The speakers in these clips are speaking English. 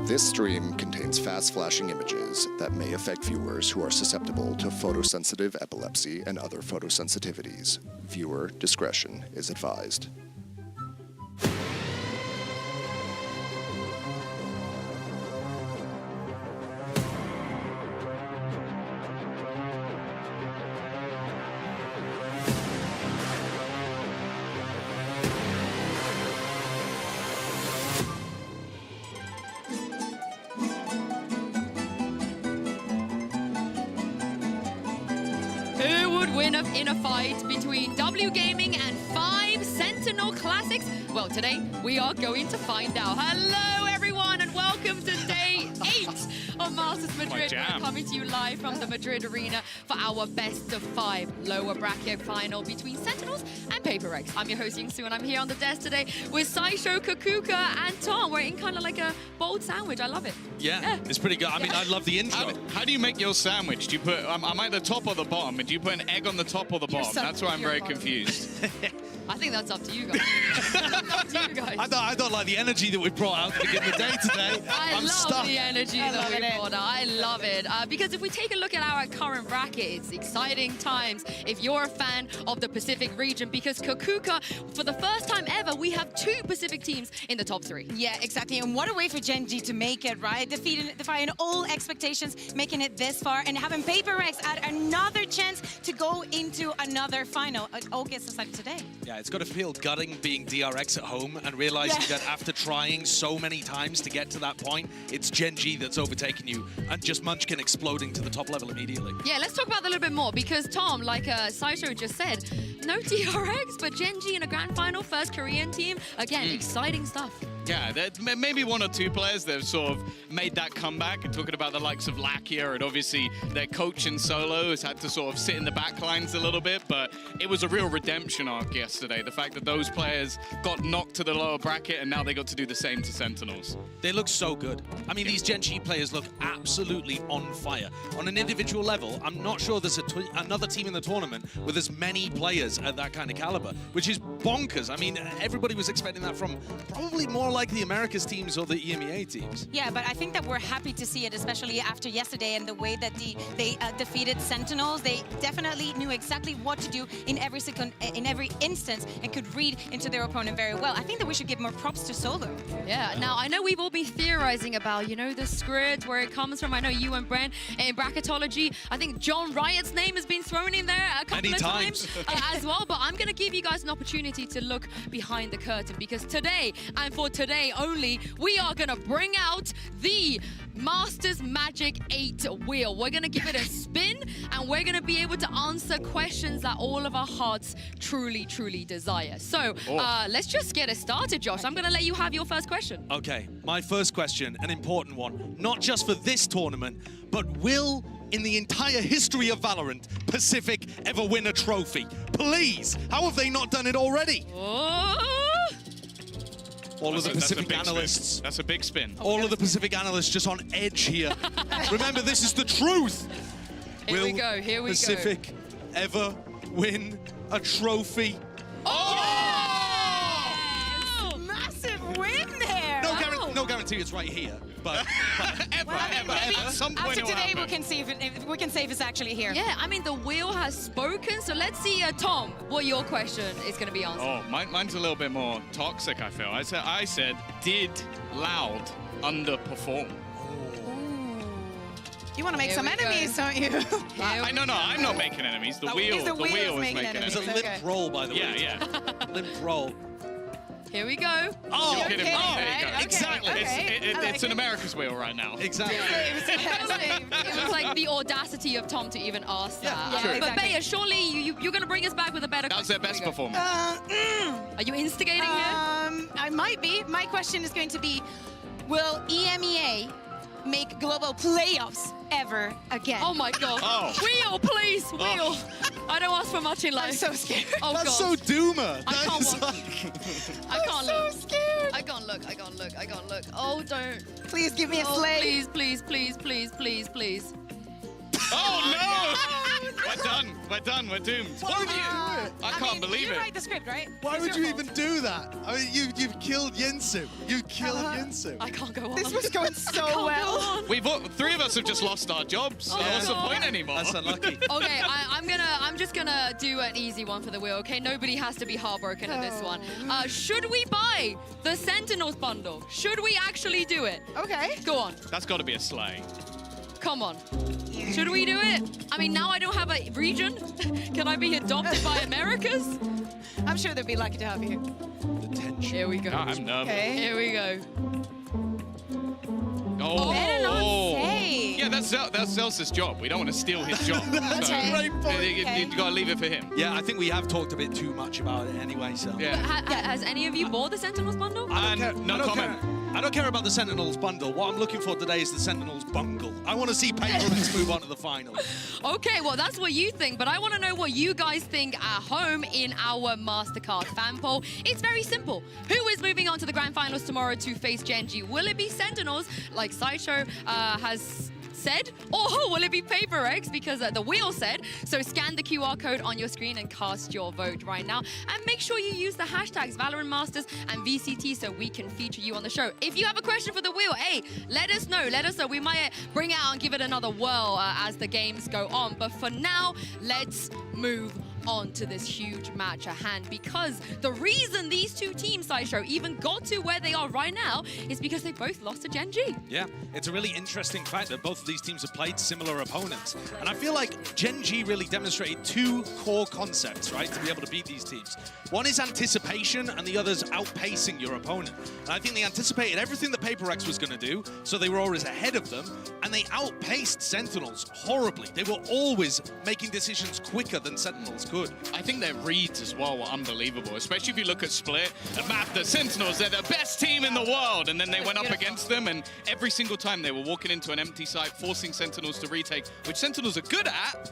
This stream contains fast-flashing images that may affect viewers who are susceptible to photosensitive epilepsy and other photosensitivities. Viewer discretion is advised. In a fight between W Gaming and 5 Sentinel Classics? Well, today we are going to find out. Hello, everyone, and welcome to day 8 of Masters Madrid. We're coming to you live from the Madrid Arena for our best of 5 lower bracket final between Sentinels and PRX. I'm your host, Yingsu, and I'm here on the desk today with Saisho, Kakuka, and Tom. We're in kind of like a bold sandwich. I love it. Yeah, it's pretty good. I mean, I love the intro. How do you make your sandwich? Do you put, am I at the top or the bottom? And do you put an egg on the top or the bottom? That's why I'm very confused. I think that's up to you guys. Up to you guys. I don't like the energy that we've brought out to begin the day today. I love the energy that we brought out. I love it. Because if we take a look at our current bracket, it's exciting times if you're a fan of the Pacific region, because Kakuka, for the first time ever, we have 2 Pacific teams in the top 3. Yeah, exactly. And what a way for Gen G to make it, right? Defying all expectations, making it this far, and having PRX add another chance to go into another final. It all gets decided today. Yeah, it's got to feel gutting being DRX at home and realizing that after trying so many times to get to that point, it's Gen G that's overtaken you and just Munchkin exploding to the top level immediately. Yeah, let's talk about that a little bit more, because Tom, like Saisho just said, no DRX, but Gen G in a grand final, first Korean team. Again, exciting stuff. Yeah, there's maybe 1 or 2 players that have sort of made that comeback, and talking about the likes of Lakia, and obviously their coach in solo has had to sort of sit in the back lines a little bit, but it was a real redemption arc yesterday. The fact that those players got knocked to the lower bracket and now they got to do the same to Sentinels. They look so good. I mean, these Gen G players look absolutely on fire. On an individual level, I'm not sure there's another team in the tournament with as many players at that kind of caliber, which is bonkers. I mean, everybody was expecting that from probably more like the Americas teams or the EMEA teams. Yeah, but I think that we're happy to see it, especially after yesterday and the way that they defeated Sentinels. They definitely knew exactly what to do in every instance and could read into their opponent very well. I think that we should give more props to Solo. Yeah, now I know we've all been theorizing about, you know, the script, where it comes from. I know you and Brent in bracketology, I think John Riot's name has been thrown in there a couple of times as well, but I'm going to give you guys an opportunity to look behind the curtain, because today, and for today only, we are going to bring out the Masters Magic 8 wheel. We're going to give it a spin, and we're going to be able to answer questions that all of our hearts truly, truly desire. So let's just get it started, Josh. I'm going to let you have your first question. Okay, my first question, an important one, not just for this tournament, but will, in the entire history of Valorant, Pacific ever win a trophy? Please, how have they not done it already? All of the Pacific analysts. That's a big spin. All of the Pacific analysts just on edge here. Remember, this is the truth. Here we go, here we go. Pacific ever win a trophy? Oh! Yes! Massive win there! No guarantee it's right here, but ever. At some point after today, we can see if it's actually here. Yeah, I mean, the wheel has spoken, so let's see, Tom, what your question is going to be answered. Oh, mine's a little bit more toxic, I feel. I said, did Loud underperform? You want to make some enemies, don't you? No, I'm not making enemies. The wheel is making enemies. It was a limp roll, by the way. Yeah. Limp roll. Here we go. Oh, you're kidding me. There you go. Okay, Exactly. okay. It's an America's wheel right now. Exactly. It was like the audacity of Tom to even ask that. True. But Bea, surely you're going to bring us back with a better question. That was their best performance. Are you instigating here? I might be. My question is going to be, will EMEA make global playoffs ever again? Oh my God. Oh. Wheel, please, wheel. I don't ask for much in life. I'm so scared. Oh That's God. so doomer. I can't That is watch. I can't so look. scared. I can't look. I can't look. I can't look. Oh, don't. Please give me a Oh, slay. please, please, please, please, please, please. Oh, no! We're done. We're done. We're doomed. Why would you do it? I can't believe you it. write the script, right? Why It's would your you fault. even do that? I mean, you've killed Yinsu. You killed Yinsu. I can't go on. This was going so Can't well. go on. Three of us have just lost our jobs. Oh, What's the God. point anymore? That's unlucky. Okay, I'm just gonna do an easy one for the wheel. Okay, nobody has to be heartbroken in this one. Should we buy the Sentinels bundle? Should we actually do it? Okay. Go on, That's got to be a sleigh. come on. Should we do it? I mean, now I don't have a region. Can I be adopted by Americas? I'm sure they'd be lucky to have you. Here we go. I'm nervous. Okay. Here we go. Oh. Better not say. Yeah, that's Zelsa's job. We don't want to steal his job. That's So, a great point. You got to leave it for him. Yeah, I think we have talked a bit too much about it anyway, so. Yeah. Has any of you bought the Sentinels bundle? I don't care. No I don't comment. care. I don't care about the Sentinels bundle. What I'm looking for today is the Sentinels bungle. I want to see PRX move on to the final. Okay, well, that's what you think, but I want to know what you guys think at home in our MasterCard fan poll. It's very simple. Who is moving on to the grand finals tomorrow to face Genji? Will it be Sentinels, like Sideshow has said, or will it be PRX because the wheel said? So scan the QR code on your screen and cast your vote right now. And make sure you use the hashtags Valorant Masters and VCT so we can feature you on the show. If you have a question for the wheel, hey, let us know. Let us know. We might bring it out and give it another whirl as the games go on. But for now, let's move on to this huge match at hand, because the reason these two teams, Sideshow, even got to where they are right now is because they both lost to Genji. Yeah, it's a really interesting fact that both of these teams have played similar opponents. And I feel like Genji really demonstrated two core concepts, right, to be able to beat these teams. One is anticipation, and the other's outpacing your opponent. And I think they anticipated everything that PRX was going to do, so they were always ahead of them, and they outpaced Sentinels horribly. They were always making decisions quicker than Sentinels could. I think their reads as well were unbelievable, especially if you look at Split, a map that Sentinels, they're the best team in the world, and then they went up against them, and every single time they were walking into an empty site, forcing Sentinels to retake, which Sentinels are good at,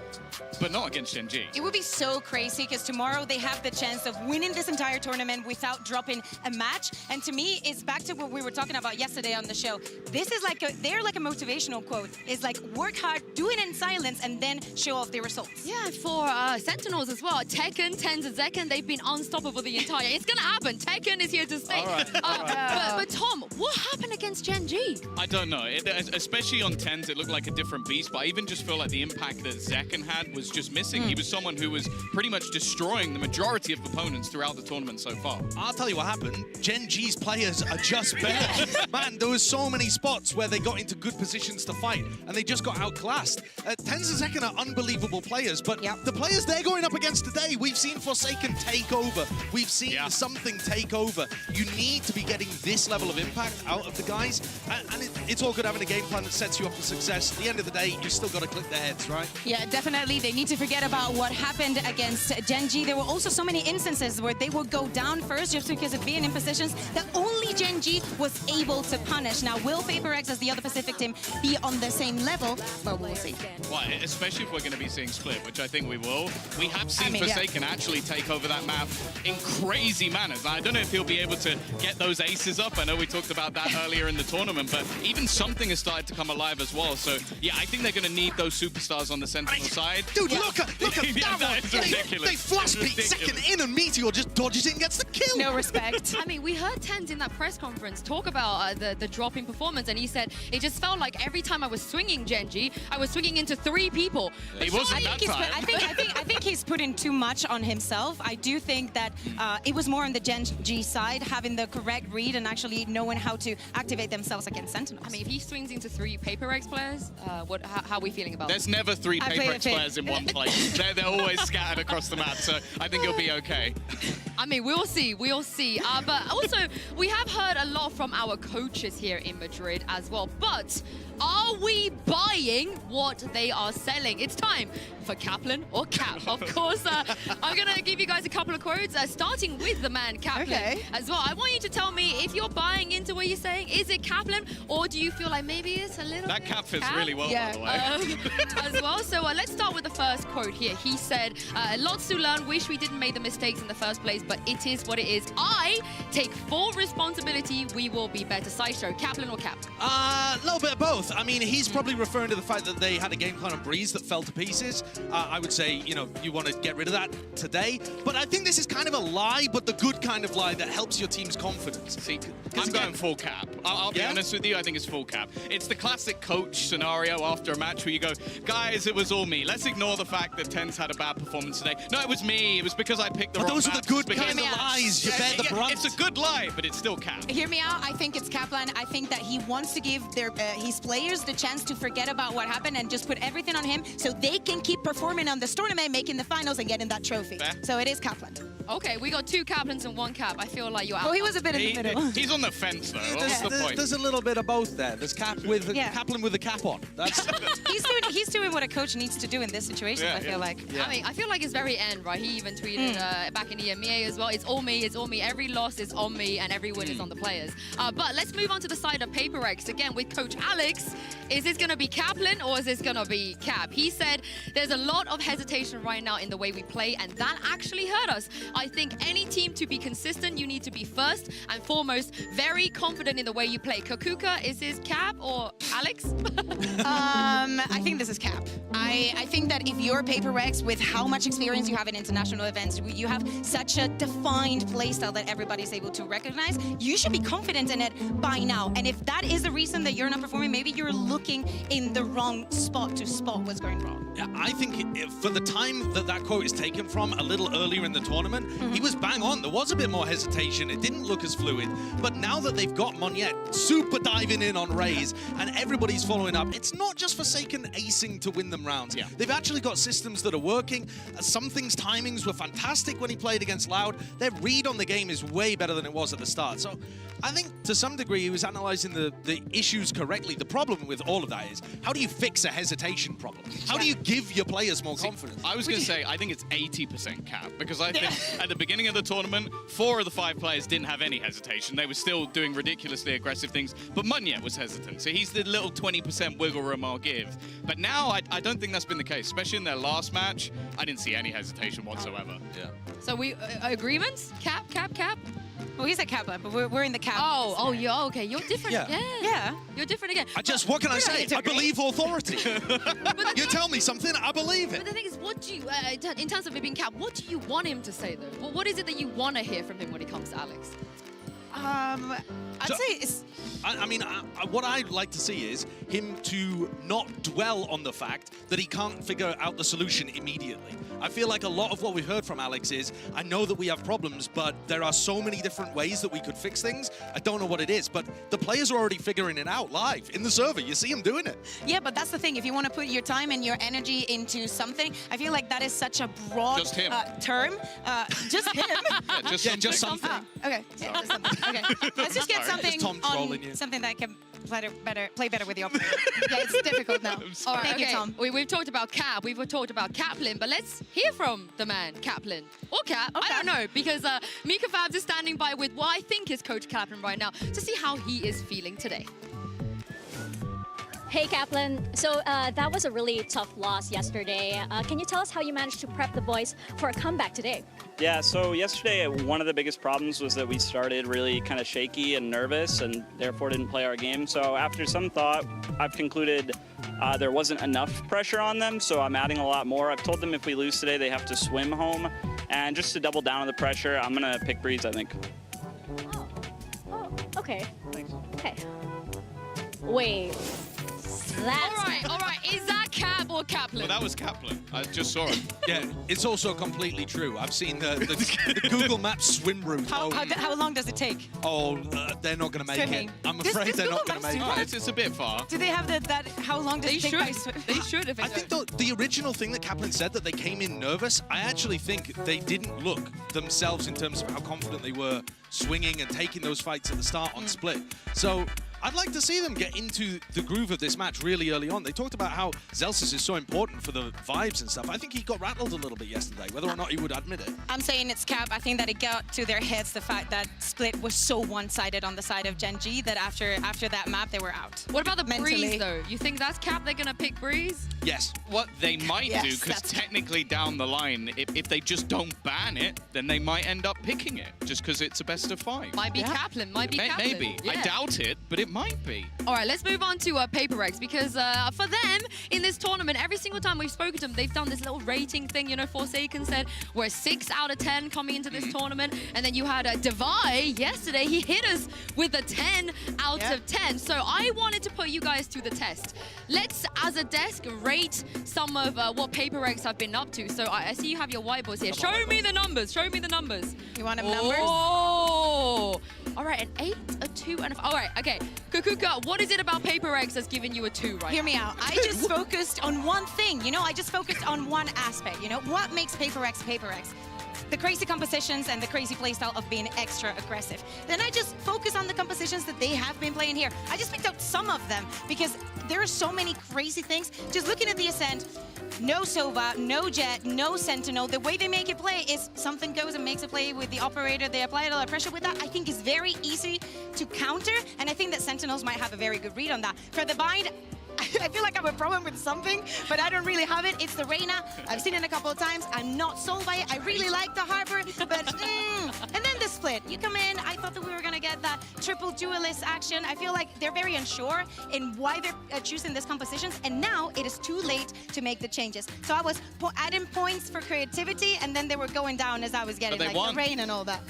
but not against Genji. It would be so crazy because tomorrow they have the chance of winning this entire tournament without dropping a match. And to me, it's back to what we were talking about yesterday on the show. This is like they're like a motivational quote. It's like work hard, do it in silence, and then show off the results. Yeah, for Sentinels as well. Tekken, TENZ, and Zeken, they've been unstoppable the entire. It's gonna happen. Tekken is here to stay. All right. But Tom, what happened against Genji? I don't know, especially on TENZ, it looked like a different beast, but I even just feel like the impact that Zeken had was just missing. He was someone who was pretty much destroying the majority of opponents throughout the tournament so far. I'll tell you what happened. Genji's players are just better. Man, there was so many spots where they got into good positions to fight, and they just got outclassed. TENZ and Zeken are unbelievable players, but the players they're going up against today, we've seen f0rsaken take over. We've seen something take over. You need to be getting this level of impact out of the guys, and it's all good having a game plan that sets you up for success. At the end of the day, you still got to click their heads, right? Yeah, definitely. They need to forget about what happened against Genji. There were also so many instances where they would go down first just because of being in positions that only Genji was able to punish. Now, will PRX, as the other Pacific team, be on the same level? Well, we'll see. Well, especially if we're going to be seeing Split, which I think we will. We have seen yeah. f0rsaken actually take over that map in crazy manners. I don't know if he'll be able to get those aces up. I know we talked about that earlier in the tournament, but even something has started to come alive as well. So, yeah, I think they're going to need those superstars on the Sentinel side. Dude, look at Yeah, that that one. is ridiculous. They flash It's peek ridiculous. second in, and Meteor just dodges it and gets the kill. No respect. I mean, we heard TENZ in that press conference talk about the drop in performance, and he said it just felt like every time I was swinging Genji, I was swinging into 3 people. He wasn't that time. I think he's putting too much on himself. I do think that it was more on the Genji side, having the correct read and actually knowing how to activate themselves against Sentinels. I mean, if he swings into 3 PRX players, how are we feeling about There's that? never 3 I play PRX it fit. players in one place. They're always scattered across the map, so I think it'll be okay. I mean, we'll see. But also, we have heard a lot from our coaches here in Madrid as well. But are we buying what they are selling? It's time for Kaplan or Cap. Of course, I'm going to give you guys a couple of quotes, starting with the man Kaplan as well. I want you to tell me if you're buying into what you're saying. Is it Kaplan, or do you feel like maybe it's a little That bit cap fits Cap? really well, by the way. As well. So let's start with the first quote here. He said, lots to learn, wish we didn't make the mistakes in the first place, but it is what it is. I take full responsibility, we will be better. Sideshow, Kaplan or Cap? A little bit of both. Both. I mean, he's probably referring to the fact that they had a game plan on Breeze that fell to pieces. I would say, you know, you want to get rid of that today. But I think this is kind of a lie, but the good kind of lie that helps your team's confidence. See, I'm going full cap. I'll be honest with you, I think it's full cap. It's the classic coach scenario after a match where you go, guys, it was all me. Let's ignore the fact that TENZ had a bad performance today. No, it was me. It was because I picked the wrong Those are maps. the good Because- kind of lies. You bear the brunt. It's a good lie, but it's still cap. Hear me out. I think it's Kaplan. I think that he wants to give his players the chance to forget about what happened and just put everything on him so they can keep performing on this tournament, making the finals and getting that trophy. Fair. So it is Kaplan. Okay, we got 2 Kaplans and 1 Cap. I feel like you're out. Well, he was a bit in the middle. He's on the fence, though. What's the point? There's a little bit of both there. There's Kaplan with the cap on. That's He's doing what a coach needs to do in this situation, Yeah, I feel yeah. like. I mean, I feel like it's very end, right? He even tweeted back in EMEA as well. It's all me, it's all me. Every loss is on me and every win is on the players. But let's move on to the side of PRX. Again, with Coach Alex, is this going to be Kaplan or is this going to be Cap? He said there's a lot of hesitation right now in the way we play and that actually hurt us. I think any team to be consistent, you need to be first and foremost very confident in the way you play. Kakuka, is this Cap or Alex? I think this is Cap. I think that if you're PRX with how much experience you have in international events, you have such a defined playstyle that everybody's able to recognize, you should be confident in it by now. And if that is the reason that you're not performing, maybe you're looking in the wrong spot to spot what's going wrong. Yeah, I think for the time that quote is taken from, a little earlier in the tournament, he was bang on. There was a bit more hesitation. It didn't look as fluid. But now that they've got Moniette super diving in on Raze and everybody's following up, it's not just Forsaken acing to win them rounds. Yeah. They've actually got systems that are working. Some things' timings were fantastic when he played against Loud. Their read on the game is way better than it was at the start. So I think to some degree he was analyzing the issues correctly. The problem with all of that is, how do you fix a hesitation problem? How do you give your players more confidence? I was going to say, I think it's 80% cap, because I think at the beginning of the tournament, 4 of the 5 players didn't have any hesitation. They were still doing ridiculously aggressive things, but Moniette was hesitant. So he's the little 20% wiggle room I'll give. But now, I don't think that's been the case, especially in their last match. I didn't see any hesitation whatsoever. Yeah. So we agreements? Cap. Well, he's a Kaplan, but we're in the Cap. Oh, yeah, okay. You're different Yeah. again. Yeah. You're different again. What can I say? to I agree. believe authority. You tell me something, I believe But it. the thing is, what do you, in terms of it being Cap, what do you want him to say though? What is it that you want to hear from him when it comes to Alex? I'd So- say it's... I mean, what I'd like to see is him to not dwell on the fact that he can't figure out the solution immediately. I feel like a lot of what we've heard from Alex is, I know that we have problems, but there are so many different ways that we could fix things. I don't know what it is, but the players are already figuring it out live in the server. You see them doing it. Yeah, but that's the thing. If you want to put your time and your energy into something, I feel like that is such a broad Just him. term. Just him. Yeah, just something. Okay. Yeah, just something. Okay. Let's just get Sorry. something Just Tom trolling you. something that can play better with the opponent. Yeah, it's difficult now. All right, Thank you, Tom. We've talked about Cap, we've talked about Kaplan, but let's hear from the man, Kaplan. Or Cap, I don't know, because Mika Fabs is standing by with what I think is Coach Kaplan right now to see how he is feeling today. Hey Kaplan, so that was a really tough loss yesterday. Can you tell us how you managed to prep the boys for a comeback today? Yeah, so yesterday one of the biggest problems was that we started really kind of shaky and nervous and therefore didn't play our game. So after some thought, I've concluded there wasn't enough pressure on them, so I'm adding a lot more. I've told them if we lose today, they have to swim home. And just to double down on the pressure, I'm going to pick Breeze, I think. Oh, okay. Thanks. Okay. Wait. That's All right, is that Cap or Kaplan? Well, that was Kaplan. I just saw it. Yeah, it's also completely true. I've seen the Google Maps swim route. How long does it take? They're not going to make Swimming. it. I'm Does afraid they're Google not going to Maps make do it. that? It's a bit far. Do they have that? How long does They it take should. by swim? They should if I it's think the original thing that Kaplan said, that they came in nervous, I actually think they didn't look themselves in terms of how confident they were swinging and taking those fights at the start on split. So I'd like to see them get into the groove of this match really early on. They talked about how Zelsis is so important for the vibes and stuff. I think he got rattled a little bit yesterday, whether or not he would admit it. I'm saying it's Cap. I think that it got to their heads the fact that Split was so one-sided on the side of Gen G that after that map, they were out. What about the Mentally. Breeze, though? You think that's Cap? They're going to pick Breeze? Yes. What they might Yes, do, because that's- technically down the line, if they just don't ban it, then they might end up picking it, just because it's a best of 5. Might be Yeah. Kaplan, might be Kaplan. Maybe. I Yeah. doubt it, but it it might be. All right, let's move on to PRX because for them in this tournament, every single time we've spoken to them, they've done this little rating thing. You know, f0rsaken said we're 6 out of 10 coming into this tournament, and then you had Divide yesterday. He hit us with a 10 out of 10. So I wanted to put you guys to the test. Let's, as a desk, rate some of what PRX have been up to. So I see you have your whiteboards here. Show me the numbers. Show me the numbers. You want them numbers? Oh. All right, an 8, a 2, and a... All right, okay. Kukuka, what is it about PRX that's giving you a 2 right Hear me out. I just focused on one thing, you know? I just focused on one aspect, you know? What makes PRX PRX? The crazy compositions and the crazy playstyle of being extra aggressive. Then I just focus on the compositions that they have been playing here. I just picked out some of them because there are so many crazy things. Just looking at the Ascent, no Sova, no Jet, no Sentinel. The way they make it play is something goes and makes a play with the operator. They apply a lot of pressure with that. I think is very easy to counter, and I think that Sentinels might have a very good read on that. For the bind, I feel like I have a problem with something, but I don't really have it. It's the Reyna. I've seen it a couple of times. I'm not sold by it. I really like the Harbor, but and then the split. You come in, I thought that we were going to get that triple duelist action. I feel like they're very unsure in why they're choosing these compositions, and now it is too late to make the changes. So I was adding points for creativity, and then they were going down as I was getting like the rain and all that.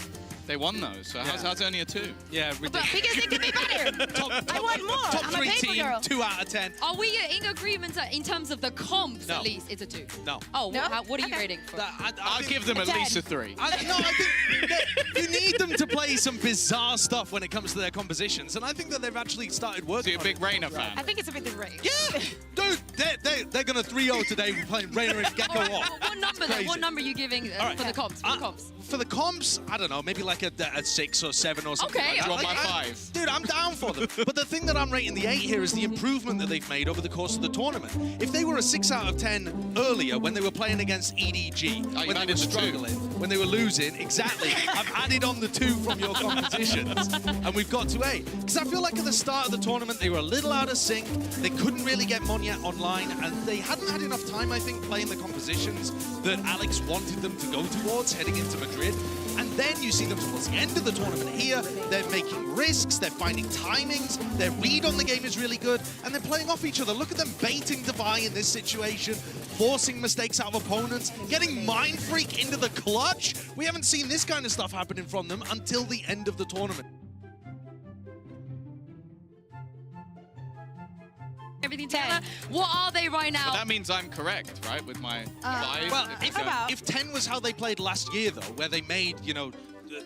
They won those, so how's it only a 2? Yeah, But because it could be better. I want more. Top I'm a 3 paper team, girl. 2 out of 10. Are we in agreement in terms of the comps, No. at least? It's a 2. No. Oh, No? what are you Okay. rating for? I'll give them at 10. least a 3. I think you need them to play some bizarre stuff when it comes to their compositions, and I think that they've actually started So working you're a on big it. Reyna fan? I think it's a bit the rain. Yeah, dude, they're gonna 3-0 today. We're playing Reyna and Gecko All right, off. what number then? Crazy. What number are you giving All right. for the comps? For the comps? For the comps, I don't know, maybe like a 6 or 7 or something. Okay. Like that. Do you want my Like, 5? Dude, I'm down for them. But the thing that I'm rating the 8 here is the improvement that they've made over the course of the tournament. If they were a 6 out of 10 earlier when they were playing against EDG, Oh, you when they added were the 2. struggling, when they were losing, exactly, I've added on the 2 from your compositions, and we've got to 8. Because I feel like at the start of the tournament, they were a little out of sync. They couldn't really get Monyet online, and they hadn't had enough time, I think, playing the compositions that Alex wanted them to go towards heading into Madrid. And then you see them towards the end of the tournament here. They're making risks, they're finding timings, their read on the game is really good, and they're playing off each other. Look at them baiting Devi in this situation, forcing mistakes out of opponents, getting Mind Freak into the clutch. We haven't seen this kind of stuff happening from them until the end of the tournament. Everything together. What are they right now? But that means I'm correct, right? With my 5? Well, about- if 10 was how they played last year, though, where they made, you know,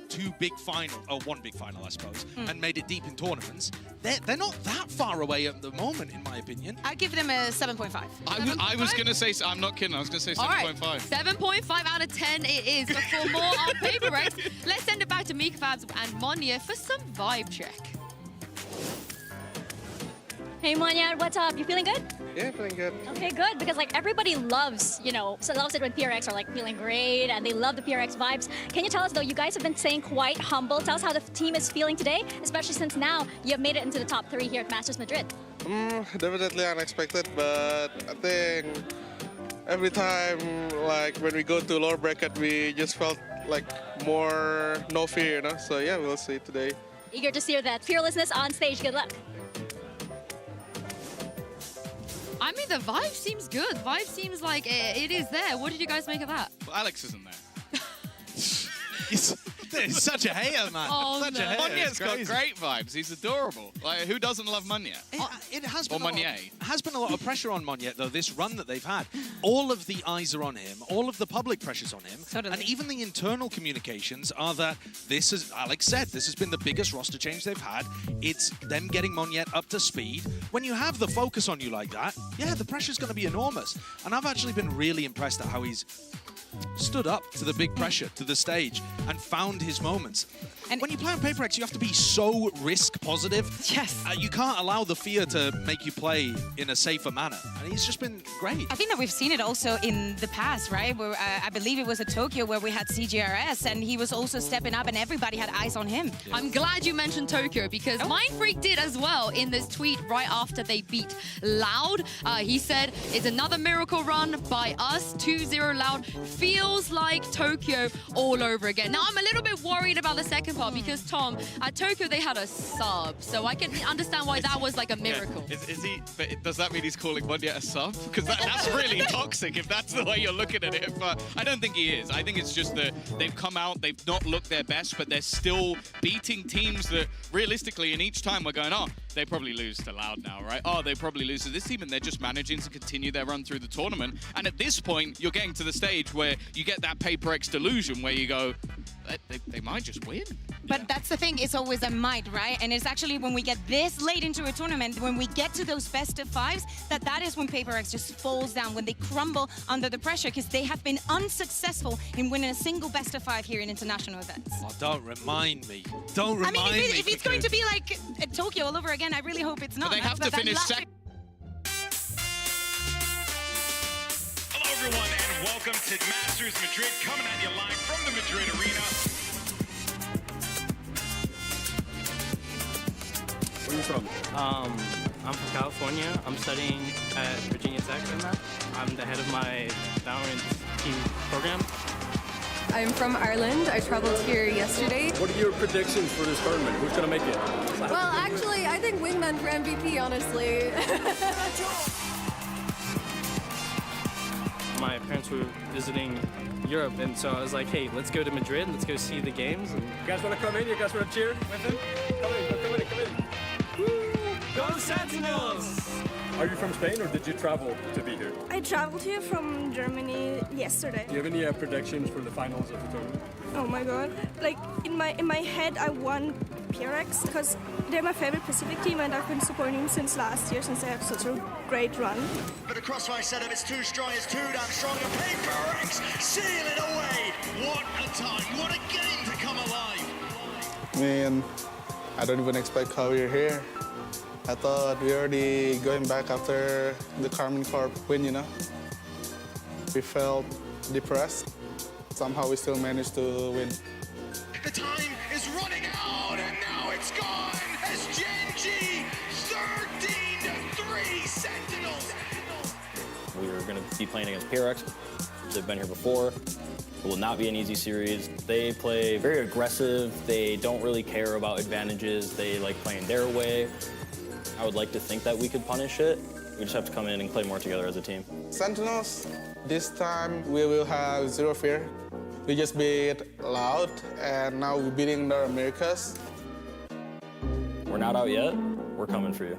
2 big final, or 1 big final, I suppose, and made it deep in tournaments, they're not that far away at the moment, in my opinion. I'd give them a 7.5. I was going to say, I'm not kidding, I was going to say All right, 7.5. 7.5 out of 10 it is. But for more on PRX, let's send it back to Mika Fabs and Monya for some vibe check. Hey Monya, what's up? You feeling good? Yeah, feeling good. Okay, good. Because like everybody loves, loves it when PRX are like feeling great and they love the PRX vibes. Can you tell us though, you guys have been staying quite humble. Tell us how the team is feeling today, especially since now you have made it into the top 3 here at Masters Madrid. Definitely unexpected, but I think every time, like when we go to lower bracket, we just felt like more no fear, you know? So yeah, we'll see today. Eager to see that fearlessness on stage. Good luck. I mean, the vibe seems good. Vibe seems like it is there. What did you guys make of that? Well, Alex isn't there. He's such a hater, man. Oh, such no. a hater. Monyet's It's got crazy. great vibes. He's adorable. Like, who doesn't love Monyet? It has Or been a lot of pressure on Monyet, though, this run that they've had. All of the eyes are on him, all of the public pressure's on him, Totally. and even the internal communications are that this is, Alex said, this has been the biggest roster change they've had. It's them getting Monyet up to speed. When you have the focus on you like that, yeah, the pressure's going to be enormous. And I've actually been really impressed at how he's stood up to the big pressure, to the stage, and found his moments. And when you play on PRX, you have to be so risk positive. Yes. You can't allow the fear to make you play in a safer manner. And he's just been great. I think that we've seen it also in the past, right? Where I believe it was at Tokyo where we had CGRS and he was also stepping up and everybody had eyes on him. I'm glad you mentioned Tokyo because Mind Freak did as well in this tweet right after they beat Loud. He said, it's another miracle run by us, 2-0 Loud. Feels like Tokyo all over again. Now, I'm a little bit worried about the second part part because, Tom, at Tokyo they had a sub, so I can understand why that was like a miracle. Yeah. Is he? But does that mean he's calling Mondia a sub? Because that's really toxic if that's the way you're looking at it. But I don't think he is. I think it's just that they've come out, they've not looked their best, but they're still beating teams that realistically, and each time we're going, oh, they probably lose to Loud now, right? Oh, they probably lose to this team, and they're just managing to continue their run through the tournament. And at this point, you're getting to the stage where you get that PRX delusion where you go, they might just win. But that's the thing, it's always a might, right? And it's actually when we get this late into a tournament, when we get to those best of fives, that is when PRX just falls down, when they crumble under the pressure, because they have been unsuccessful in winning a single best of five here in international events. Oh, don't remind me. Don't remind me. I mean, if it's going to be like Tokyo all over again, I really hope it's not. But they have to finish second. Hello, everyone, and welcome to Masters Madrid, coming at you live from the Madrid arena. Where are you from? I'm from California. I'm studying at Virginia Tech right now. I'm the head of my Valorant team program. I'm from Ireland. I traveled here yesterday. What are your predictions for this tournament? Who's going to make it? Well, actually, I think Wingman for MVP, honestly. My parents were visiting Europe, and so I was like, hey, let's go to Madrid. Let's go see the games. And you guys want to come in? You guys want to cheer with him? Come in. Woo! Go Sentinels! Are you from Spain, or did you travel to be here? I traveled here from Germany yesterday. Do you have any predictions for the finals of the tournament? Oh my god. Like, in my head, I won PRX because they're my favorite Pacific team and I've been supporting them since last year, since they have such a great run. But the crossfire setup is too strong, it's too damn strong, and PRX seal it away. What a time, what a game to come alive. Man, I don't even expect how we're here. I thought we already going back after the Carmen Corp win, you know? We felt depressed. Somehow we still managed to win. The time is running out, and now it's gone as Gen G 13-3 Sentinels. We are going to be playing against PRX. They've been here before. It will not be an easy series. They play very aggressive. They don't really care about advantages. They like playing their way. I would like to think that we could punish it. We just have to come in and play more together as a team. Sentinels, this time we will have zero fear. We just beat Loud, and now we're beating the Americas. We're not out yet. We're coming for you.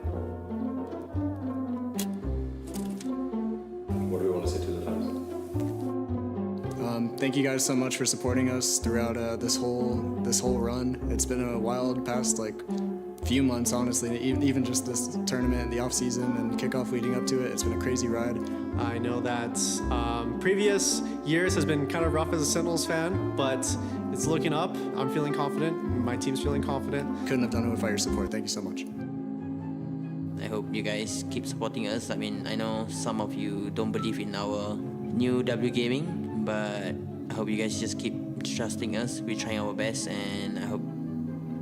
What do we want to say to the fans? Thank you guys so much for supporting us throughout this whole run. It's been a wild past few months, honestly. Even just this tournament, the off season and kickoff leading up to it, it's been a crazy ride. I know that previous years has been kind of rough as a Sentinels fan, but it's looking up. I'm feeling confident. My team's feeling confident. Couldn't have done it without your support. Thank you so much. I hope you guys keep supporting us. I mean, I know some of you don't believe in our new W Gaming, but I hope you guys just keep trusting us. We're trying our best, and I hope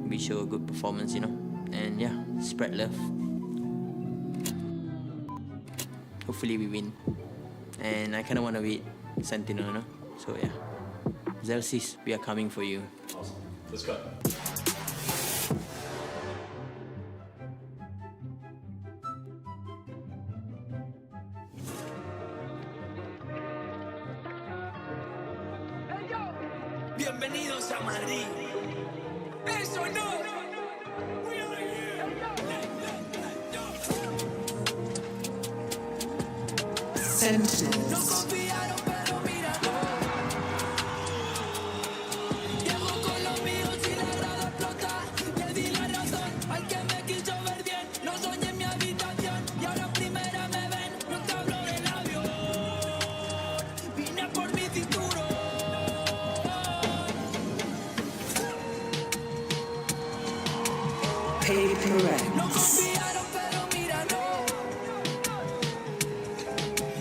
we show a good performance, you know. And yeah, spread love. Hopefully we win. And I kind of want to beat Sentinel, you know? So yeah. Xerxes, we are coming for you. Awesome. Let's go. Bienvenidos a Madrid. Eso no. Sentinels. No confiaron, pero míralo. Llego con los míos y la grada explota. Le di la razón al que me quiso ver bien. No soñé en mi habitación y ahora en primera me ven. No te hablo del avión. Vine por mi cinturón. PRX. No confiaron, pero míralo.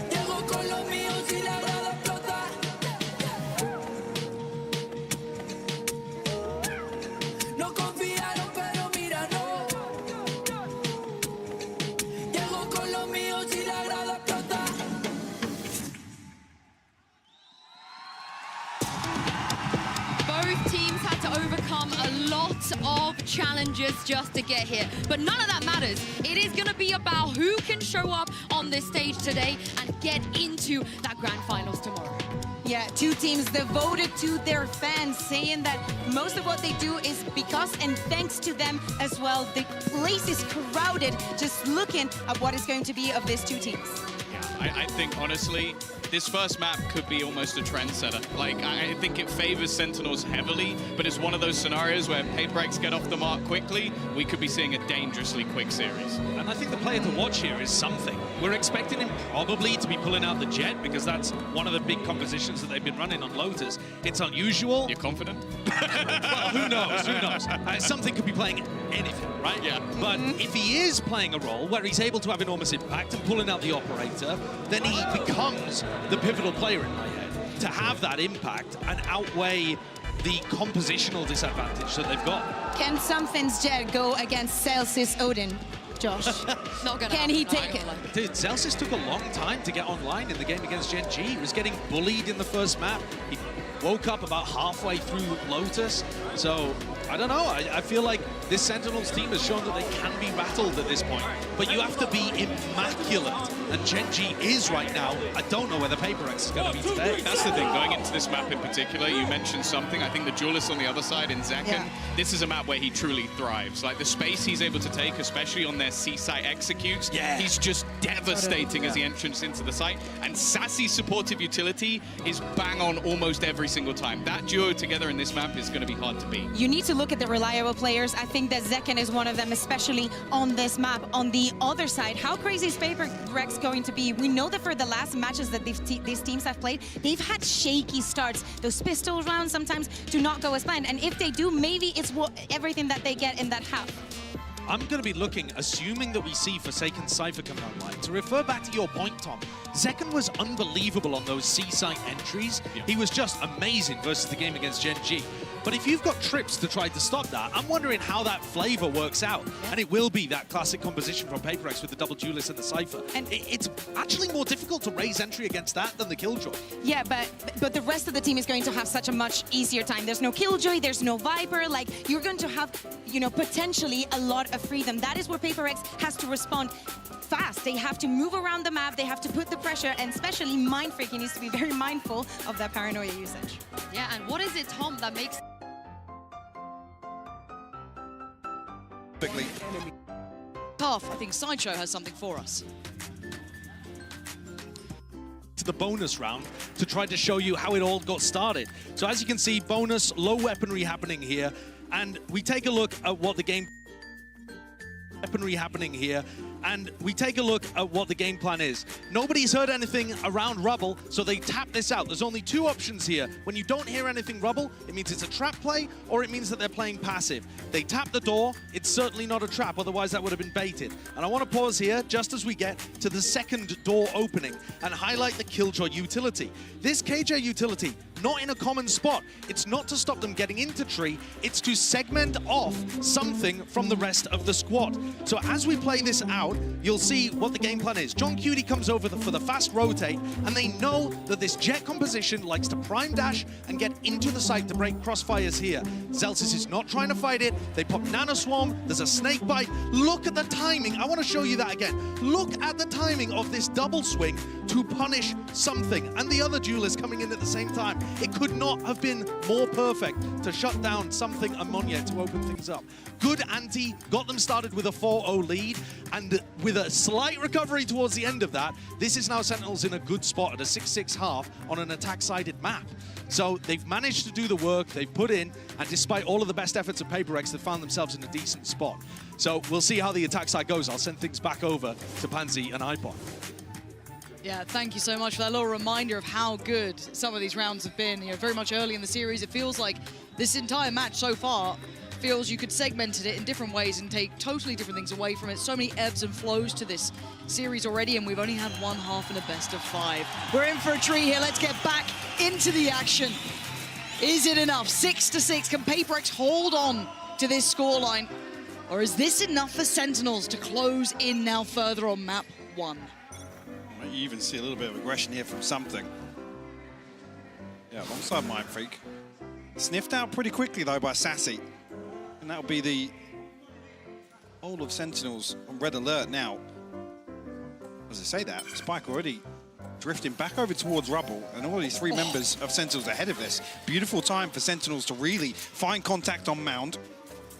Llego con los míos y la grada explota. No confiaron, pero míralo. Llego con los míos y la grada explota. Both teams had to overcome a lot challenges just to get here. But none of that matters. It is going to be about who can show up on this stage today and get into that grand finals tomorrow. Yeah, two teams devoted to their fans, saying that most of what they do is because and thanks to them as well. The place is crowded, just looking at what is going to be of these two teams. Yeah, I think, honestly, this first map could be almost a trendsetter. Like, I think it favors Sentinels heavily, but it's one of those scenarios where PRX get off the mark quickly. We could be seeing a dangerously quick series. And I think the player to watch here is something. We're expecting him probably to be pulling out the Jet because that's one of the big compositions that they've been running on Lotus. It's unusual. You're confident? Well, who knows? Who knows? Something could be playing anything, right? Yeah. But if he is playing a role where he's able to have enormous impact and pulling out the operator, then he becomes the pivotal player in my head to have that impact and outweigh the compositional disadvantage that they've got. Can Something's Jet go against Celsius Odin, Josh? Not gonna Can he take it? Dude, Celsius took a long time to get online in the game against Gen G. He was getting bullied in the first map. He woke up about halfway through Lotus. So, I don't know. I feel like this Sentinels team has shown that they can be rattled at this point. But you have to be immaculate. And Gen G is right now. I don't know where the PRX is going to be today. That's the thing, going into this map in particular, you mentioned something. I think the duelist on the other side in Zaken, this is a map where he truly thrives. Like the space he's able to take, especially on their C-site executes, he's just devastating as he enters into the site. And Sassy's supportive utility is bang on almost every single time. That duo together in this map is going to be hard to beat. You need to look at the reliable players. I think that Zaken is one of them, especially on this map. On the other side, how crazy is PRX going to be? We know that for the last matches that these teams have played, they've had shaky starts. Those pistol rounds sometimes do not go as planned. And if they do, maybe it's everything that they get in that half. I'm going to be looking, assuming that we see f0rsaken Cypher coming online, to refer back to your point, Tom. Zekken was unbelievable on those C-site entries. He was just amazing versus the game against Gen G. But if you've got trips to try to stop that, I'm wondering how that flavor works out. And it will be that classic composition from PRX with the double duelist and the Cypher. And it's actually more difficult to raise entry against that than the Killjoy. Yeah, but the rest of the team is going to have such a much easier time. There's no Killjoy, there's no Viper. Like, you're going to have, you know, potentially a lot of freedom. That is where PRX has to respond fast. They have to move around the map, they have to put the pressure, and especially Mindfreaking needs to be very mindful of that paranoia usage. Yeah, and what is it, Tom, that makes... Tough. I think Sideshow has something for us. To the bonus round to try to show you how it all got started. So as you can see, bonus, low weaponry happening here, and we take a look at what the game... weaponry happening here, and we take a look at what the game plan is. Nobody's heard anything around Rubble, so they tap this out. There's only two options here. When you don't hear anything Rubble, it means it's a trap play, or it means that they're playing passive. They tap the door. It's certainly not a trap, otherwise that would have been baited. And I want to pause here, just as we get to the second door opening, and highlight the Killjoy utility. This KJ utility, not in a common spot. It's not to stop them getting into tree, it's to segment off something from the rest of the squad. So as we play this out, you'll see what the game plan is. John Cutie comes over for the fast rotate, and they know that this Jet composition likes to prime dash and get into the site to break crossfires here. Celsius is not trying to fight it. They pop Nano Swarm, there's a snake bite. Look at the timing. I want to show you that again. Look at the timing of this double swing to punish something, and the other duelist coming in at the same time. It could not have been more perfect to shut down something and Monye to open things up. Good ante, got them started with a 4-0 lead, and with a slight recovery towards the end of that, this is now Sentinels in a good spot at a 6-6 half on an attack-sided map. So they've managed to do the work, they've put in, and despite all of the best efforts of PRX, they've found themselves in a decent spot. So we'll see how the attack side goes. I'll send things back over to Pansy and iPod. Yeah, thank you so much for that little reminder of how good some of these rounds have been. You know, very much early in the series, it feels like this entire match so far feels you could segment it in different ways and take totally different things away from it. So many ebbs and flows to this series already, and we've only had one half in a best of 5. We're in for a treat here. Let's get back into the action. Is it enough? 6-6. Can PRX hold on to this scoreline? Or is this enough for Sentinels to close in now further on map 1? You even see a little bit of aggression here from something. Yeah, alongside Mindfreak. Sniffed out pretty quickly, though, by Sassy. And that'll be the all of Sentinels on red alert now. As I say that, Spike already drifting back over towards rubble, and already 3 members of Sentinels ahead of this. Beautiful time for Sentinels to really find contact on Mound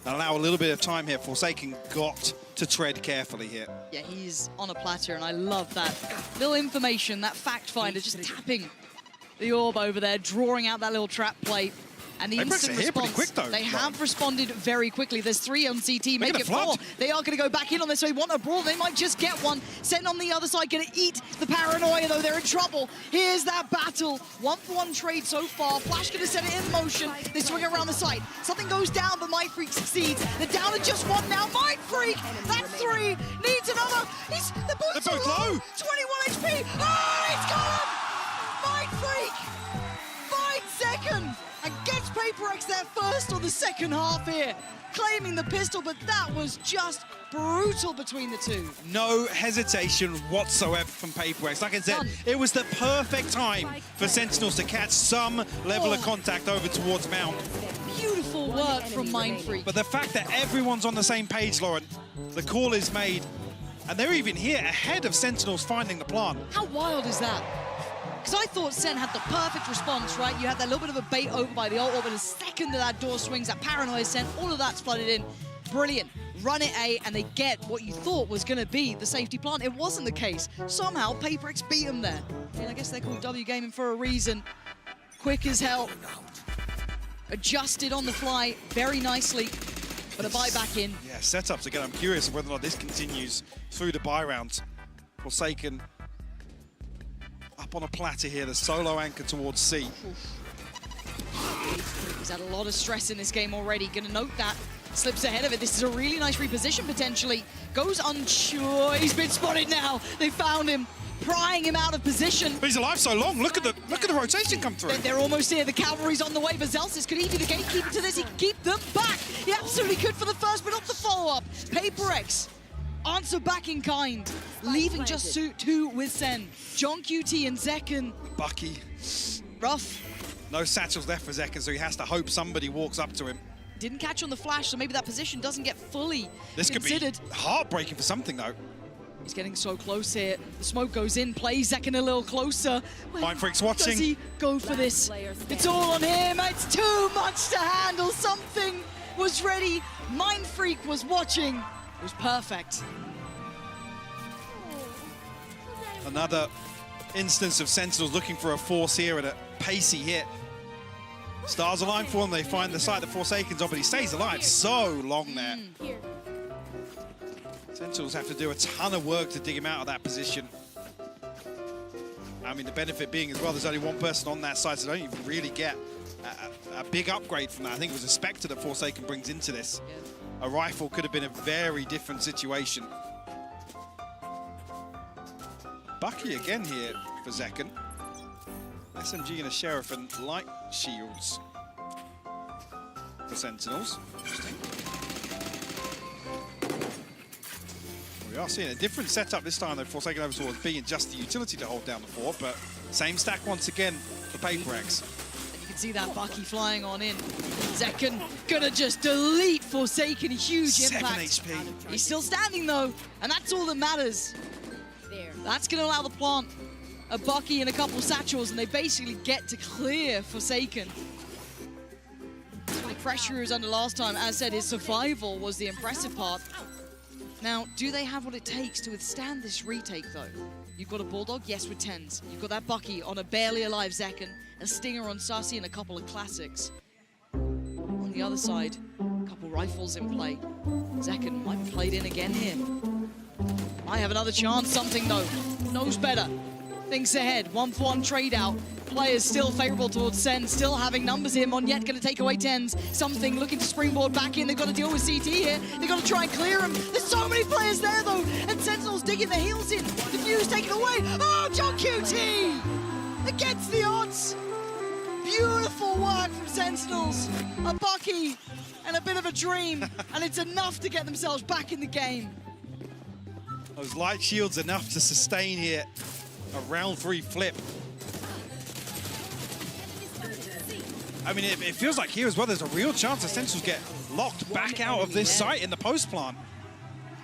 and allow a little bit of time here. Forsaken got to tread carefully here. Yeah, he's on a platter, and I love that little information, that fact finder, just tapping the orb over there, drawing out that little trap plate. And the instant response, quick, though. they have responded very quickly. There's 3 on CT, make it 4. They are going to go back in on this, so they want a brawl. They might just get one. Sen on the other side, going to eat the paranoia, though. They're in trouble. Here's that battle. 1-for-1 trade so far. Flash going to set it in motion. They swing around the site. Something goes down, but Mindfreak succeeds. They're down to just 1 now. Mindfreak, that's 3. Needs another. The boys are low. 21 HP. Oh, it's got him! Mindfreak finds second and gets PRX their first on the second half here, claiming the pistol, but that was just brutal between the two. No hesitation whatsoever from PRX. Like I said, it was the perfect time for Sentinels to catch some level of contact over towards Mount. Beautiful work from Mindfreak. But the fact that everyone's on the same page, Lauren, the call is made, and they're even here ahead of Sentinels finding the plant. How wild is that? Because I thought Sen had the perfect response, right? You had that little bit of a bait over by the ult, but the second that door swings, that paranoia Sen, all of that's flooded in. Brilliant. Run it A, and they get what you thought was going to be the safety plant. It wasn't the case. Somehow, PRX beat them there. I mean, I guess they're called W Gaming for a reason. Quick as hell. Adjusted on the fly very nicely, but a buy back in. Yeah, setups again. I'm curious whether or not this continues through the buy rounds. Forsaken up on a platter here, the solo anchor towards C. He's had a lot of stress in this game already. Gonna note that. Slips ahead of it. This is a really nice reposition potentially. Goes unsure. He's been spotted now. They found him, prying him out of position. But he's alive so long. Look at the rotation come through. They're almost here. The cavalry's on the way. Vazelsis, could he be the gatekeeper to this? He can keep them back. He absolutely could for the first, but not the follow-up. PRX answer back in kind, leaving just 2 with Sen. John QT and Zekken. Bucky. Rough. No satchels left for Zekken, so he has to hope somebody walks up to him. Didn't catch on the flash, so maybe that position doesn't get fully This considered. could be heartbreaking for something, though. He's getting so close here. The smoke goes in, plays Zekken a little closer. Mindfreak's watching. Does he go for this? It's all on him. It's too much to handle. Something was ready. Mindfreak was watching. It was perfect. Another instance of Sentinels looking for a force here at a pacey hit. Stars align for him. They find the site that Forsaken's on, but he stays alive so long there. Sentinels have to do a ton of work to dig him out of that position. I mean, the benefit being as well, there's only 1 person on that side, so they don't even really get a big upgrade from that. I think it was a Spectre that Forsaken brings into this. A rifle could have been a very different situation. Bucky again here for Zekken. SMG and a Sheriff and light shields for Sentinels. Interesting. We are seeing a different setup this time, though. Forsaken over towards B and just the utility to hold down the fort, but same stack once again for PRX. You can see that Bucky flying on in. Zekken gonna just delete Forsaken, huge impact. 7 HP. He's still standing though, and that's all that matters. That's gonna allow the plant a Bucky and a couple satchels, and they basically get to clear Forsaken. The pressure he was under last time, as said, his survival was the impressive part. Now, do they have what it takes to withstand this retake, though? You've got a Bulldog, yes, with TENZ. You've got that Bucky on a barely alive Zekken, a Stinger on Sussy, and a couple of classics. On the other side, a couple rifles in play. Zekken might be played in again here. Might have another chance, something though. Knows better. Thinks ahead, 1-for-1 trade out. Players still favorable towards Sen, still having numbers here. Monyet going to take away TENZ. Something looking to springboard back in. They've got to deal with CT here. They've got to try and clear him. There's so many players there though. And Sentinels digging their heels in. The fuse taken away. Oh, John QT against the odds. Beautiful work from Sentinels. A Bucky and a bit of a dream. And it's enough to get themselves back in the game. Those light shields enough to sustain here a round 3 flip. I mean, it feels like here as well, there's a real chance the Sentinels get locked back out of this site in the post plant.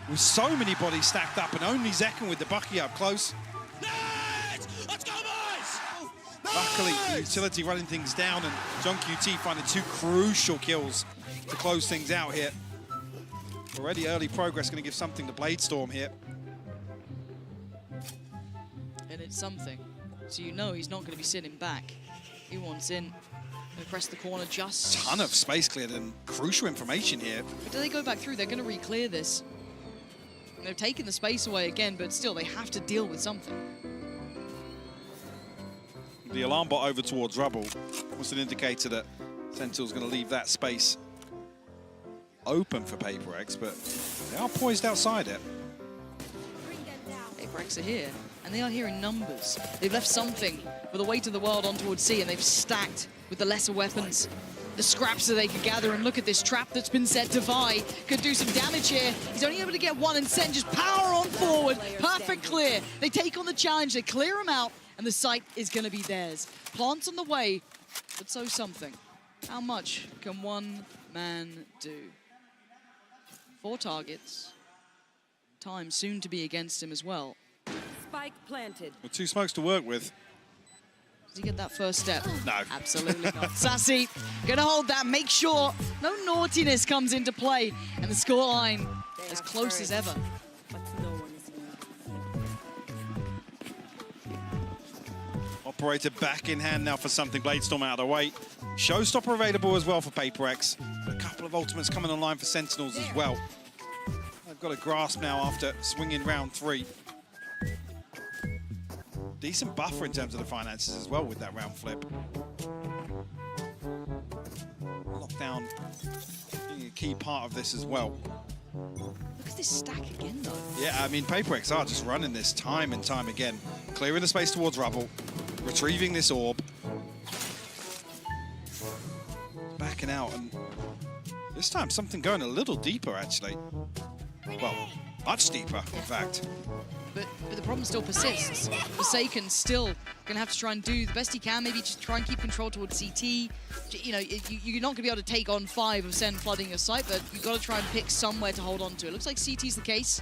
With so many bodies stacked up and only Zekken with the Bucky up close. Let's go, boys! Luckily, the utility running things down and John QT finding 2 crucial kills to close things out here. Already early progress going to give something to Bladestorm here. And it's something. So you know he's not going to be sitting back. He wants in. Going to press the corner just... Ton of space cleared and crucial information here. But do they go back through? They're going to re-clear this. They've taken the space away again, but still, they have to deal with something. The alarm bot over towards Rubble was an indicator that Sentinel's going to leave that space open for PRX, but they are poised outside it. PRX are here, and they are here in numbers. They've left something for the weight of the world on towards C, and they've stacked with the lesser weapons. The scraps that they could gather, and look at this trap that's been set to Vi. Could do some damage here. He's only able to get one, and SEN just power on forward. Perfect clear. They take on the challenge, they clear him out, and the site is going to be theirs. Plants on the way, but so something. How much can one man do? 4 targets. Time soon to be against him as well. Spike planted. With 2 smokes to work with. Does he get that first step? No. Absolutely not. Sassy, gonna hold that, make sure no naughtiness comes into play, and the scoreline as close as ever. Operator back in hand now for something. Bladestorm out of the way. Showstopper available as well for PRX. A couple of ultimates coming online for Sentinels as well. They've got a grasp now after swinging round 3. Decent buffer in terms of the finances as well with that round flip. Lockdown being a key part of this as well. Look at this stack again, though. Yeah, I mean, PRX are just running this time and time again. Clearing the space towards Rubble, retrieving this orb. Backing out, and this time something going a little deeper, actually. Well, much deeper, in fact. But the problem still persists. Forsaken still going to have to try and do the best he can, maybe just try and keep control towards CT. You know, you're not going to be able to take on 5 of SEN flooding your site, but you've got to try and pick somewhere to hold on to. It looks like CT's the case.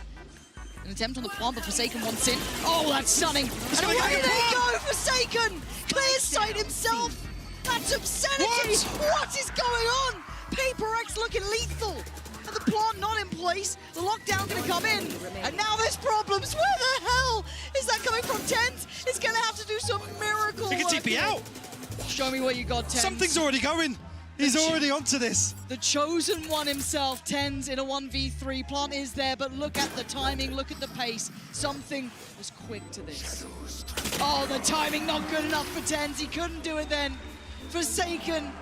An attempt on the plant, but Forsaken wants in. Oh, that's stunning. And away they go, Forsaken! Clears sight himself! That's obscenity! What is going on? PRX looking lethal. And the plant not in place. The lockdown going to come in. And now there's problems. Where the hell is that coming from? TENZ is going to have to do some miracle He can work TP here. out. Show me what you got, TENZ. Something's already going. He's already onto this. The chosen one himself, TENZ in a 1v3. Plant is there, but look at the timing, look at the pace. Something was quick to this. Oh, the timing not good enough for TENZ. He couldn't do it then. Forsaken,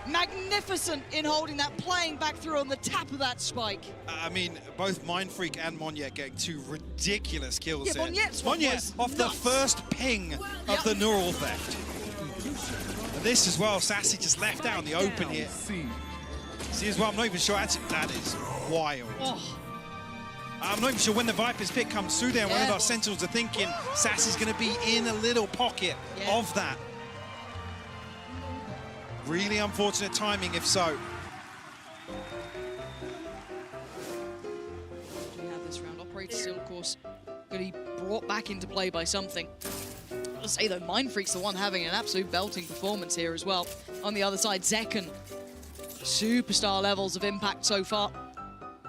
magnificent in holding that, playing back through on the tap of that spike. I mean, both Mindfreak and Monyet getting 2 ridiculous kills Yeah, here. Monyet's one was off the nuts. first ping of the neural theft. And this as well, Sassy just left out in the open here. See as well, I'm not even sure, actually, that is wild. Oh. I'm not even sure when the Viper's pick comes through there, and one of our Sentinels are thinking Sassy's going to be in a little pocket of that. Really unfortunate timing, if so. We have this round. Operator still, of course, going to be brought back into play by something. I'll say, though, Mindfreak's the one having an absolute belting performance here as well. On the other side, Zekken. Superstar levels of impact so far.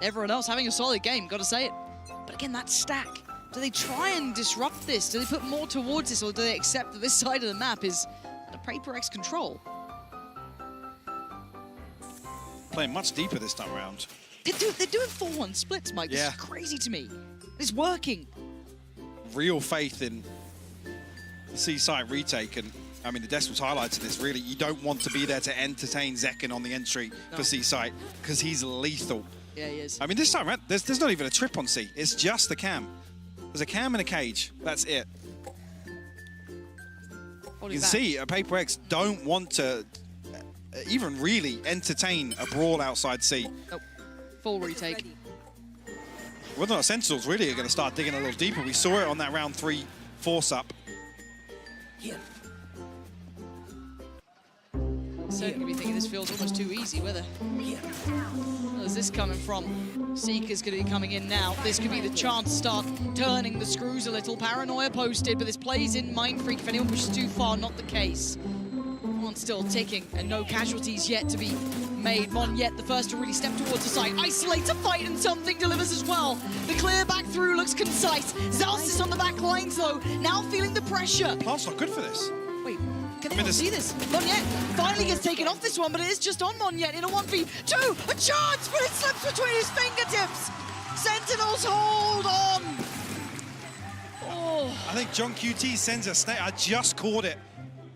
Everyone else having a solid game, got to say it. But again, that stack. Do they try and disrupt this? Do they put more towards this, or do they accept that this side of the map is under PRX control? Playing much deeper this time around. They're doing 4-1 splits, Mike. This is crazy to me. It's working. Real faith in the C-site retake, and I mean, the Decimals highlighted this, really. You don't want to be there to entertain Zekken on the entry for C-site, because he's lethal. Yeah, he is. I mean, this time around, there's not even a trip on C. It's just the cam. There's a cam and a cage. That's it. You can see PRX don't want to even really entertain a brawl outside C. Nope. Full retake. Whether or not Sentinels really are going to start digging a little deeper. We saw it on that round 3 force up. Certainly be thinking this feels almost too easy, whether. Where's this coming from? Seeker's going to be coming in now. This could be the chance to start turning the screws a little. Paranoia posted, but this plays in Mind Freak. If anyone pushes too far, not the case. One still ticking, and no casualties yet to be made. Mon yet the first to really step towards the side. Isolates a fight, and something delivers as well. The clear back through looks concise. Zalsis on the back lines, though, now feeling the pressure. Plant's not good for this. Wait, can they not see this? Monyet finally gets taken off this one, but it is just on Monyet in a 1v2. A chance, but it slips between his fingertips. Sentinels hold on. Oh. I think John QT sends a snake. I just caught it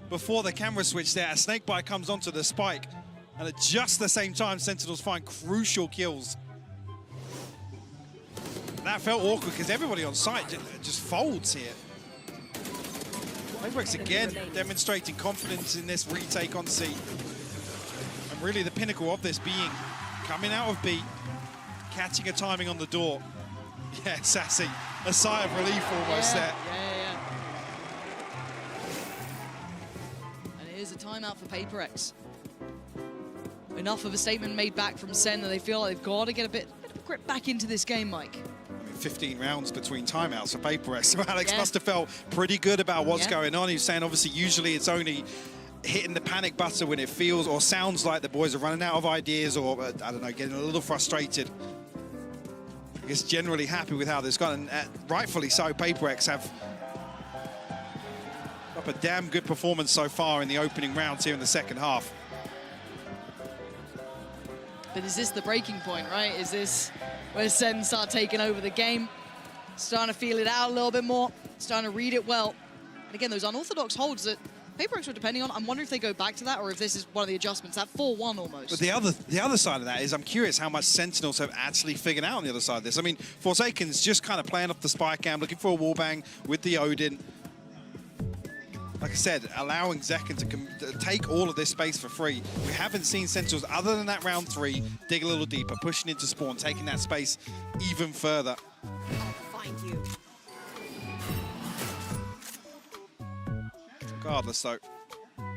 before the camera switch there. A snake bite comes onto the spike. And at just the same time, Sentinels find crucial kills. That felt awkward because everybody on site just folds here. PRX again demonstrating confidence in this retake on C. And really the pinnacle of this being coming out of B, catching a timing on the door. Yeah, Sassy, a sigh of relief almost there. Yeah. And it is a timeout for PRX. Enough of a statement made back from SEN that they feel like they've got to get a bit of grip back into this game, Mike. 15 rounds between timeouts for PRX. So Alex must have felt pretty good about what's going on. He was saying, obviously, usually it's only hitting the panic button when it feels or sounds like the boys are running out of ideas or, I don't know, getting a little frustrated. I guess generally happy with how this gone, and rightfully so, PRX have up a damn good performance so far in the opening rounds here in the second half. But is this the breaking point, right? Is this where SEN start taking over the game? Starting to feel it out a little bit more, starting to read it well. And again, those unorthodox holds that PRX were depending on, I'm wondering if they go back to that or if this is one of the adjustments, that 4-1 almost. But the other side of that is I'm curious how much Sentinels have actually figured out on the other side of this. I mean, f0rsaken's just kind of playing off the spike cam, looking for a wallbang with the Odin. Like I said, allowing Zekken to take all of this space for free. We haven't seen Sentinels, other than that round 3, dig a little deeper, pushing into spawn, taking that space even further. I'll find you. Regardless, though,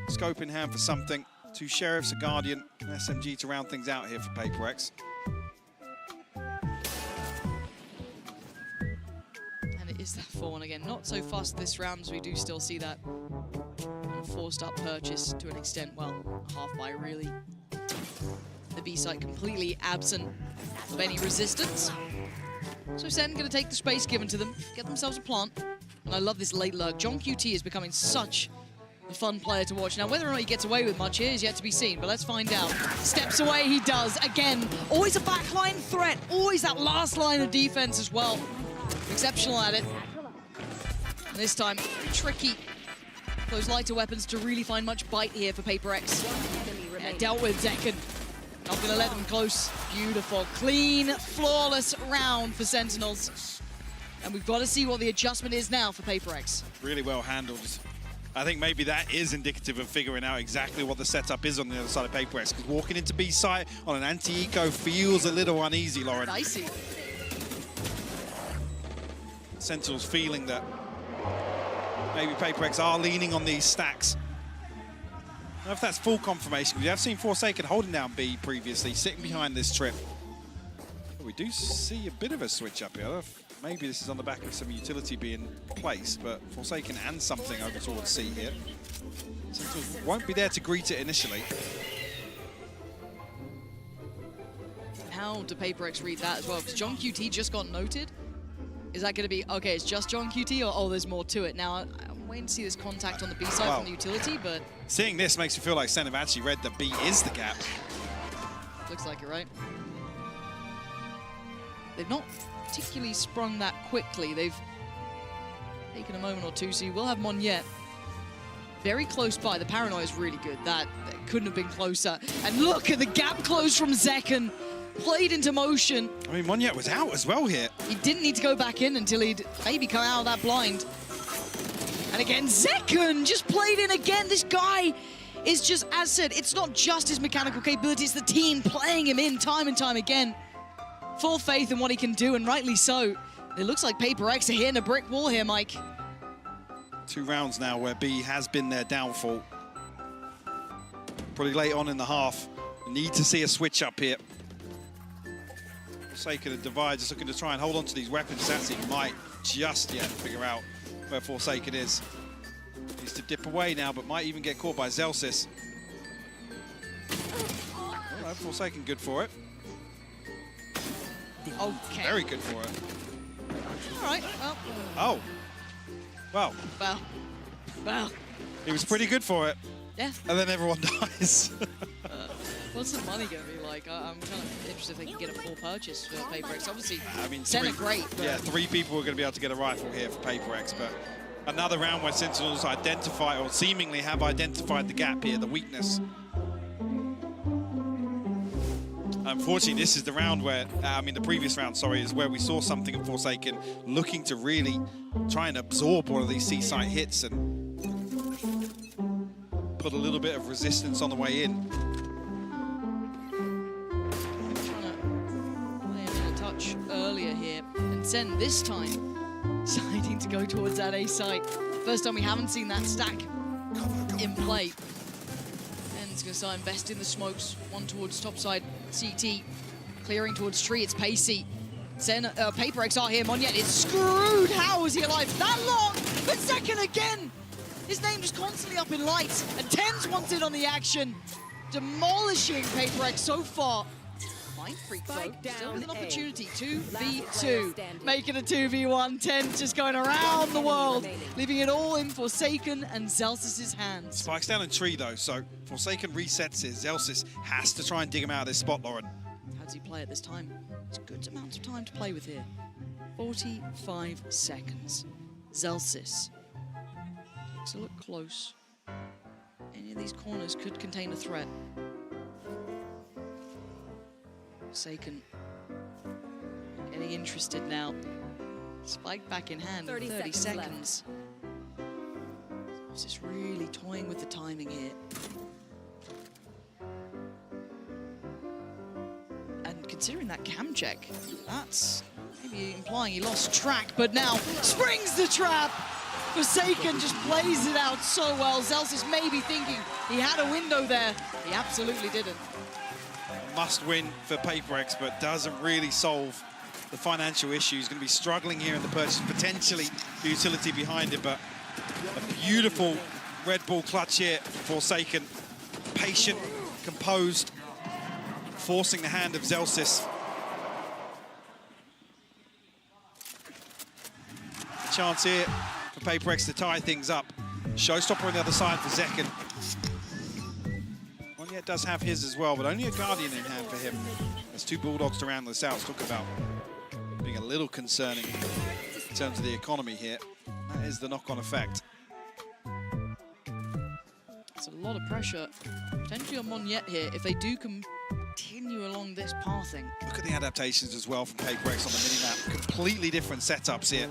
scope in hand for something. 2 Sheriffs, a Guardian, an SMG to round things out here for PRX. Is that 4-1 again? Not so fast this round, as we do still see that forced up purchase to an extent. Well, half buy really. The B site completely absent of any resistance. So SEN going to take the space given to them, get themselves a plant. And I love this late lurk. John QT is becoming such a fun player to watch. Now, whether or not he gets away with much here is yet to be seen, but let's find out. Steps away, he does. Again, always a backline threat, always that last line of defense as well. Exceptional at it. And this time, tricky. Those lighter weapons to really find much bite here for PRX. Yeah, dealt with Zekken. Not going to let them close. Beautiful, clean, flawless round for Sentinels. And we've got to see what the adjustment is now for PRX. Really well handled. I think maybe that is indicative of figuring out exactly what the setup is on the other side of PRX. Because walking into B site on an anti-eco feels a little uneasy, Lauren. Dicey. Sentinels feeling that maybe PRX are leaning on these stacks. I don't know if that's full confirmation. We have seen f0rsaken holding down B previously, sitting behind this trip. But we do see a bit of a switch up here. Maybe this is on the back of some utility being placed, but f0rsaken and something over towards C here. Sentinels won't be there to greet it initially. How do PRX read that as well? Because John QT just got noted. Is that going to be, okay, it's just John QT, or oh, there's more to it? Now, I'm waiting to see this contact on the B side from the utility, but... Seeing this makes me feel like SEN have actually read that B is the gap. Looks like it, right? They've not particularly sprung that quickly. They've taken a moment or two, so you will have Monyet very close by. The paranoia is really good. That couldn't have been closer. And look at the gap close from Zekken. Played into motion. I mean, Monyet was out as well here. He didn't need to go back in until he'd maybe come out of that blind. And again, Zekken just played in again. This guy is just, as said, it's not just his mechanical capability, it's the team playing him in time and time again. Full faith in what he can do, and rightly so. It looks like PRX are hitting a brick wall here, Mike. 2 rounds now where B has been their downfall. Pretty late on in the half. Need to see a switch up here. Forsaken and Divide just looking to try and hold on to these weapons. Satsi might just yet figure out where Forsaken is. Needs to dip away now, but might even get caught by Zelsis. Oh, Forsaken good for it. Okay. Very good for it. All right. Well. Oh. Well. Well. He was pretty good for it. Yeah. And then everyone dies. What's the money going to be like? I'm kind of interested if they can get a full purchase for PRX. Obviously, I mean, SEN are great. Yeah, 3 people are going to be able to get a rifle here for PRX, but another round where Sentinels identify, or seemingly have identified the gap here, the weakness. Unfortunately, this is the round where, the previous round, sorry, is where we saw something of Forsaken looking to really try and absorb one of these C-site hits and put a little bit of resistance on the way in. Touch earlier here, and SEN this time deciding to go towards that A site. First time we haven't seen that stack in play. And it's going to start investing the smokes. One towards topside CT, clearing towards tree. It's Pacey. SEN, PRX are here. Monyet is screwed. How is he alive that long? But second again. His name just constantly up in lights. And TENZ wants in on the action, demolishing PRX so far. Freak though, still with an opportunity. 2v2, making a 2v1. TENZ just going around the world, leaving it all in Forsaken and Zelsis' hands. Spike's down in tree though, so Forsaken resets it. Zelsis has to try and dig him out of this spot, Lauren. How does he play at this time? It's a good amount of time to play with here. 45 seconds. Zelsis takes a look close. Any of these corners could contain a threat. Forsaken getting interested now. Spike back in hand. 30 seconds. Just really toying with the timing here. And considering that cam check, that's maybe implying he lost track, but now springs the trap. Forsaken just plays it out so well. Zelsis may be thinking he had a window there. He absolutely didn't. Must win for PRX, but doesn't really solve the financial issues. Going to be struggling here in the purchase, potentially the utility behind it, but a beautiful Red Bull clutch here for Forsaken. Patient, composed, forcing the hand of Zelsis. A chance here for PRX to tie things up. Showstopper on the other side for Zeken. Monyet does have his as well, but only a Guardian in hand for him. There's 2 Bulldogs to round this out. Talk about being a little concerning in terms of the economy here. That is the knock-on effect. It's a lot of pressure, potentially on Monyet here, if they do continue along this pathing. Look at the adaptations as well from PRX on the minimap. Completely different setups here.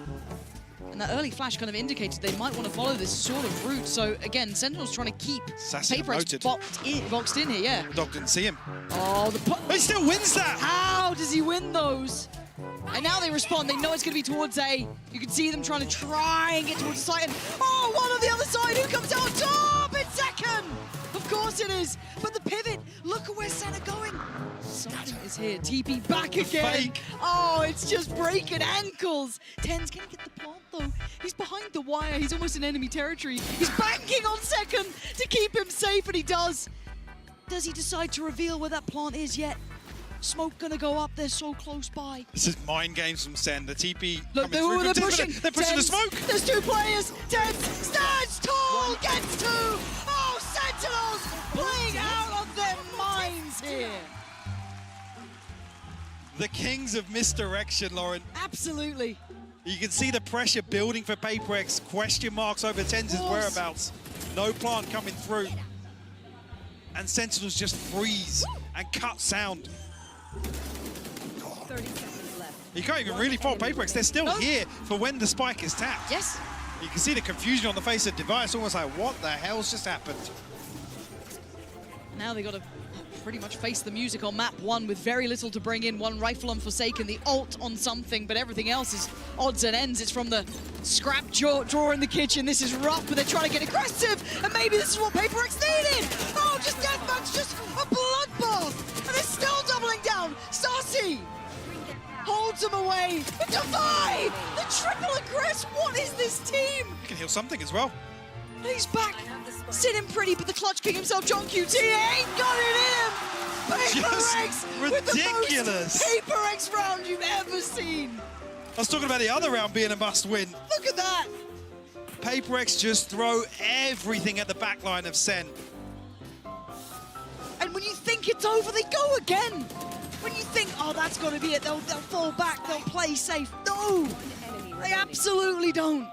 And that early flash kind of indicated they might want to follow this sort of route. So again, Sentinel's trying to keep PRX boxed in here, yeah. Dog didn't see him. Oh, he still wins that! How does he win those? And now they respond. They know it's going to be towards A. You can see them trying to and get towards the site. And oh, one on the other side. Who comes out top? It's second. Of course it is. But the pivot, look at where SEN are going. Something is here. TP back again. Fake. Oh, it's just breaking ankles. TENZ can get the plant though. He's behind the wire. He's almost in enemy territory. He's banking on second to keep him safe, and he does. Does he decide to reveal where that plant is yet? Smoke gonna go up. They're so close by. This is mind games from SEN. The TP look, coming they're through. pushing. They're pushing the smoke. There's 2 players. TENZ stands tall, gets 2. Oh, Sentinels playing out of their minds here. The kings of misdirection, Lauren. Absolutely. You can see the pressure building for PRX. Question marks over TENZ's whereabouts. No plant coming through. And Sentinels just freeze and cut sound. 30 seconds left. You can't even really fault PRX. They're still here for when the spike is tapped. Yes. You can see the confusion on the face of Device, almost like, what the hell's just happened? Now they got to pretty much face the music on map 1 with very little to bring in. One rifle on Forsaken, the ult on something, but everything else is odds and ends. It's from the scrap drawer in the kitchen. This is rough, but they're trying to get aggressive, and maybe this is what PRX needed. Oh, just deathmatch, just a bloodbath, and they're still doubling down. Starcy holds them away. But Defy, the triple aggress. What is this team? You can heal something as well. He's back, sitting pretty, but the Clutch King himself, John QT, ain't got it in him. PRX with the most PRX round you've ever seen. I was talking about the other round being a must-win. Look at that. PRX just throw everything at the back line of SEN. And when you think it's over, they go again. When you think, oh, that's got to be it, they'll fall back, they'll play safe. No, they absolutely don't.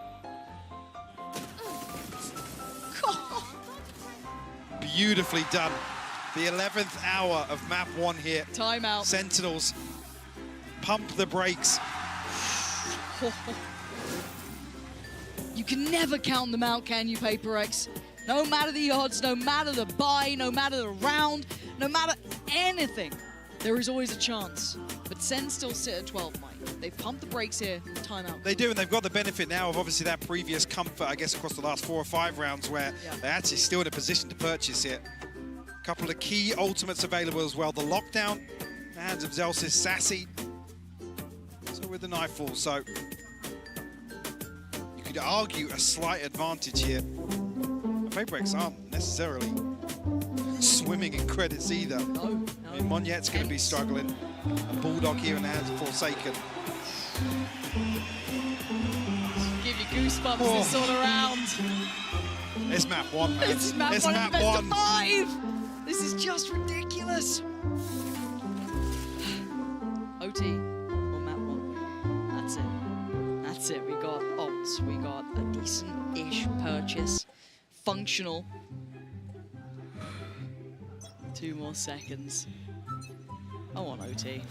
Beautifully done. The 11th hour of map 1 here. Timeout. Sentinels pump the brakes. You can never count them out, can you, PRX? No matter the odds, no matter the buy, no matter the round, no matter anything, there is always a chance. But SEN still sit at 12, Mike. They've pumped the brakes here, timeout. They do, and they've got the benefit now of obviously that previous comfort, I guess, across the last 4 or 5 rounds where they're actually still in a position to purchase it. A couple of key ultimates available as well. The lockdown, in the hands of Zelsis, Sassy. So with the Nightfall, so you could argue a slight advantage here. PRX aren't necessarily swimming in credits either. No. I mean, Monyet's going to be struggling. A Bulldog here in the hands of f0rsaken. Give you goosebumps this sort of round. It's map 1, man. This is map 1 of the best of 5. This is just ridiculous. OT on map 1. That's it. That's it. We got ults. We got a decent-ish purchase. Functional. 2 more seconds. I want OT.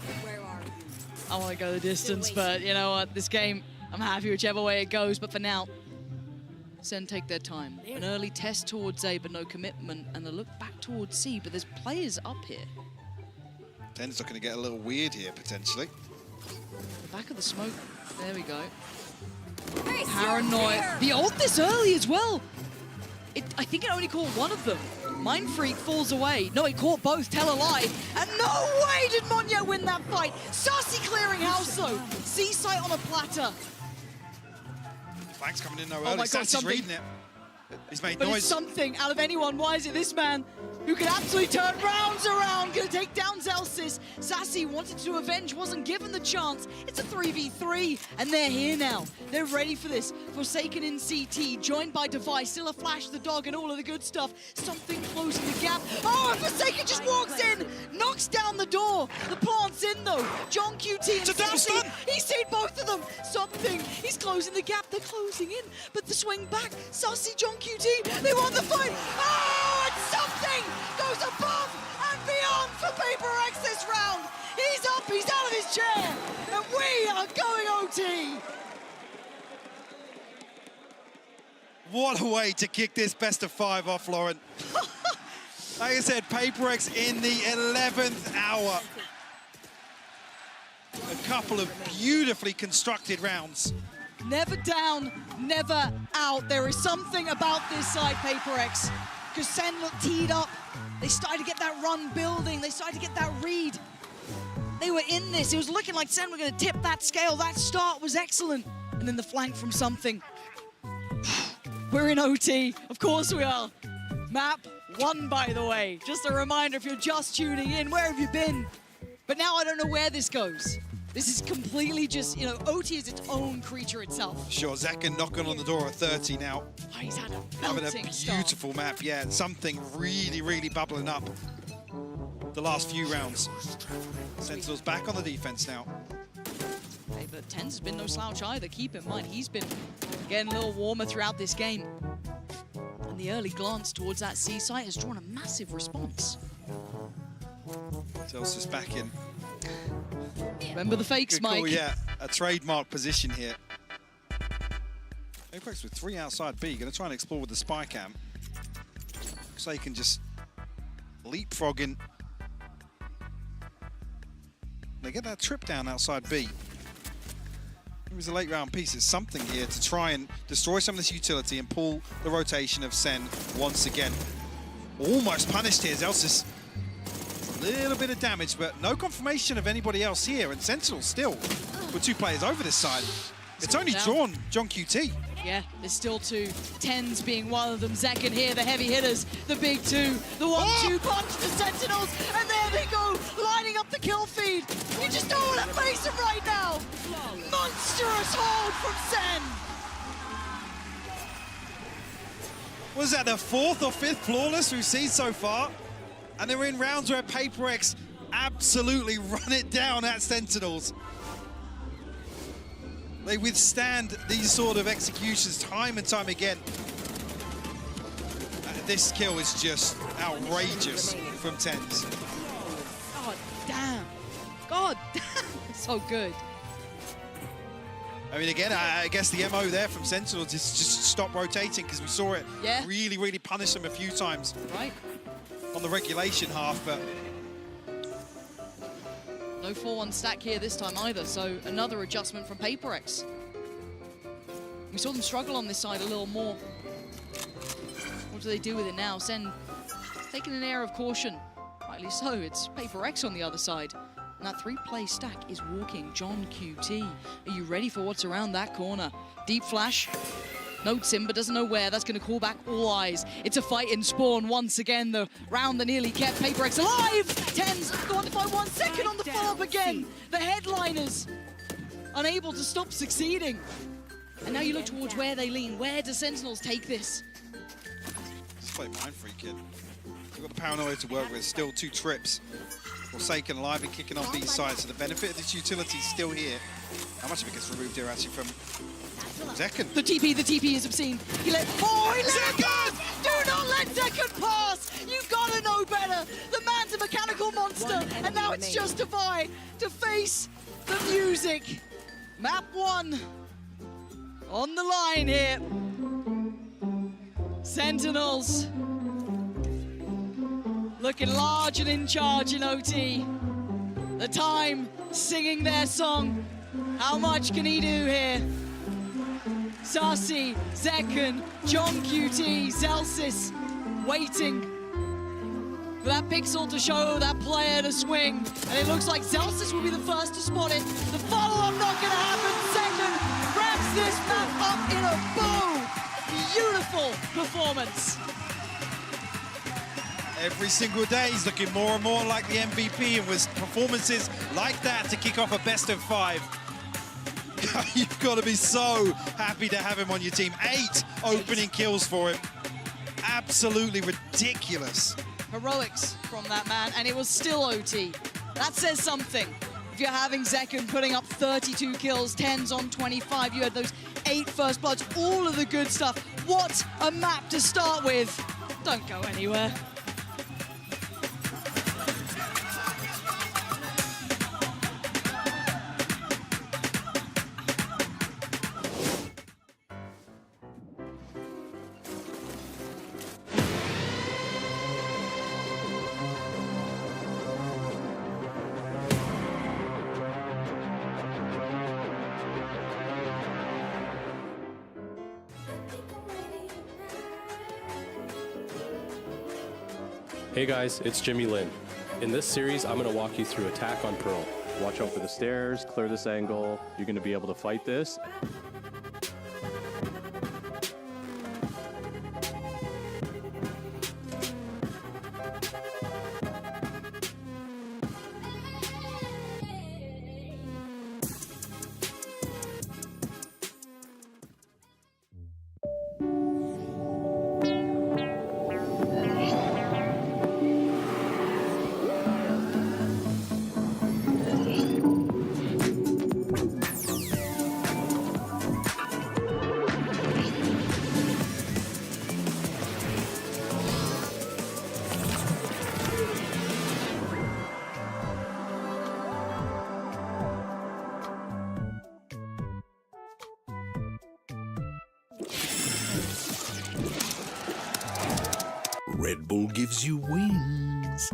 I want to go the distance, but you know what? This game, I'm happy whichever way it goes, but for now, SEN take their time. An early test towards A, but no commitment, and a look back towards C, but there's players up here. TENZ looking to get a little weird here, potentially. The back of the smoke. There we go. Paranoid. The ult this early as well. I think it only caught one of them. Mind Freak falls away. No, it caught both. Tell a lie. And no way did Monyet win that fight. Sassy clearing house though. C-site on a platter. Flank's coming in though Oh early. my God, Sassy's reading it. He's made But noise. it's something out of anyone. Why is it this man who can absolutely turn rounds around? Gonna take down Zelsis. Sassy wanted to avenge, wasn't given the chance. It's a 3v3, and they're here now. They're ready for this. Forsaken in CT, joined by Device, still a Flash, the dog, and all of the good stuff. Something closing the gap. Oh, and Forsaken just walks in, knocks down the door. The plant's in though. John QT and Sassy, he's seen both of them. Something, he's closing the gap. They're closing in, but the swing back. Sassy, John QT, they won the fight. Oh, and something goes above and beyond for PRX this round. He's up, he's out of his chair, and we are going OT. What a way to kick this best of 5 off, Lauren. Like I said, PRX in the 11th hour. A couple of beautifully constructed rounds. Never down, never out. There is something about this side, PRX, because SEN looked teed up. They started to get that run building. They started to get that read. They were in this. It was looking like SEN were going to tip that scale. That start was excellent. And then the flank from something. We're in OT. Of course we are. Map 1, by the way. Just a reminder, if you're just tuning in, where have you been? But now I don't know where this goes. This is completely just, you know, OT is its own creature itself. Sure, Zaken knocking on the door at 30 now. Oh, he's had a Having belting a start. beautiful map, yeah. Something really, really bubbling up the last few rounds. Sentinels back on the defense now. Hey, but TENZ has been no slouch either. Keep in mind, he's been getting a little warmer throughout this game. And the early glance towards that C site has drawn a massive response. Zelsis back in. Remember the fakes, Good call, Mike? yeah, a trademark position here. Apex with 3 outside B, going to try and explore with the spy cam. Looks like he can just leapfrogging They get that trip down outside B. It was a late round piece. It's something here to try and destroy some of this utility and pull the rotation of SEN once again. Almost punished here, Zelsis. A little bit of damage, but no confirmation of anybody else here. And Sentinel still with 2 players over this side. It's only John QT. Yeah, there's still 2. TENZ being one of them. SEKEN here, the heavy hitters, the big 2, the 1-2 punch to Sentinels, and there they go, lining up the kill feed. You just don't want to face them right now. Monstrous hold from SEN. Was that the 4th or 5th flawless we've seen so far? And they're in rounds where PRX absolutely run it down at Sentinels. They withstand these sort of executions time and time again. This kill is just outrageous from TENZ. God damn. God damn. So good. I mean, again, I guess the MO there from Sentinels is just stop rotating, because we saw it really, really punish them a few times. Right. On the regulation half, but no 4-1 stack here this time either, so another adjustment from PRX. We saw them struggle on this side a little more. What do they do with it now? SEN taking an air of caution. Rightly so, it's PRX on the other side. And that 3-play stack is walking. John QT, are you ready for what's around that corner? Deep flash. Notes him, but doesn't know where. That's going to call back all eyes. It's a fight in spawn once again. The round that nearly kept PRX alive. TENZ go on to fight 1 second on the follow-up again. The headliners unable to stop succeeding. And now you look towards where they lean. Where do Sentinels take this? Just play Mind Freak, kid. We've got the paranoia to work with. Still 2 trips. f0rsaken alive and kicking off these sides. So the benefit of this utility is still here. How much of it gets removed here actually from SEKEN? The TP is obscene. He let it pass! Do not let SEKEN pass! You gotta know better! The man's a mechanical monster, and now it's justified to face the music. Map 1 on the line here. Sentinels looking large and in charge in OT. The time singing their song. How much can he do here? Sassy, SEKEN, John QT, Zelsis waiting for that pixel to show that player to swing. And it looks like Zelsis will be the first to spot it. The follow-up not gonna happen. SEKEN wraps this map up in a bow. Beautiful performance. Every single day he's looking more and more like the MVP, and with performances like that to kick off a best of 5. You've got to be so happy to have him on your team. 8 opening kills for him. Absolutely ridiculous. Heroics from that man, and it was still OT. That says something. If you're having SEKEN putting up 32 kills, TENZ on 25, you had those 8 first bloods, all of the good stuff. What a map to start with. Don't go anywhere. Hey guys, it's Jimmy Lin. In this series, I'm going to walk you through attack on Pearl. Watch out for the stairs, clear this angle. You're going to be able to fight this. Red Bull gives you wings.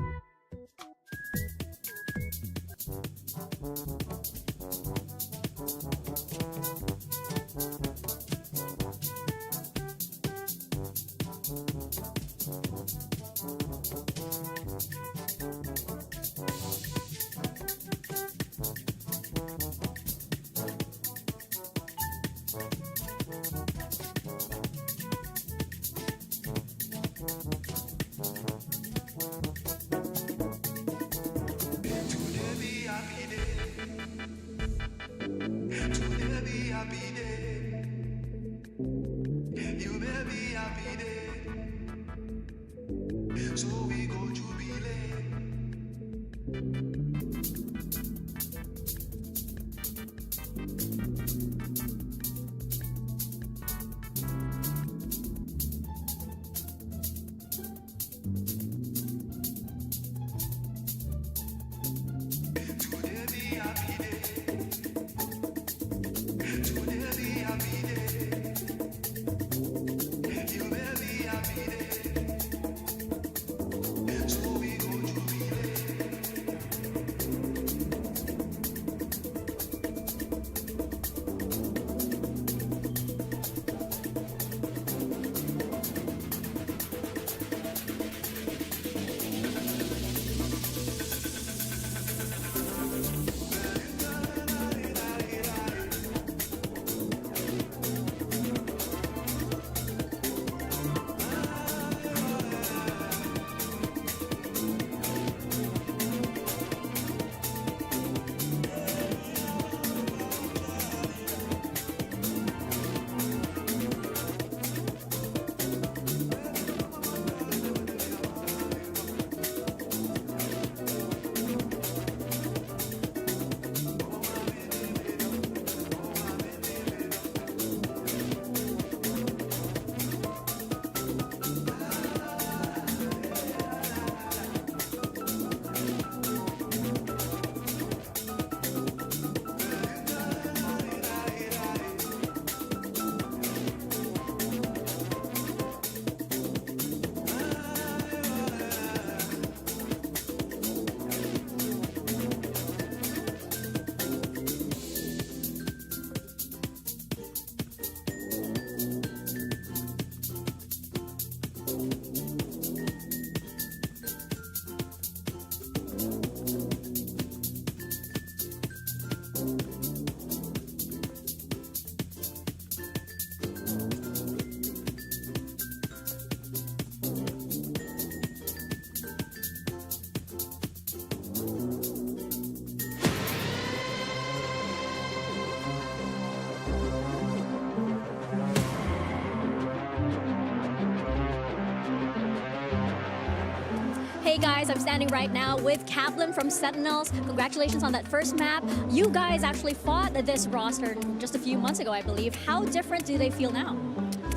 Hey guys, I'm standing right now with Kaplan from Sentinels. Congratulations on that first map. You guys actually fought this roster just a few months ago, I believe. How different do they feel now?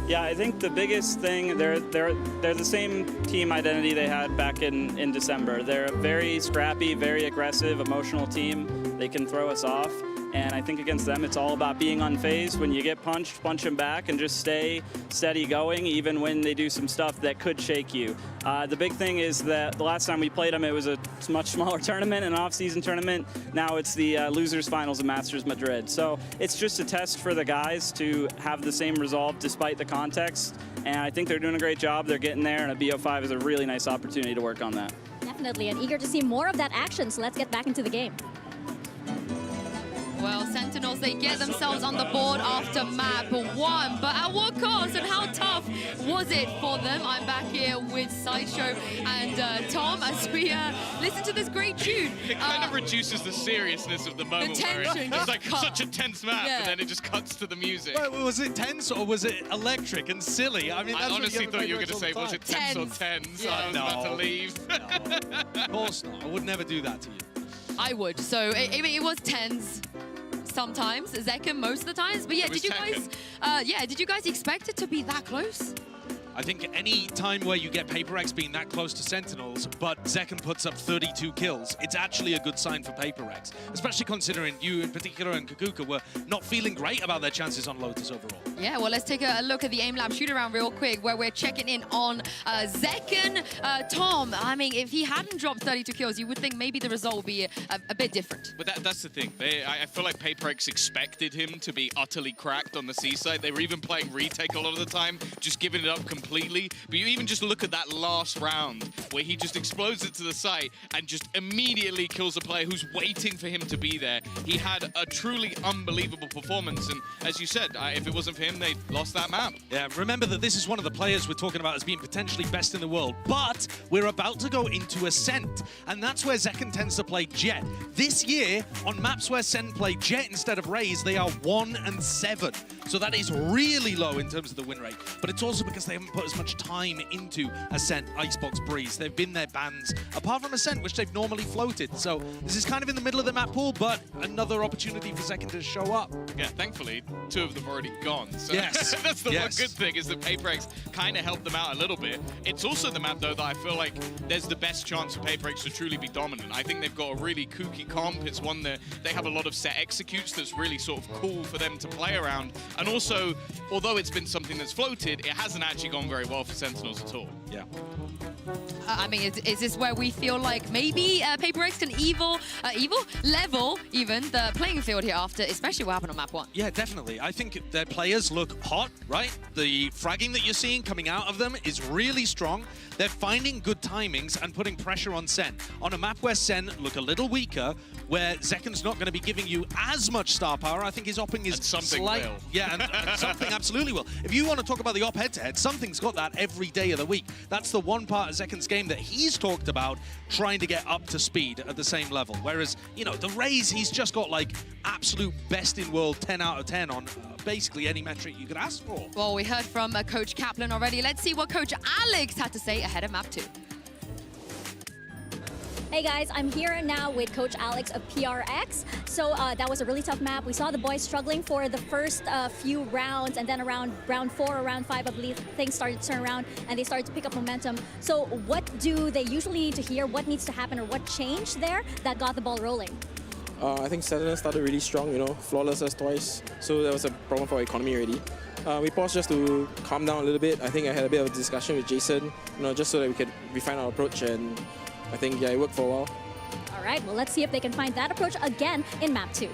Yeah, I think the biggest thing, they're the same team identity they had back in December. They're a very scrappy, very aggressive, emotional team. They can throw us off. And I think against them, it's all about being unfazed. When you get punched, punch them back and just stay steady going, even when they do some stuff that could shake you. The big thing is that the last time we played them, it was a much smaller tournament, an off-season tournament. Now it's the losers finals of Masters Madrid. So it's just a test for the guys to have the same resolve despite the context. And I think they're doing a great job. They're getting there, and a BO5 is a really nice opportunity to work on that. Definitely, and eager to see more of that action, so let's get back into the game. Well, Sentinels, they get themselves on the board after map 1, but at what cost and how tough was it for them? I'm back here with Sideshow and Tom as we listen to this great tune. It kind of reduces the seriousness of the moment. The tension it's like cut. such a tense map, and then it just cuts to the music. Well, was it tense or was it electric and silly? I mean, I that's honestly thought you were going to say, was it tense or tens? Yeah. I was about to leave. No, of course not. I would never do that to you. I would. So it was tens. Sometimes, Zeken most of the times, but yeah, did you guys expect it to be that close? I think any time where you get PRX being that close to Sentinels, but Zekken puts up 32 kills, it's actually a good sign for PRX, especially considering you in particular and Kakuka were not feeling great about their chances on Lotus overall. Yeah, well, let's take a look at the aim lab shoot around real quick, where we're checking in on Zekken. Tom, I mean, if he hadn't dropped 32 kills, you would think maybe the result would be a bit different. But that's the thing. I feel like PRX expected him to be utterly cracked on the C side. They were even playing retake a lot of the time, just giving it up completely. But you even just look at that last round where he just explodes it to the site and just immediately kills a player who's waiting for him to be there. He had a truly unbelievable performance. And as you said, if it wasn't for him, they lost that map. Yeah, remember that this is one of the players we're talking about as being potentially best in the world, but we're about to go into Ascent, and that's where Zekken tends to play Jet. This year, on maps where Sen play Jet instead of Raze, they are 1 and 7. So that is really low in terms of the win rate, but it's also because they haven't put as much time into Ascent, Icebox, Breeze. They've been their bans, apart from Ascent, which they've normally floated. So this is kind of in the middle of the map pool, but another opportunity for Zekken to show up. Yeah, thankfully, 2 of them have already gone. So yes. That's the one good thing, is that PRX kind of helped them out a little bit. It's also the map, though, that I feel like there's the best chance for PRX to truly be dominant. I think they've got a really kooky comp. It's one that they have a lot of set executes that's really sort of cool for them to play around. And also, although it's been something that's floated, it hasn't actually gone very well for Sentinels at all. Yeah. I mean, is this where we feel like maybe PRX can level even the playing field here after, especially what happened on map 1? Yeah, definitely. I think their players look hot, right? The fragging that you're seeing coming out of them is really strong. They're finding good timings and putting pressure on Sen. On a map where Sen look a little weaker, where Zekken's not going to be giving you as much star power, I think his opping is something will. Yeah, and something absolutely will. If you want to talk about the op head-to-head, something's got that every day of the week. That's the one part of Zekken's game that he's talked about trying to get up to speed at the same level. Whereas, you know, the Raze, he's just got like absolute best in world 10 out of 10 on basically any metric you could ask for. Well, we heard from Coach Kaplan already. Let's see what Coach Alex had to say ahead of map 2. Hey guys, I'm here now with Coach Alex of PRX. So that was a really tough map. We saw the boys struggling for the first few rounds, and then around round 4 or round 5, I believe, things started to turn around and they started to pick up momentum. So what do they usually need to hear? What needs to happen, or what changed there that got the ball rolling? I think Sentinel started really strong, you know, flawless as twice. So there was a problem for our economy already. We paused just to calm down a little bit. I think I had a bit of a discussion with Jason, you know, just so that we could refine our approach, and I think, yeah, it worked for a while. All right, well, let's see if they can find that approach again in map 2.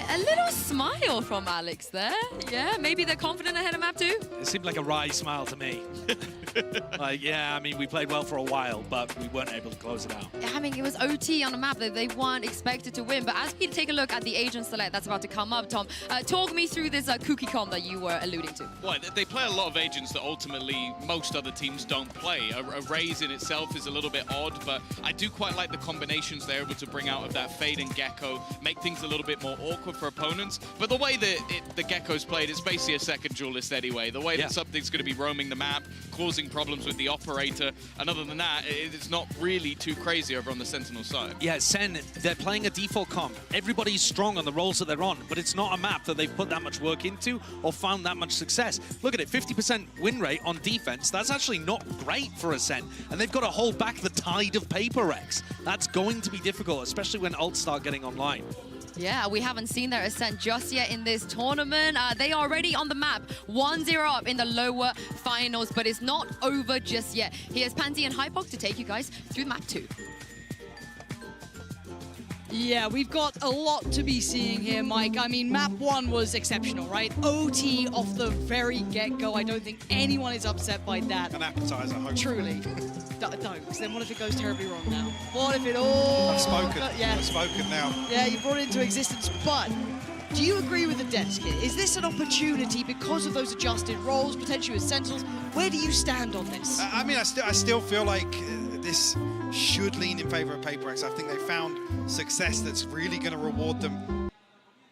A little smile from Alex there. Yeah, maybe they're confident ahead of map 2. It seemed like a wry smile to me. Like, yeah, I mean, we played well for a while, but we weren't able to close it out. I mean, it was OT on a map that they weren't expected to win. But as we take a look at the agent select that's about to come up, Tom, talk me through this kooky comp that you were alluding to. Well, they play a lot of agents that ultimately most other teams don't play. A Raze in itself is a little bit odd, but I do quite like the combinations they're able to bring out of that Fade and Gecko, make things a little bit more awkward for opponents. But the way that the Gecko's played, it's basically a second duelist anyway. The way that something's going to be roaming the map, causing problems with the operator, and other than that, it's not really too crazy over on the Sentinel side. Yeah, Sen, they're playing a default comp. Everybody's strong on the roles that they're on, but it's not a map that they've put that much work into or found that much success. Look at it, 50% win rate on defense. That's actually not great for a Sen, and they've got to hold back the tide of PRX. That's going to be difficult, especially when ults start getting online. Yeah, we haven't seen their Ascent just yet in this tournament. They are already on the map, 1-0 up in the lower finals, but it's not over just yet. Here's Pansy and Hypok to take you guys through map 2. Yeah, we've got a lot to be seeing here, Mike. I mean, map 1 was exceptional, right? OT off the very get-go. I don't think anyone is upset by that. An appetizer, hopefully. Truly. Don't, because then what if it goes terribly wrong now? What if it all... I've spoken. Yeah. I've spoken now. Yeah, you brought it into existence, but do you agree with the desk here? Is this an opportunity because of those adjusted roles, potentially with Sentinels? Where do you stand on this? I mean, I still feel like this should lean in favor of PRX. I think they found success that's really going to reward them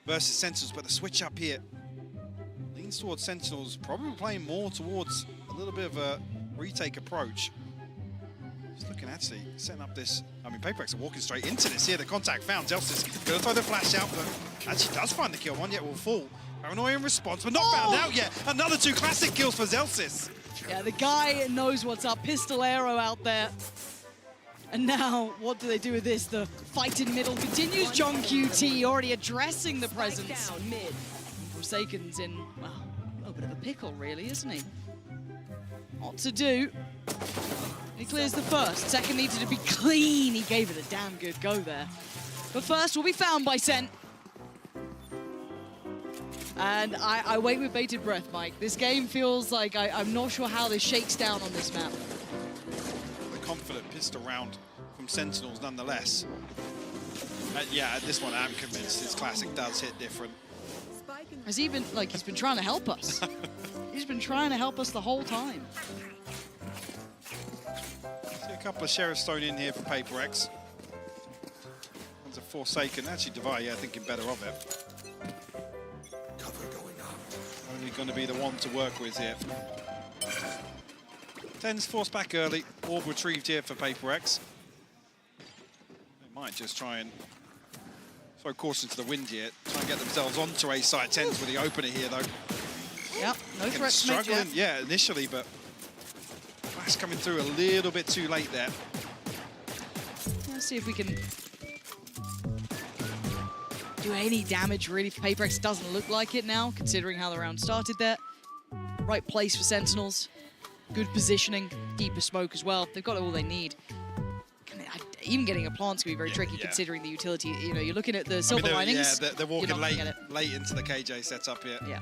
versus Sentinels, but the switch up here leans towards Sentinels, probably playing more towards a little bit of a retake approach. Just looking actually setting up this. I mean, PRX are walking straight into this here. The contact found. Zelsis going to throw the flash out, but actually does find the kill. One yet will fall. Paranoia in response, but not found out yet. Another 2 classic kills for Zelsis. Yeah, the guy knows what's up. Pistol arrow out there. And now, what do they do with this? The fight in middle continues. John QT already addressing the presence. f0rsaken's in, well, a little bit of a pickle, really, isn't he? What to do? He clears the first. Second needed to be clean. He gave it a damn good go there. But first will be found by SEN. And I wait with bated breath, Mike. This game feels like I'm not sure how this shakes down on this map. The confident pistol round from Sentinels nonetheless. Yeah, at this one I'm convinced his classic does hit different. Has he been, like, he's been trying to help us. He's been trying to help us the whole time. See a couple of sheriffs thrown in here for PRX. One's a f0rsaken. Actually, Devi, yeah, thinking better of it. Only going to be the one to work with here. TENZ forced back early. Orb retrieved here for PRX. They might just try and throw caution to the wind here. Try and get themselves onto a side. TENZ with the opener here, though. Yep, no threat. Struggling, yeah, initially, but Flash coming through a little bit too late there. Let's see if we can do any damage, really, for PRX. Doesn't look like it now, considering how the round started there. Right place for Sentinels. Good positioning, deeper smoke as well. They've got all they need. Even getting a plant's going to be very tricky, considering the utility. You know, you're looking at the silver linings. Yeah, they're walking late into the KJ setup here. Yeah.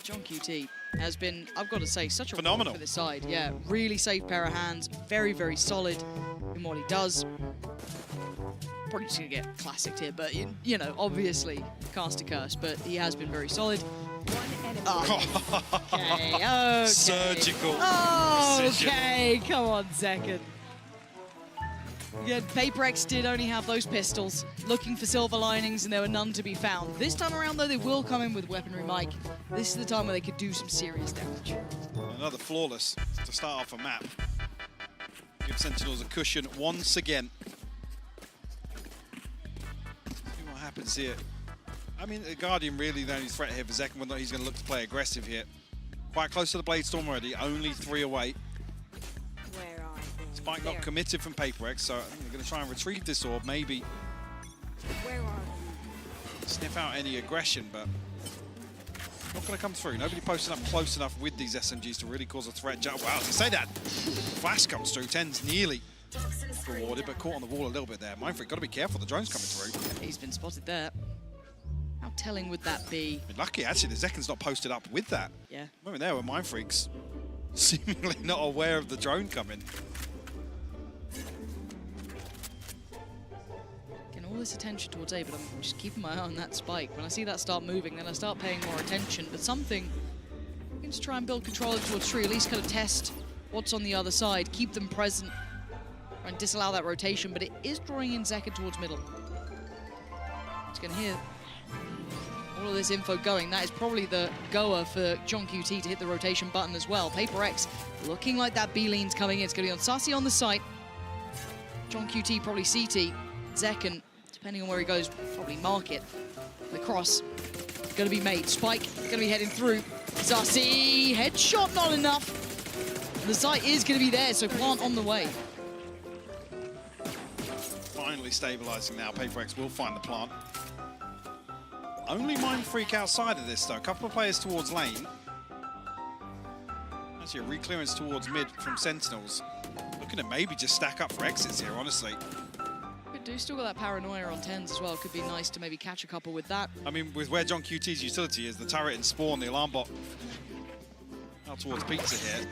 John QT has been, I've got to say, such a phenomenal for this side. Yeah, really safe pair of hands. Very, very solid in what he does. Probably just going to get classicked here, but, you know, obviously, cast a curse, but he has been very solid. Oh, okay. Surgical Okay, come on, second. Yeah, PRX did only have those pistols, looking for silver linings, and there were none to be found. This time around, though, they will come in with weaponry, Mike. This is the time where they could do some serious damage. Another flawless to start off a map. Give Sentinels a cushion once again. See what happens here. I mean, the Guardian really the only threat here for Zekken, whether he's going to look to play aggressive here. Quite close to the Blade Storm already, only 3 away. Spike not committed from PRX, so I think they're going to try and retrieve this orb, maybe sniff out any aggression, but not going to come through. Nobody posting up close enough with these SMGs to really cause a threat. Wow, to say that, Flash comes through. TENZ nearly rewarded, but caught on the wall a little bit there. Mindfreak, got to be careful, the drone's coming through. He's been spotted there. How telling would that be? I mean, lucky, actually, the Zekken's not posted up with that. Yeah. Moment there where Mindfreak's seemingly not aware of the drone coming. All this attention towards A, but I'm just keeping my eye on that spike. When I see that start moving, then I start paying more attention. But something, we can just try and build control towards tree, at least kind of test what's on the other side, keep them present, try and disallow that rotation, but it is drawing in Zekken towards middle. It's going to hear all of this info going. That is probably the goer for John QT to hit the rotation button as well. PRX looking like that B-lean's coming in. It's going to be on Sassy on the site. John QT probably CT. Zekken, depending on where he goes, probably market. The cross going to be made. Spike going to be heading through. Sassy, headshot not enough. The site is going to be there, so plant on the way. Finally stabilizing now. PRX will find the plant. Only Mindfreak outside of this, though. A couple of players towards lane. Actually, a re-clearance towards mid from Sentinels. Looking to maybe just stack up for exits here, honestly. Do still got that paranoia on TENZ as well. Could be nice to maybe catch a couple with that. I mean, with where John QT's utility is, the turret and spawn, the alarm bot out towards Pizza here.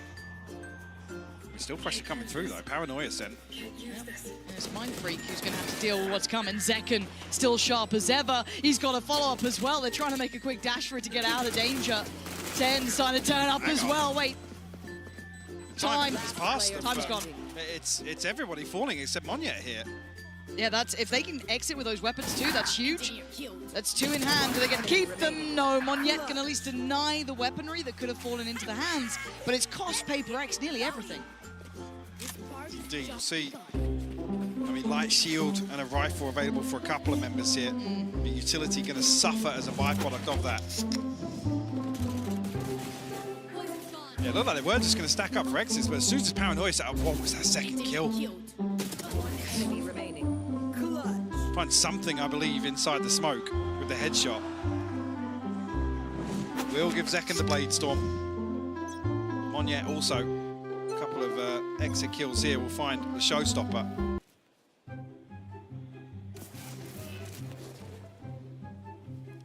There's still pressure coming through, though. Paranoia sent. It's Mindfreak who's going to have to deal with what's coming. Zekken still sharp as ever. He's got a follow-up as well. They're trying to make a quick dash for it to get out of danger. TENZ starting to turn up as well. Wait. Time. It's past them, Time's gone. It's everybody falling except Monyet here. Yeah, that's if they can exit with those weapons too, that's huge. That's 2 in hand. Are they going to keep them? No, Monyet can at least deny the weaponry that could have fallen into the hands, but it's cost PRX nearly everything. Indeed, you'll see. I mean, mean, light shield and a rifle available for a couple of members here. The utility going to suffer as a byproduct of that. Yeah, it looked like they were just going to stack up for X's, but as soon as Paranoia set up, what was that second kill? Find something, I believe, inside the smoke with the headshot. Will give Zekken the Blade Storm. Monyet also. A couple of exit kills here will find the showstopper.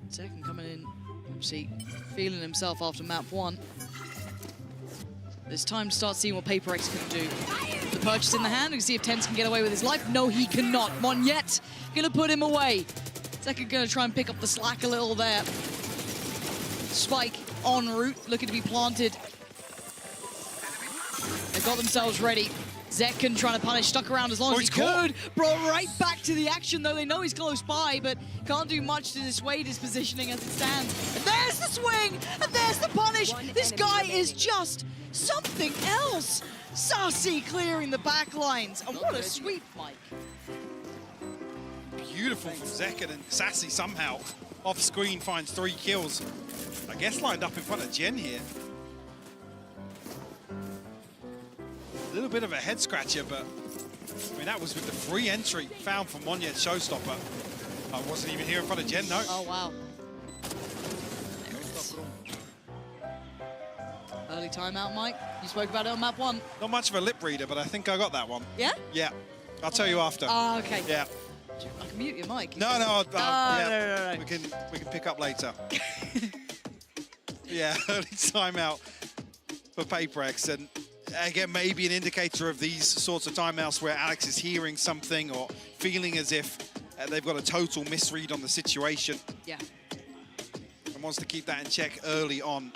Zekken coming in, obviously feeling himself after map 1. It's time to start seeing what Paper X can do. The purchase in the hand, we can see if TENZ can get away with his life. No, he cannot. Monyet gonna put him away. Zekken gonna try and pick up the slack a little there. Spike en route, looking to be planted. They got themselves ready. Zekken trying to punish, stuck around as long as he could. Brought right back to the action, though they know he's close by, but can't do much to dissuade his positioning as it stands. And there's the swing, and there's the punish. This guy is just something else. Sassy clearing the back lines, and what a sweep, Mike. Beautiful from Zekken, and Sassy somehow off screen finds 3 kills. I guess lined up in front of Jen here. A little bit of a head scratcher, but I mean that was with the free entry found from Monyet showstopper. I wasn't even here in front of Jen, no. Oh wow. Early timeout, Mike. You spoke about it on map 1. Not much of a lip reader, but I think I got that one. Yeah? Yeah. I'll tell you after. Ah, okay. Yeah. I can mute your mic. No. No. We can pick up later. Yeah, early timeout for Paper X, and again, maybe an indicator of these sorts of timeouts where Alex is hearing something or feeling as if they've got a total misread on the situation. Yeah. And wants to keep that in check early on.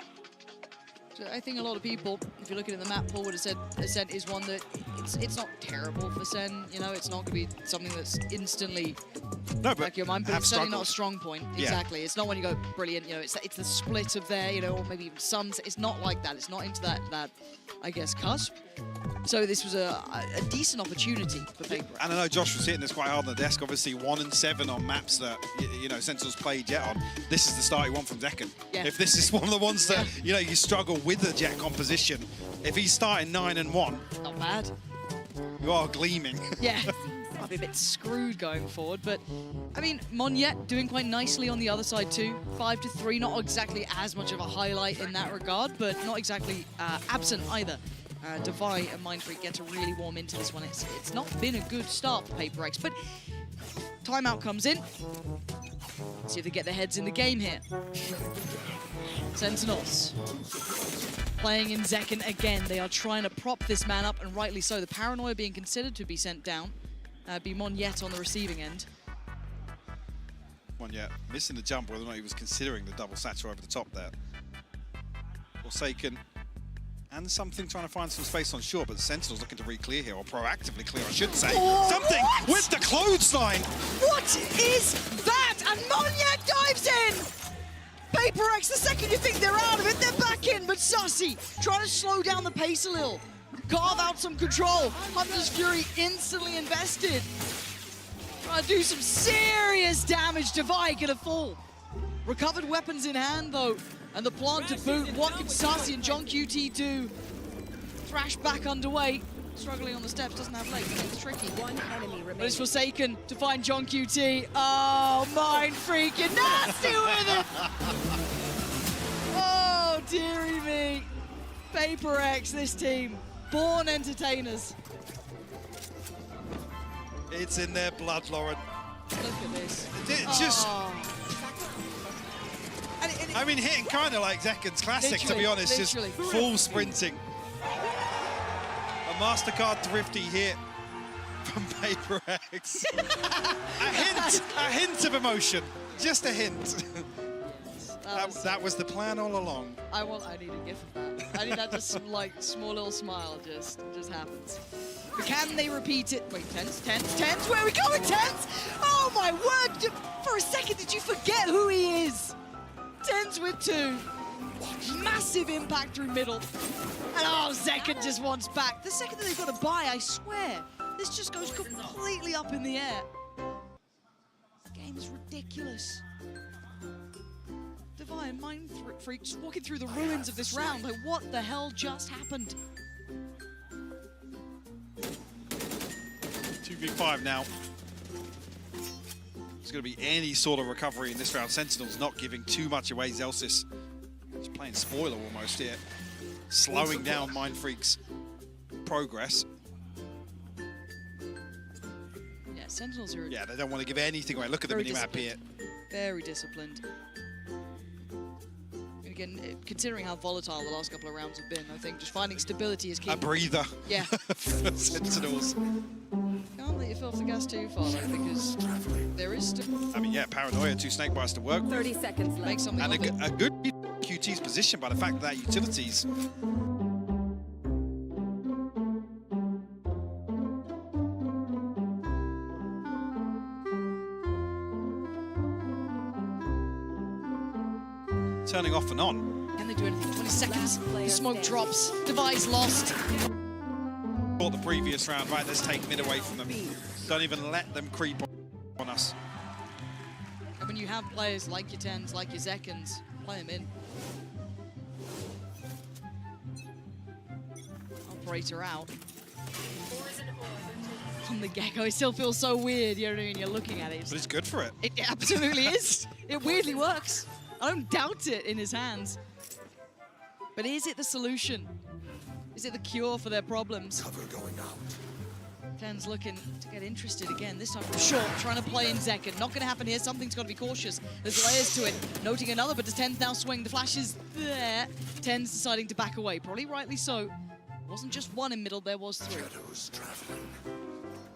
So I think a lot of people, if you're looking at the map pool, would have said SEN is one that it's not terrible for SEN. You know, it's not going to be something that's instantly back your mind, but it's certainly not a strong point. Yeah. Exactly. It's not when you go brilliant. You know, it's the split of there. You know, or maybe even Suns. It's not like that. It's not into that I guess cusp. So this was a decent opportunity for Paper. And I know Josh was hitting this quite hard on the desk. Obviously, 1 and 7 on maps that you know Sentinel's played yet on. This is the start he won from Zekken. Yeah. If this is one of the ones that you know you struggle with the Jet composition, if he's starting 9 and 1, not bad. You are gleaming. Yeah. Might be a bit screwed going forward, but I mean, Monyet doing quite nicely on the other side too. 5-3, not exactly as much of a highlight in that regard, but not exactly absent either. Devi and Mindfreak get to really warm into this one. It's not been a good start for Paper X, but timeout comes in. Let's see if they get their heads in the game here. Sentinels playing in Zekken again. They are trying to prop this man up, and rightly so. The Paranoia being considered to be sent down. Be Monyet on the receiving end. Monyet missing the jump, whether or not he was considering the double satchel over the top there. f0rsaken. And something trying to find some space on shore, but the Sentinel's looking to re-clear here, or proactively clear, I should say. Oh, something what? with the clothesline! What is that? And Monyet dives in! Paper X, the second you think they're out of it, they're back in, but Sassy trying to slow down the pace a little. Carve out some control. Hunter's Fury instantly invested. Trying to do some serious damage. Devi gonna fall. Recovered weapons in hand, though. And the plant to boot. What can Sassy and John QT do? Thrash back underway. Struggling on the steps, doesn't have legs. It's tricky. One enemy remaining. But it's f0rsaken to find John QT. Oh, mind freaking nasty with it! Oh, dearie me. Paper X, this team. Born entertainers. It's in their blood, Lauren. Look at this. Just... I mean, hitting kind of like Zekken's classic, to be honest, just full sprinting. A MasterCard thrifty hit from Paper X. a hint of emotion, just a hint. That was the plan all along. I need a gif of that. I need that just like small little smile, just happens. But can they repeat it? Wait, TENZ, where are we going, TENZ? Oh my word, for a second did you forget who he is? TENZ with 2. Massive impact through middle. And oh, Zekken just wants back. The second that they've got to buy, I swear. This just goes completely up in the air. This game is ridiculous. Divine Mind Freaks walking through the ruins of this round. Like, what the hell just happened? 2v5 now. There's going to be any sort of recovery in this round. Sentinels not giving too much away. Zelsis just playing spoiler almost here. Slowing down Mind Freak's progress. Yeah, Sentinels are... Yeah, they don't want to give anything away. Look at the minimap here. Very disciplined. And again, considering how volatile the last couple of rounds have been, I think just finding stability is key. A breather. Yeah. For Sentinels. Can't let you fill off the gas too far, though, because there is... I mean, yeah, Paranoia, 2 snake bites to work with. 30 seconds left. Make something and of it. a good QT's position by the fact that utilities. Turning off and on. Can they do anything? 20 seconds. The smoke drops. Device lost. Thought the previous round, right, let's take mid away from them. Don't even let them creep on us. And when you have players like your TENZ, like your Zekens, play them in. Operator out. On the Gecko, it still feels so weird, you know what I mean? You're looking at it. But it's good for it. It absolutely is. It weirdly works. I don't doubt it in his hands. But is it the solution? Is it the cure for their problems? Cover going out. TENZ looking to get interested again, this time from short, trying to play in Zekken. Not going to happen here, something's got to be cautious. There's layers to it. Noting another, but does TENZ now swing? The flash is there. TENZ deciding to back away, probably rightly so. Wasn't just one in middle, there was 3.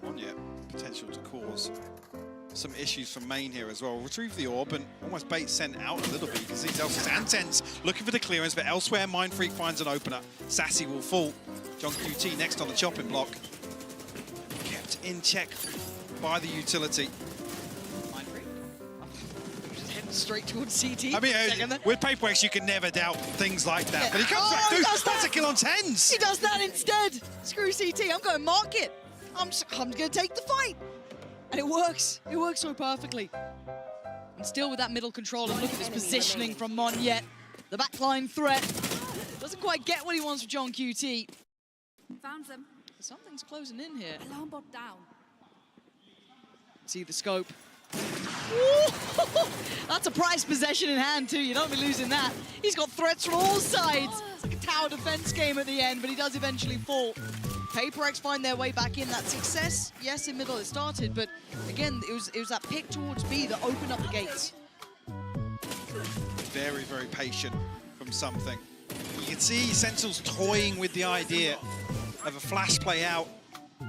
One yet. Potential to cause some issues from main here as well. Retrieve the orb and almost bait sent out a little bit because these Elsis and TENZ looking for the clearance, but elsewhere Mind Freak finds an opener. Sassy will fall. John QT next on the chopping block. Kept in check by the utility. Mind Freak? Just heading straight towards CT. I mean, with PRX you can never doubt things like that. Yeah. But he comes back, dude, that's a kill on TENZ! He does that instead! Screw CT, I'm going market. I'm going to take the fight. And it works. It works so perfectly. And still with that middle control, and look at this positioning from Monyet. The backline threat. Doesn't quite get what he wants from John QT. Found them. Something's closing in here. Alarm bot down. See the scope. That's a prized possession in hand too. You don't be losing that. He's got threats from all sides. It's like a tower defense game at the end, but he does eventually fall. PRX find their way back in. That success, yes, in middle it started, but again, it was that pick towards B that opened up the gates. Very, very patient from something. You can see Sentinels toying with the idea of a flash play out,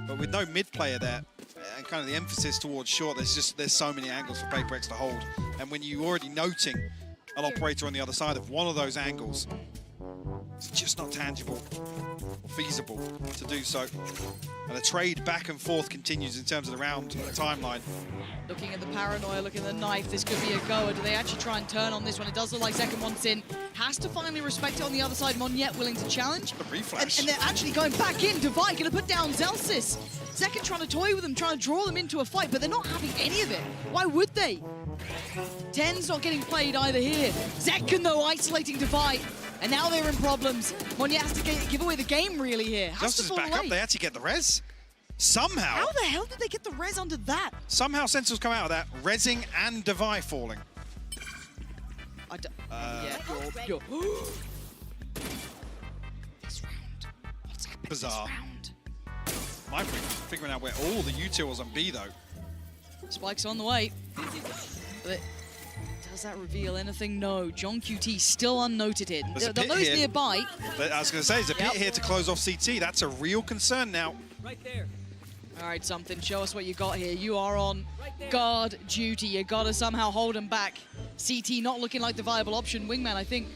but with no mid player there, and kind of the emphasis towards short, there's so many angles for PRX to hold. And when you're already noting an operator on the other side of one of those angles, it's just not tangible or feasible to do so. And the trade back and forth continues in terms of the round timeline. Looking at the paranoia, looking at the knife, this could be a goer. Do they actually try and turn on this one? It does look like Zekken wants in. Has to finally respect it on the other side. Monyet willing to challenge. The reflash. And they're actually going back in. Divide going to put down Zelsis. Zekken trying to toy with them, trying to draw them into a fight, but they're not having any of it. Why would they? TENZ not getting played either here. Zekken, though, isolating Divide. And now they're in problems. Monyet has to give away the game, really, here. Justice back up, they actually get the res. Somehow. How the hell did they get the res under that? Somehow Sentinels come out of that, resing and Devi falling. Yeah, you're... This round. What's happening Bizarre. this round? Mind Freak figuring out where all the utils on B, though. Spike's on the way. But does that reveal anything? No. John QT still unnoted here. They'll know he's nearby. But I was going to say, there's a pit here to close off CT. That's a real concern now. Right there. All right, something. Show us what you got here. You are on guard duty. You got to somehow hold him back. CT not looking like the viable option. Wingman, I think,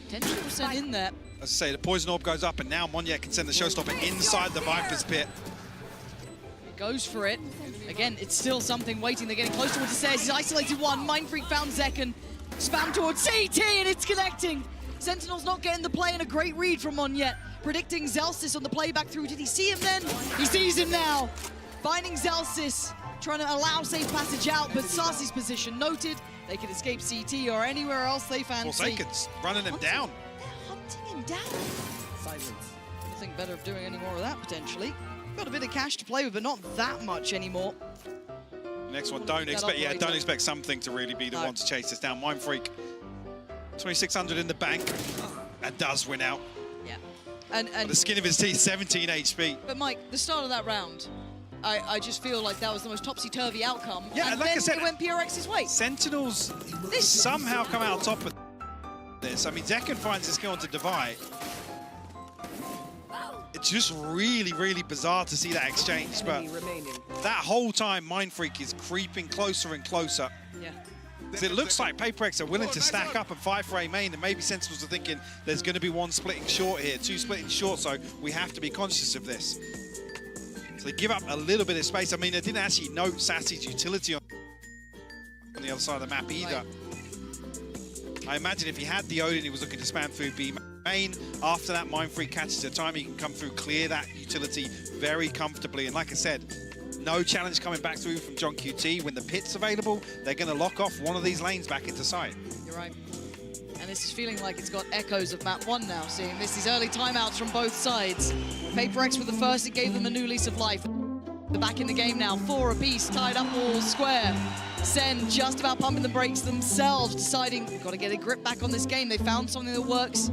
10% in there. As I say, the poison orb goes up, and now Monyet can send the showstopper inside the Viper's pit. He goes for it. Again, it's still something waiting. They're getting close towards the stairs. He's isolated one. Mind Freak found Zekken. Spam towards CT, and it's connecting. Sentinel's not getting the play, and a great read from Monyet. Predicting Zelsis on the playback through. Did he see him then? He sees him now. finding Zelsis, trying to allow safe passage out, but Sarsi's position noted. They can escape CT or anywhere else they fancy. f0rsaken's running him down. They're hunting him down. Silence. Nothing better of doing any more of that, potentially. Got a bit of cash to play with, but not that much anymore. Next one, don't expect something to really be the one to chase this down. Mindfreak, 2,600 in the bank, and does win out. Yeah. And the skin of his teeth, 17 HP. But Mike, the start of that round, I just feel like that was the most topsy-turvy outcome. Yeah, and like then I said, it went PRX's way. Sentinels somehow come out on top of this. I mean, Zekken finds his skill onto Divide. It's just really, really bizarre to see that exchange, but that whole time, Mindfreak is creeping closer and closer. Yeah. So it looks like PRX are willing to stack up and fight for A main, and maybe Sentinels are thinking there's going to be one splitting short here, two splitting short, so we have to be conscious of this. So they give up a little bit of space. I mean, they didn't actually note Sassy's utility on the other side of the map either. Right. I imagine if he had the Odin, he was looking to spam through B main. After that, Mindfreak catches the time, he can come through, clear that utility very comfortably. And like I said, no challenge coming back through from John QT. When the pit's available, they're going to lock off one of these lanes back into sight. You're right. And this is feeling like it's got echoes of map 1 now, seeing this. These early timeouts from both sides. PRX were the first, it gave them a new lease of life. They're back in the game now, 4 apiece, tied up all square. SEN just about pumping the brakes themselves, deciding they've got to get a grip back on this game. They found something that works.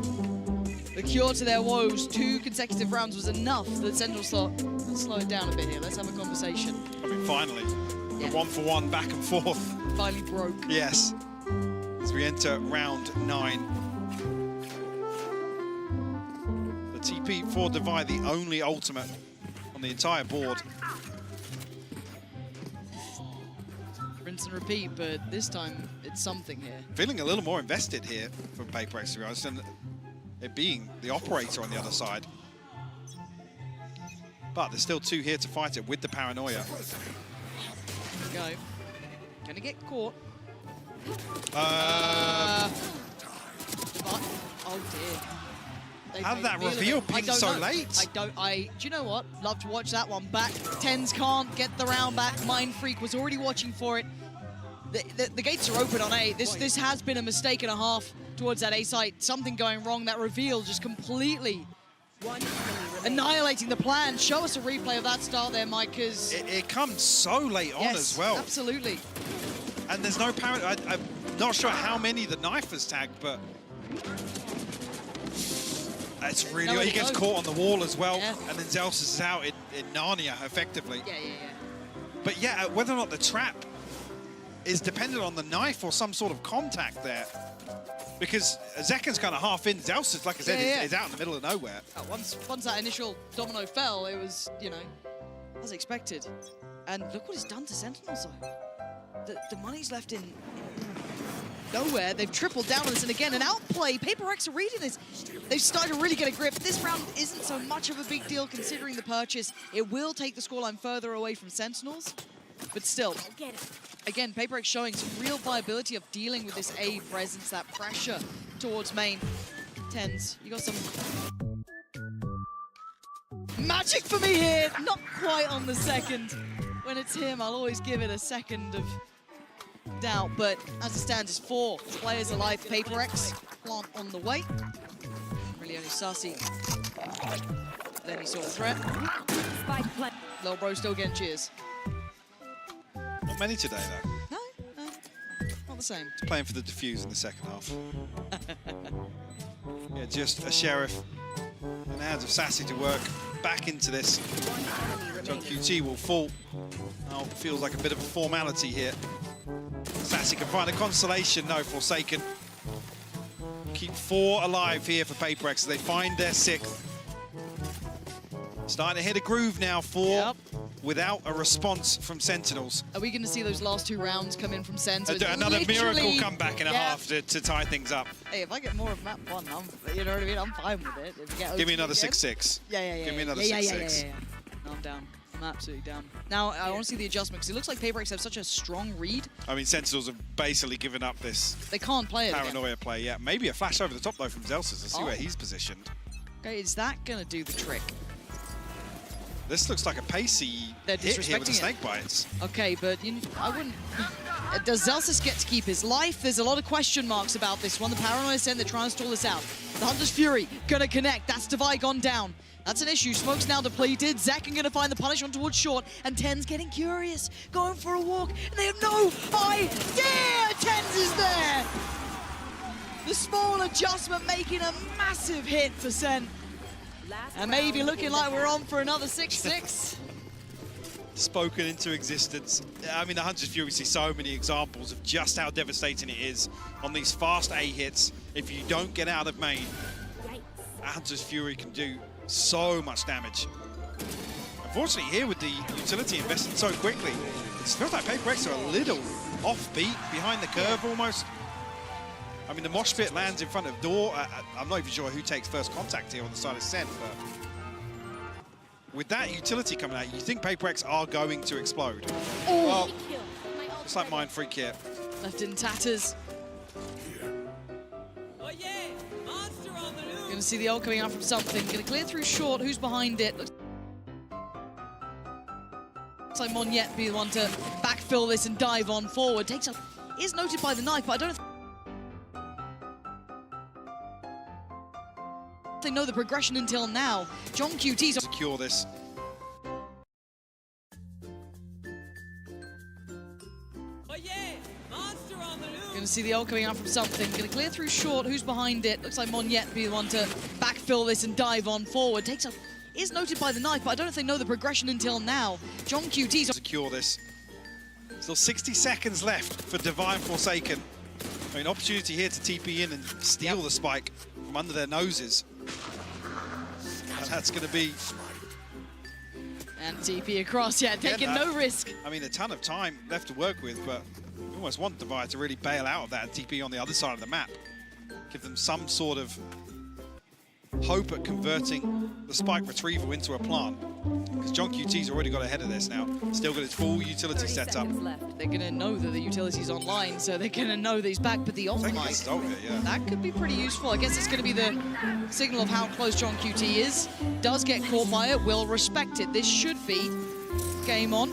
The cure to their woes, 2 consecutive rounds was enough that Sentinels thought, let's slow it down a bit here, let's have a conversation. I mean, finally, the 1-for-1 back and forth. Finally broke. Yes. As we enter round 9. The TP for Divide, the only ultimate on the entire board. Rinse and repeat, but this time it's something here. Feeling a little more invested here from PRX, to be honest, and it being the operator on the other side. But there's still 2 here to fight it with the paranoia. Go. Gonna get caught. Oh dear. How did that reveal ping so late? Do you know what? Love to watch that one back. TENZ can't get the round back. Mindfreak was already watching for it. The gates are open on A. This has been a mistake and a half towards that A site. Something going wrong. That reveal just completely annihilating the plan. Show us a replay of that start there, Mike, because it comes so late on as well. Absolutely. And there's no parent. I'm not sure how many the knife has tagged, but it's really he gets caught on the wall as well, and then Zelsis is out in Narnia effectively. Yeah. But yeah, whether or not the trap is dependent on the knife or some sort of contact there. Because Zekken's kind of half in, Zelsis, like I said, is out in the middle of nowhere. Once that initial domino fell, it was, as expected. And look what it's done to Sentinels, though. The money's left in nowhere. They've tripled down on this, and again, an outplay. PRX are reading this. They've started to really get a grip. This round isn't so much of a big deal considering the purchase. It will take the scoreline further away from Sentinels, but still. Again, PRX showing some real viability of dealing with this A presence, that pressure towards main. TENZ, you got some magic for me here. Not quite on the second. When it's him, I'll always give it a second of doubt, but as it stands, it's 4 players alive. PRX, plant on the way. Really only Sassy. Then he saw a threat. Little bro still getting cheers. Not many today, though. No, not the same. He's playing for the defuse in the second half. Yeah, just a Sheriff in the hands of Sassy to work back into this. John QT will fall. Now feels like a bit of a formality here. Sassy can find a consolation. No, f0rsaken. Keep 4 alive here for PRX as they find their 6th. Starting to hit a groove now, 4 without a response from Sentinels. Are we going to see those last 2 rounds come in from Sen? So another miracle comeback and a half to tie things up. Hey, if I get more of map 1, you know what I mean? I'm fine with it. If you get Give me another 6-6. Yeah. Give me another 6-6. Yeah. No, I'm down. I'm absolutely down. Now, I want to see the adjustment, because it looks like PRX have such a strong read. I mean, Sentinels have basically given up this They can't play it paranoia play. Yeah, maybe a flash over the top, though, from Zelsis. Let's see where he's positioned. Okay, is that going to do the trick? This looks like a pacey hit here with the snake bites. Okay, but I wouldn't... Does Zelsis get to keep his life? There's a lot of question marks about this one. The Paranoia SEN, they're trying to stall this out. The Hunter's Fury gonna connect. That's Divide gone down. That's an issue. Smoke's now depleted. Zekken gonna find the punish on towards short, and TENZ getting curious, going for a walk. And they have no idea TENZ is there! The small adjustment making a massive hit for SEN. And maybe looking like we're on for another 6-6. Spoken into existence. I mean, the Hunter's Fury see so many examples of just how devastating it is on these fast A hits. If you don't get out of main, Hunter's Fury can do so much damage. Unfortunately, here with the utility invested so quickly, it feels like PRX are a little offbeat, behind the curve almost. I mean, the mosh pit lands in front of door. I'm not even sure who takes first contact here on the side of SEN, but with that utility coming out, you think PRX are going to explode. Oh. Well, it's like Mind Freak here. Left in tatters. Gonna see the ult coming out from something. Gonna clear through short. Who's behind it? Looks like Monyet be the one to backfill this and dive on forward. Is noted by the knife, but I don't they know the progression until now. John QT's secure this. Gonna see the ult coming out from something. Gonna clear through short. Who's behind it? Looks like Monyet be the one to backfill this and dive on forward. Is noted by the knife, but I don't know if they know the progression until now. John QT's secure this. Still 60 seconds left for Divine Forsaken. I mean, opportunity here to TP in and steal the spike from under their noses. And that's going to be... And TP across, taking no risk. I mean, a ton of time left to work with, but we almost want Divide to really bail out of that and TP on the other side of the map. Give them some sort of hope at converting the spike retrieval into a plant. Because John QT's already got ahead of this now. Still got his full utility set up. They're going to know that the utility's online, so they're going to know that he's back. But the ult that could be pretty useful. I guess it's going to be the signal of how close John QT is. Does get caught by it, will respect it. This should be game on.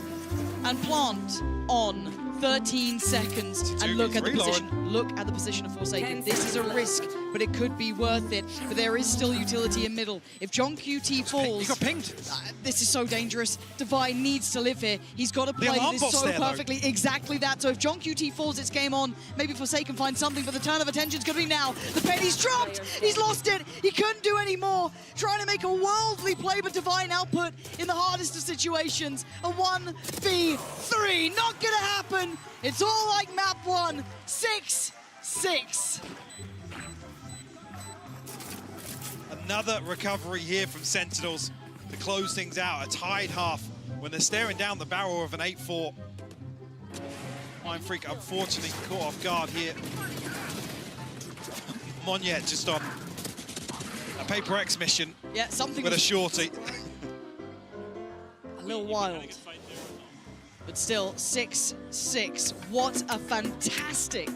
And plant on 13 seconds. And look at the position. Look at the position of Forsaken. This is a risk, but it could be worth it. But there is still utility in middle. If John QT falls... He got pinged. This is so dangerous. Divine needs to live here. He's got to play this so perfectly. Exactly that. So if John QT falls, it's game on. Maybe Forsaken finds something, but the turn of attention is going to be now. The penny's dropped. He's lost it. He couldn't do any more. Trying to make a worldly play, but Divine output in the hardest of situations. A 1v3. Not going to happen. It's all like map 1. 6-6. Another recovery here from Sentinels to close things out. A tied half when they're staring down the barrel of an 8-4. Mind Freak unfortunately caught off guard here. Monyet just on a PRX mission something with a shorty. A little wild. But still, 6-6. What a fantastic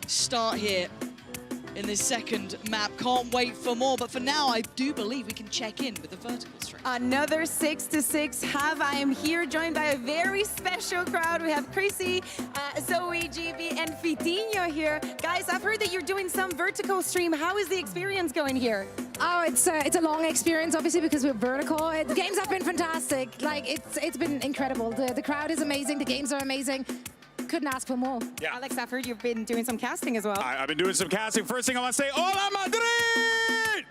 start here in this second map. Can't wait for more, but for now, I do believe we can check in with the vertical stream. Another 6-6 half. I am here joined by a very special crowd. We have Chrissy, Zoe, GB, and Fitinho here. Guys, I've heard that you're doing some vertical stream. How is the experience going here? Oh, it's a long experience, obviously, because we're vertical. The games have been fantastic. Like, it's been incredible. The crowd is amazing. The games are amazing. Couldn't ask for more. Yeah. Alex, I've heard you've been doing some casting as well. I've been doing some casting. First thing I want to say, Hola Madrid!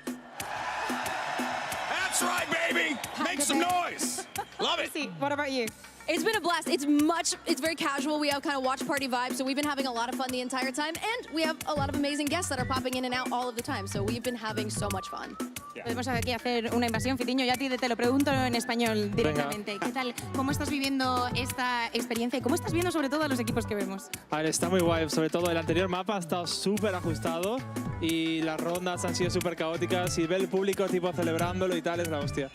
That's right, baby! Make some noise! Love it! Chrissy, what about you? It's been a blast. It's very casual. We have kind of watch party vibes, so we've been having a lot of fun the entire time, and we have a lot of amazing guests that are popping in and out all of the time, so we've been having so much fun. Podemos aquí hacer una invasión, Fitinho, y a ti te lo pregunto en español directamente. ¿Qué tal? ¿Cómo estás viviendo esta experiencia y cómo estás viendo sobre todo a los equipos que vemos? A ver, está muy guay, sobre todo el anterior mapa ha estado súper ajustado y las rondas han sido súper caóticas y ver el público tipo celebrándolo y tal es la hostia.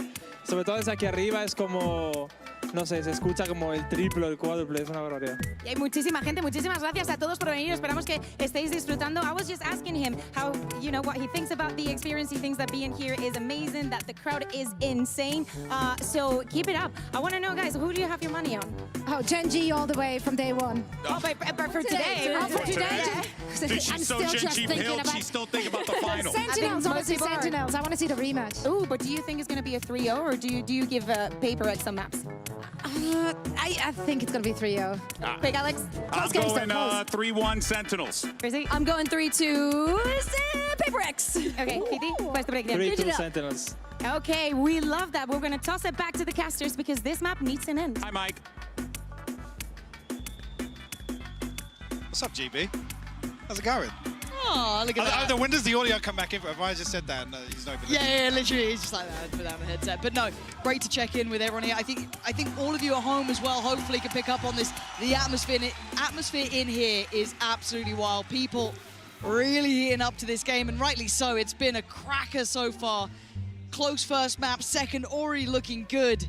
Sobre todo desde aquí arriba es como no sé, se escucha como el triplo, el cuádruple, es una barbaridad. Y hay muchísima gente, muchísimas gracias a todos por venir. Esperamos que estéis disfrutando. I was just asking him how, you know, what he thinks about the experience. He thinks that being here is amazing, that the crowd is insane. So keep it up. I want to know, guys, who do you have your money on? Oh, Gen G all the way from day one. Oh, but for today. Oh, for today? She's so Gen G pilled, she's still thinking about the final. Sentinels, obviously Sentinels. I want to see the rematch. Ooh, but do you think it's going to be a 3-0, or do you give PRX some maps? I think it's going to be 3-0. Big Alex? I'm going 3-1 Sentinels. Crazy? I'm going 3-2 PRX. Okay, Fiti, what's the breakdown? 3-2 Sentinels. Okay, we love that. We're going to toss it back to the casters because this map needs an end. Hi, Mike. What's up, GB? How's it going? Oh, look at that. When does the audio come back in? Have I just said that and he's not been Yeah, literally, it's just like that, put down the headset. But no, great to check in with everyone here. I think all of you at home as well, hopefully can pick up on this. The atmosphere in here is absolutely wild. People really heating up to this game, and rightly so. It's been a cracker so far. Close first map, second already looking good.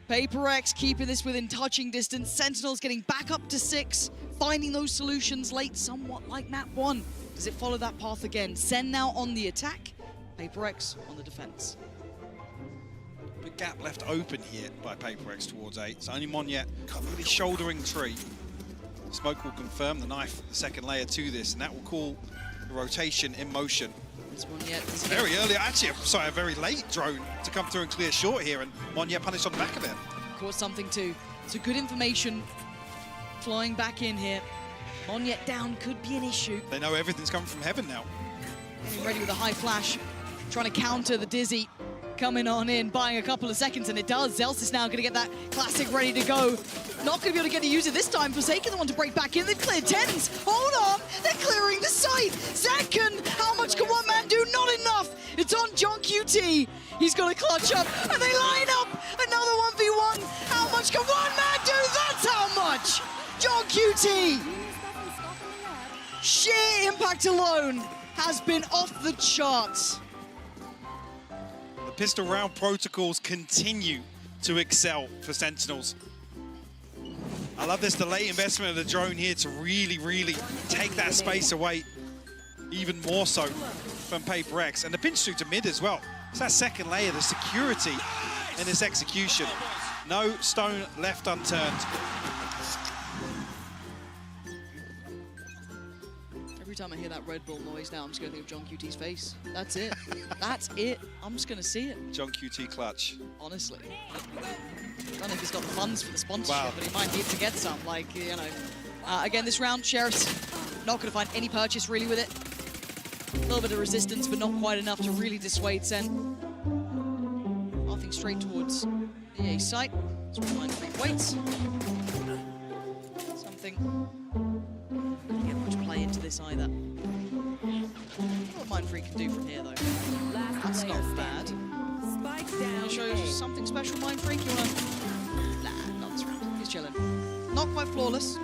PRX keeping this within touching distance. Sentinels getting back up to 6, finding those solutions late, somewhat like map 1. Does it follow that path again? SEN now on the attack, PRX on the defense. Big gap left open here by PRX towards 8. It's only Monyet really shouldering tree. Smoke will confirm the knife, the second layer to this, and that will call the rotation in motion. This Monyet very early, actually, sorry, a very late drone to come through and clear short here, and Monyet punished on the back of it. Caught something too. So good information flying back in here. Monyet down could be an issue. They know everything's coming from heaven now. Getting ready with a high flash, trying to counter the Dizzy. Coming on in, buying a couple of seconds, and it does. Zels is now going to get that classic ready to go. Not going to be able to get to use it this time. Forsaken the one to break back in. They've cleared TENZ. Hold on, they're clearing the site. Zaken, how much can one man do? Not enough. It's on John QT. He's going to clutch up, and they line up. Another 1v1. How much can one man do? That's how much. John QT. Sheer impact alone has been off the charts. Pistol round protocols continue to excel for Sentinels. I love this delayed investment of the drone here to really take that space away, even more so from PRX. And the pinch through to mid as well. It's that second layer, the security in this execution. No stone left unturned. Every time I hear that Red Bull noise now, I'm just going to think of John QT's face. That's it. That's it. I'm just going to see it. John QT clutch. Honestly. I don't know if he's got the funds for the sponsorship, Wow. but he might need to get some. Like, you know. Again, this round, Sheriff's not going to find any purchase really with it. A little bit of resistance, but not quite enough to really dissuade SEN. Pathing straight towards the A site. So we'll find 3 waits. Something. Don't get much play into this either. What Mind Freak can do from here, though. That's not bad. I'll show you something special, Mind Freak. You wanna? Nah, not this round. He's chilling. Not quite flawless.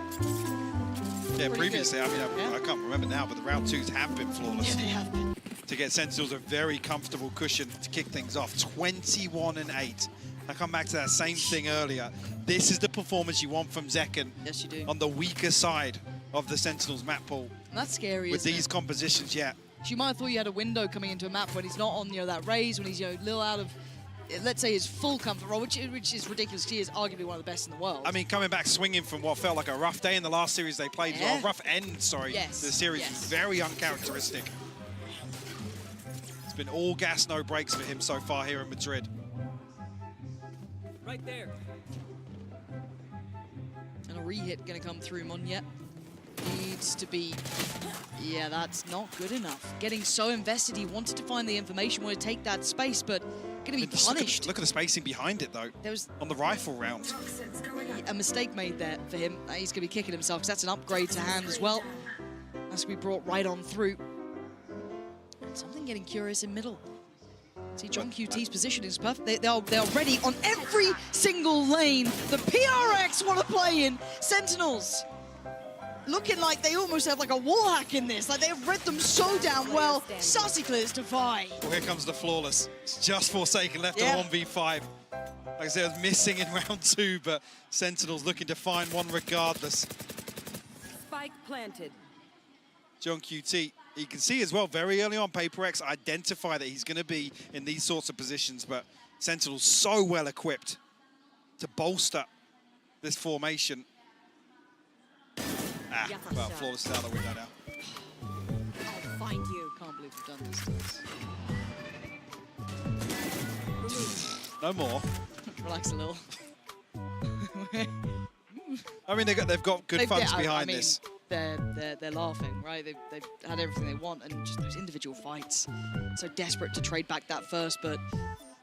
Yeah, Pretty previously, good. I mean, I can't remember now, but the round 2s have been flawless. Yeah, they have been. To get Sentinels a very comfortable cushion to kick things off. 21-8. I come back to that same thing earlier. This is the performance you want from Zeken. Yes, you do. On the weaker side of the Sentinels map pool. And that's scary, With isn't these it? compositions, yeah. So you might have thought you had a window coming into a map when he's not on, that raise, when he's, a little out of, let's say, his full comfort role, which is ridiculous. He is arguably one of the best in the world. I mean, coming back swinging from what felt like a rough day in the last series they played, Yeah. or rough end, sorry, Yes, to the series. yes. Very uncharacteristic. It's been all gas, no brakes for him so far here in Madrid. Right there. And a re-hit going to come through. Monyet needs to be... Yeah, that's not good enough. Getting so invested, he wanted to find the information, wanted to take that space, but going to be Just punished. Look at the spacing behind it, though. There was on the rifle round. a mistake made there for him. He's going to be kicking himself because that's an upgrade to hand as well. That's going to be brought right on through. And something getting curious in middle. See, John QT's position is perfect. They are ready on every single lane. The PRX want to play in. Sentinels looking like they almost have like a wall hack in this. Like they've read them so damn well. Sassy clears to 5. Well, here comes the flawless. It's just Forsaken left Yeah. on 1v5. Like I said, it was missing in round 2, but Sentinels looking to find one regardless. Spike planted. John QT, you can see as well very early on, PRX identify that he's going to be in these sorts of positions, but Sentinels so well equipped to bolster this formation. Well, flawless is out the window now. I'll find you. Can't believe we've done this to us. No more. Relax a little. I mean, they've got good funds behind this. They're laughing, right? They've had everything they want, and just those individual fights. So desperate to trade back that first, but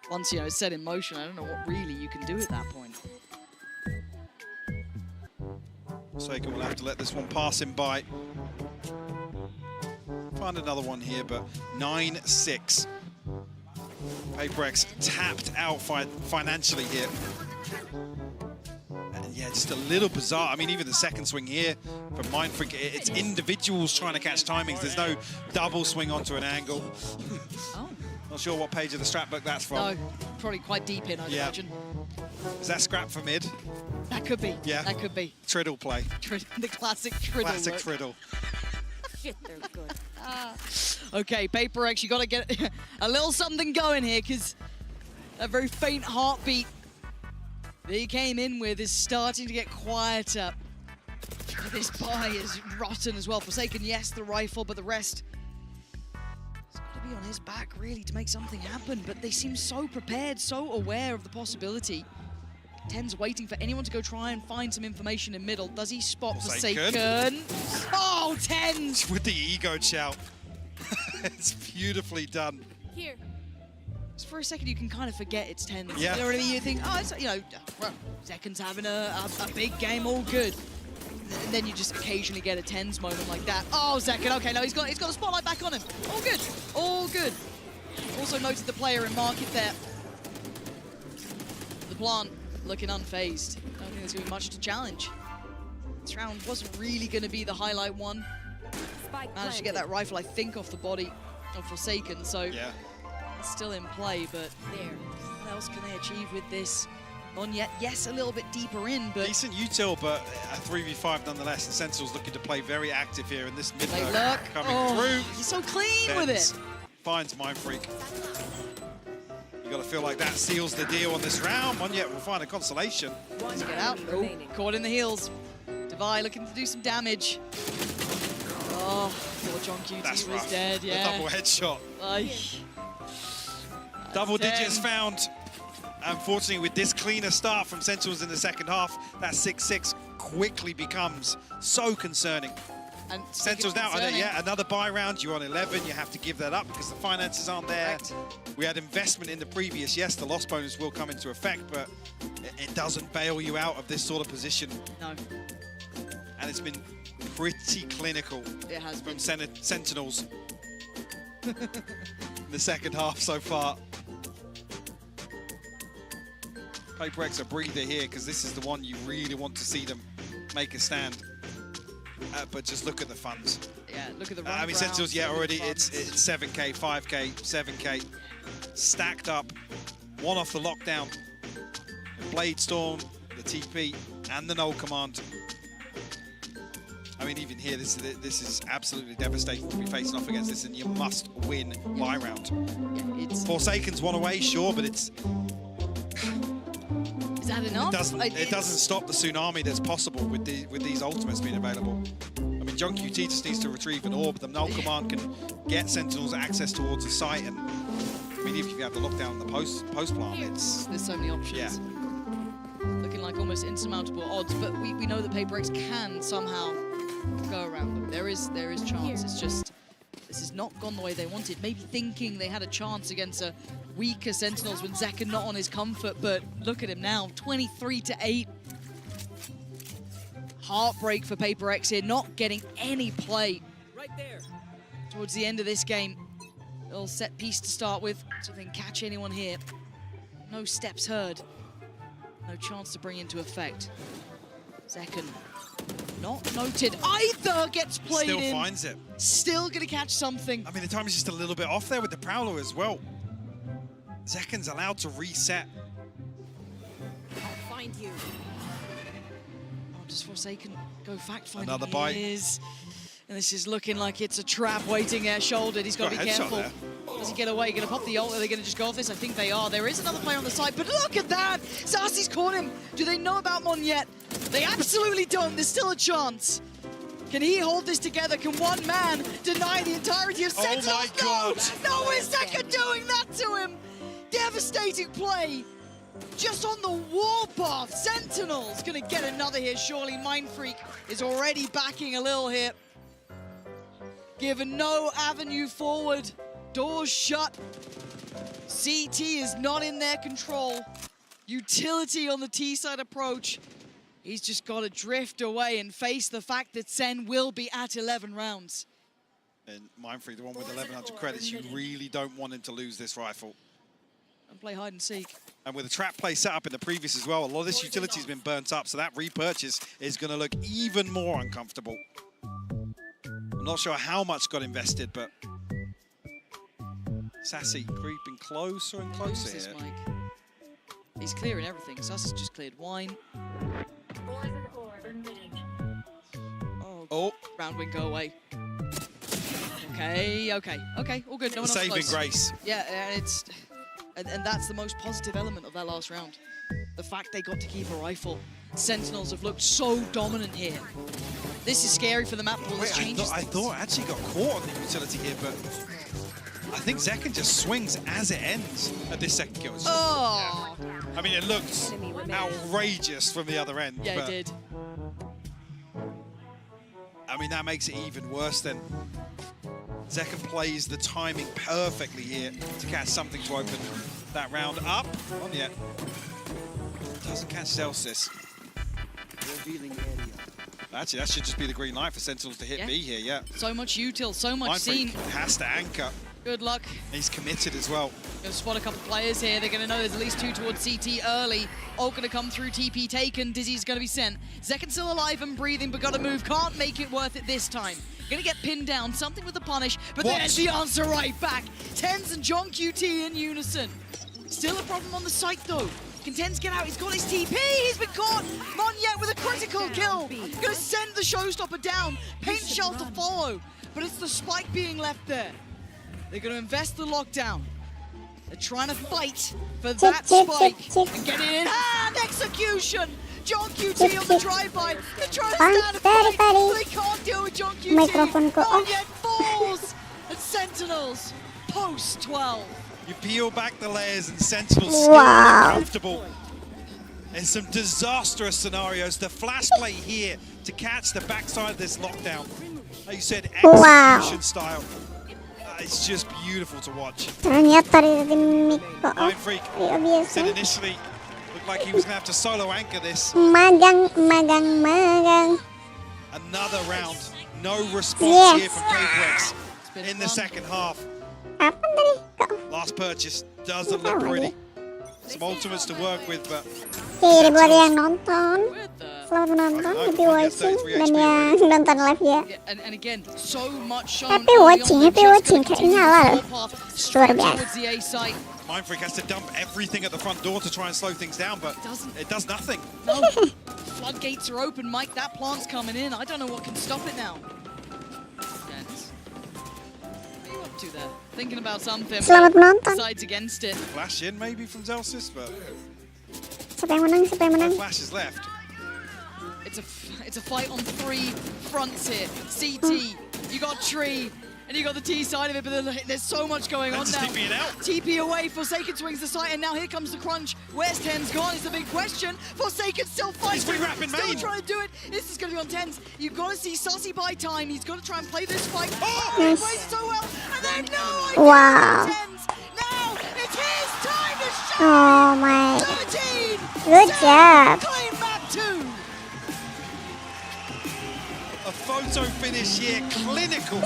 once it's set in motion, I don't know what really you can do at that point. Saken will have to let this one pass him by. Find another one here, but 9-6. PRX tapped out financially here. And yeah, just a little bizarre. I mean, even the second swing here from Mindfreak, it's individuals trying to catch timings. There's no double swing onto an angle. Oh. Not sure what page of the strap book that's from. No, probably quite deep in, I'd imagine. Is that scrap for mid? That could be. Yeah. That could be. Triddle play. The classic Triddle. Classic look. Triddle. Shit, they're good. Okay, PRX, you got to get a little something going here, because a very faint heartbeat that he came in with is starting to get quieter. This buy is rotten as well. Forsaken, yes, the rifle, but the rest, it's got to be on his back, really, to make something happen. But they seem so prepared, so aware of the possibility. TENZ waiting for anyone to go try and find some information in middle. Does he spot Forsaken? Oh, TENZ! With the ego shout. It's beautifully done. Here. Just for a second, you can kind of forget it's TENZ. Yeah. You know what I mean? You think, oh, it's, well, Zeken's having a big game, all good. And then you just occasionally get a TENZ moment like that. Oh, Zeken, okay, no, he's got a spotlight back on him. All good, all good. Also noted the player in market there. The plant looking unfazed. I don't think there's going to be much to challenge. This round wasn't really going to be the highlight one. Managed to get that rifle, I think, off the body of Forsaken, so it's still in play, but what else can they achieve with this? On yet, yes, a little bit deeper in, but... Decent util, but a 3v5 nonetheless. The Sentinels looking to play very active here in this mid look coming through. He's so clean with it. Finds Mindfreak. You got to feel like that seals the deal on this round. One yet will find a consolation. Let's get out. Oh, caught in the heels. Devi looking to do some damage. Oh, poor John QT was dead, The double headshot. Double digits found. Unfortunately, with this cleaner start from Sentinels in the second half, that 6-6 quickly becomes so concerning. And Sentinels now, another buy round. You're on 11. You have to give that up because the finances aren't there. We had investment in the previous. Yes, the loss bonus will come into effect, but it doesn't bail you out of this sort of position. No. And it's been pretty clinical from Sentinels in the second half so far. PRX a breather here because this is the one you really want to see them make a stand. But just look at the funds. Yeah, look at the run. I mean, Sentinels, already it's 7K, 5K, 7K. Stacked up. One off the lockdown. Blade Storm, the TP, and the null command. I mean, even here, this is absolutely devastating to be facing off against this, and you must win buy round. Yeah, it's... Forsaken's one away, sure, but it's... Is that enough? It doesn't stop the tsunami that's possible with these ultimates being available. I mean, John QT just needs to retrieve an orb. The null command can get Sentinels access towards the site, and I mean, even if you have the lockdown in the post plant, there's so many options. Yeah. Looking like almost insurmountable odds, but we know that PRX can somehow go around them. There is chance. It's just this has not gone the way they wanted. Maybe thinking they had a chance against a weaker Sentinels when Zeken not on his comfort, but look at him now, 23-8. Heartbreak for PRX here, not getting any play. Right there. Towards the end of this game. Little set piece to start with, so they can catch anyone here. No steps heard. No chance to bring into effect. Zeken, not noted either, gets played in. Still finds it. Still gonna catch something. I mean, the time is just a little bit off there with the Prowler as well. Zeken's allowed to reset. find you. Oh, does f0rsaken go fact-finding? Another bite. He is. And this is looking like it's a trap waiting at shouldered. He's got to be careful. There. Does he get away? Going to pop the ult? Are they going to just go off this? I think they are. There is another player on the side, but look at that! Sasi's caught him. Do they know about Mon yet? They absolutely don't. There's still a chance. Can he hold this together? Can one man deny the entirety of Sentinels? Oh my God! No, no, is Zeka doing that to him? Devastating play. Just on the warpath. Sentinels gonna get another here, surely. Mindfreak is already backing a little hit. Given no avenue forward. Doors shut. CT is not in their control. Utility on the T-side approach. He's just got to drift away and face the fact that SEN will be at 11 rounds. And Mindfreak, the one with 1,100 credits, you really don't want him to lose this rifle. And play hide and seek. And with the trap play set up in the previous as well, a lot of this utility has been burnt up, so that repurchase is going to look even more uncomfortable. I'm not sure how much got invested, but Sassy creeping closer and closer here. Mike. He's clearing everything. Sassy's just cleared wine. Oh. Round wing, go away. Okay, okay, okay, all good. No one else Saving close. grace. Yeah, and that's the most positive element of that last round. The fact they got to keep a rifle. Sentinels have looked so dominant here. This is scary for the map pool. This changes I thought I actually got caught on the utility here, but I think Zekken just swings as it ends at this second kill. Oh! Yeah. I mean, it looks outrageous from the other end. Yeah, it did. I mean, that makes it even worse then. Zekken plays the timing perfectly here to catch something to open that round up. Not yet. Doesn't catch Celsius. Actually, that should just be the green light for Sentinels to hit B here, yeah. So much util, so much seen. Has to anchor. Good luck. He's committed as well. Going to spot a couple players here. They're going to know there's at least two towards CT early. Ult going to come through, TP taken. Dizzy's going to be sent. Zekken's still alive and breathing, but got to move. Can't make it worth it this time. Going to get pinned down. Something with the punish, but there's the answer right back. TENZ and John QT in unison. Still a problem on the site, though. Can TENZ get out? He's got his TP. He's been caught. Monyet with a critical kill. Going to send the showstopper down. Paint shell to follow, but it's the spike being left there. They're going to invest the lockdown. They're trying to fight for that spike and get it in hand. Execution. John QT on the drive-by. They're trying to stand and fight, but they can't deal with John QT. Monyet falls. And Sentinels post 12. You peel back the layers and Sentinels still uncomfortable. In some disastrous scenarios, the flash play here to catch the backside of this lockdown. Like you said, execution style. It's just beautiful to watch. Mindfreak said initially, looked like he was going to have to solo anchor this. Another round, no response here from PRX in the second half. Last purchase doesn't look pretty. Some ultimates to work with, but... Jadi buat yang nonton, selamat menonton, happy watching, dan yang nonton live ya. And again, so much happy watching, kayaknya halal. Luar biasa. Mindfreak has to dump everything at the front door to try and slow things down, but it does nothing. No, floodgates are open, Mike. That plant's coming in. I don't know what can stop it now. What are you up to there? Thinking about something. Selamat menonton. Decides against it. Flash in maybe from Zelsis, but... Siapa yang menang? Siapa yang menang? No flash is left. It's a fight on three fronts here. CT, you got Tree, and you got the T side of it, but there's so much going on now. TP away, f0rsaken swings the site, and now here comes the crunch. Where's TENZ gone is the big question. f0rsaken still fighting, still trying to do it. This is going to be on TENZ. You've got to see Sassy buy time. He's got to try and play this fight. Oh, he plays so well, and then no idea TENZ. Now it's his time to shine. Oh my. 13. Good job. Claim map 2. A photo finish here, clinical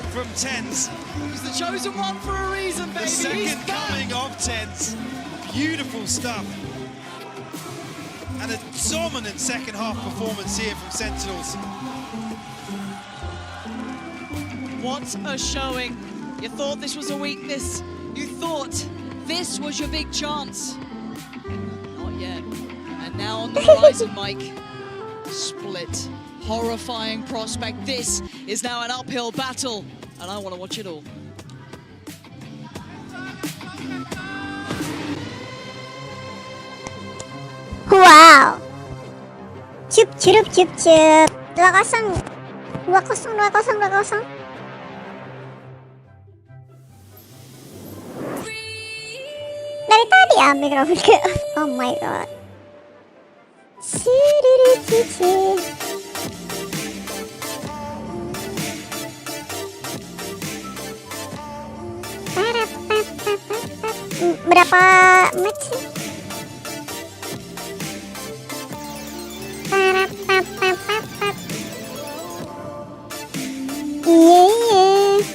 from TENZ. He's the chosen one for a reason, baby. The second coming of TENZ. Beautiful stuff. And a dominant second half performance here from Sentinels. What a showing. You thought this was a weakness. You thought this was your big chance. Not yet. And Now on the horizon, Mike. Split. Horrifying prospect. This is now an uphill battle, and I want to watch it all. Wow. Cup. 2-0. 2-0. Dari tadi ya mikrofon ke. Oh my god. Berapa match sih? Iya.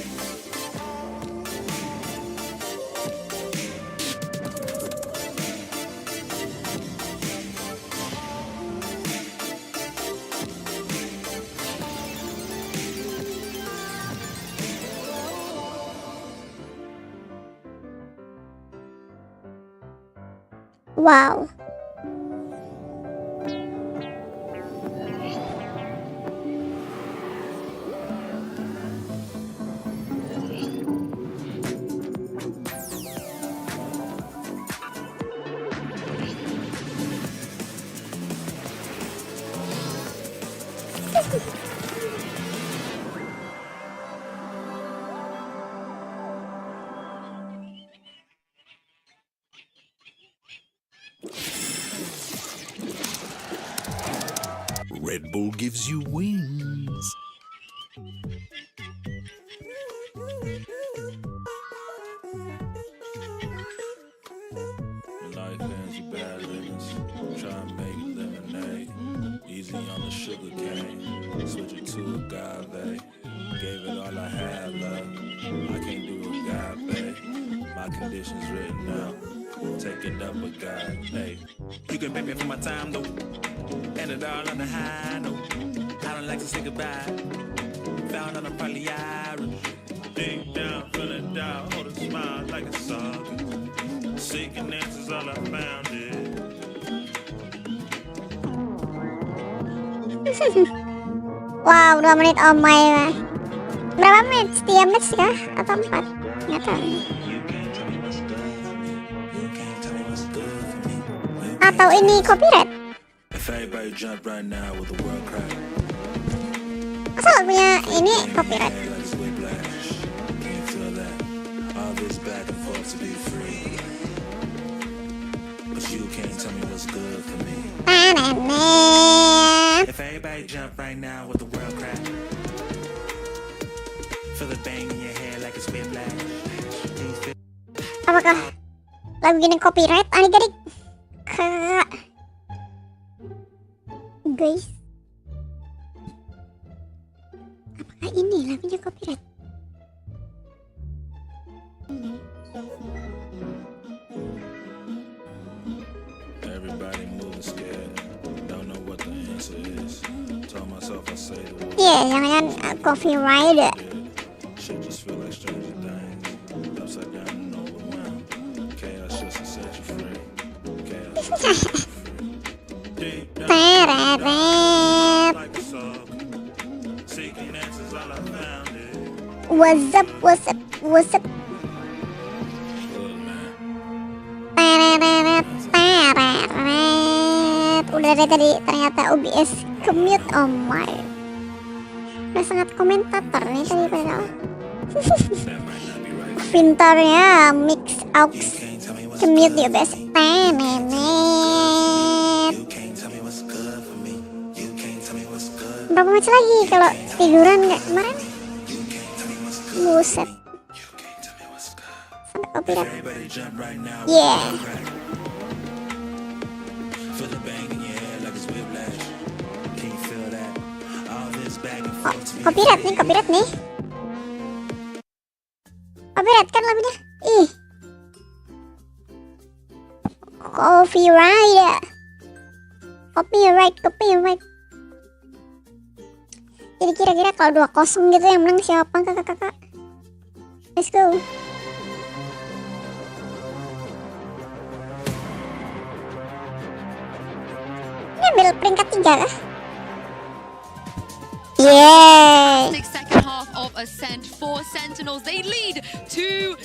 Wow. Red Bull gives you wings. Life hands you bad livings. Try and make lemonade. Easy on the sugar cane. Switch it to agave. Gave it all I had, love. I can't do agave. My conditions written out. Take it up with God. Hey, you can pay me for my time though. And it all on the high note. I don't like to say goodbye. Found on a probably Irish. Deep down, feeling down, hold a smile like a song. Seeking answers, all I found it. Wow, 2 menit oh my. Berapa match? 3 match kah? Atau 4? Nggak tahu. Atau ini copyright? Masa lagunya ini copyright? Apakah lagu ini copyright? Adik-adik, guys, apakah ini lagunya copyright? Everybody moving scared. Don't know what the answer is. Told myself I say the word. Iya, jangan copyright. Shit just feel like stranger things. Upside down and overwhelmed. Chaos just to set you free. Chaos just to set you free. Seeking answers, all I found it. What's up? Udah dari tadi ternyata OBS ke-mute. Oh my. Udah sangat komentator nih tadi padahal. Pintarnya mix aux ke-mute di OBS. Berapa match lagi kalau tiduran nggak kemarin? Buset. Sampai copyright. Yeah. Oh, copyright nih. Copyright kan lagunya? Ih. Copyright. Jadi kira-kira kalau 2-0 gitu yang menang siapa kakak-kakak? Let's go. peringkat 3 kah? Yes. Second half of Ascent for Sentinels. They lead 2-0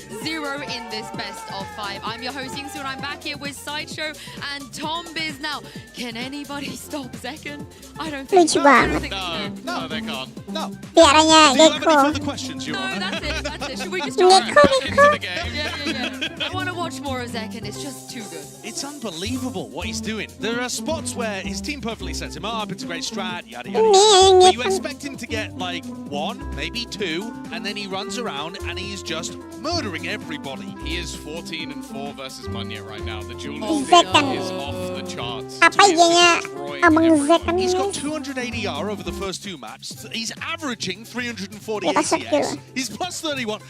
in this best of 5. I'm your host, Yingsu, and I'm back here with Sideshow and Tombiz. Now, can anybody stop Seken? I don't think so. No, they can't. No. Piaranya Do you have any Gecko. further questions, Your Honor? That's it. Should we just Gecko, jump Gecko. I want to watch more of Seken. It's just too good. It's unbelievable what he's doing. There are spots where his team perfectly sets him up, it's a great strat, yada, yada, yada. But you expect him to get like 1, maybe 2, and then he runs around and he's just murdering everybody. He is 14-4 versus Munya right now. The duel Zekan. is off the charts. Apa idenya Abang Zekan He's got guys? 280 AR over the first 2 maps. He's averaging 340 Kita sakit. ACS. He's plus 31.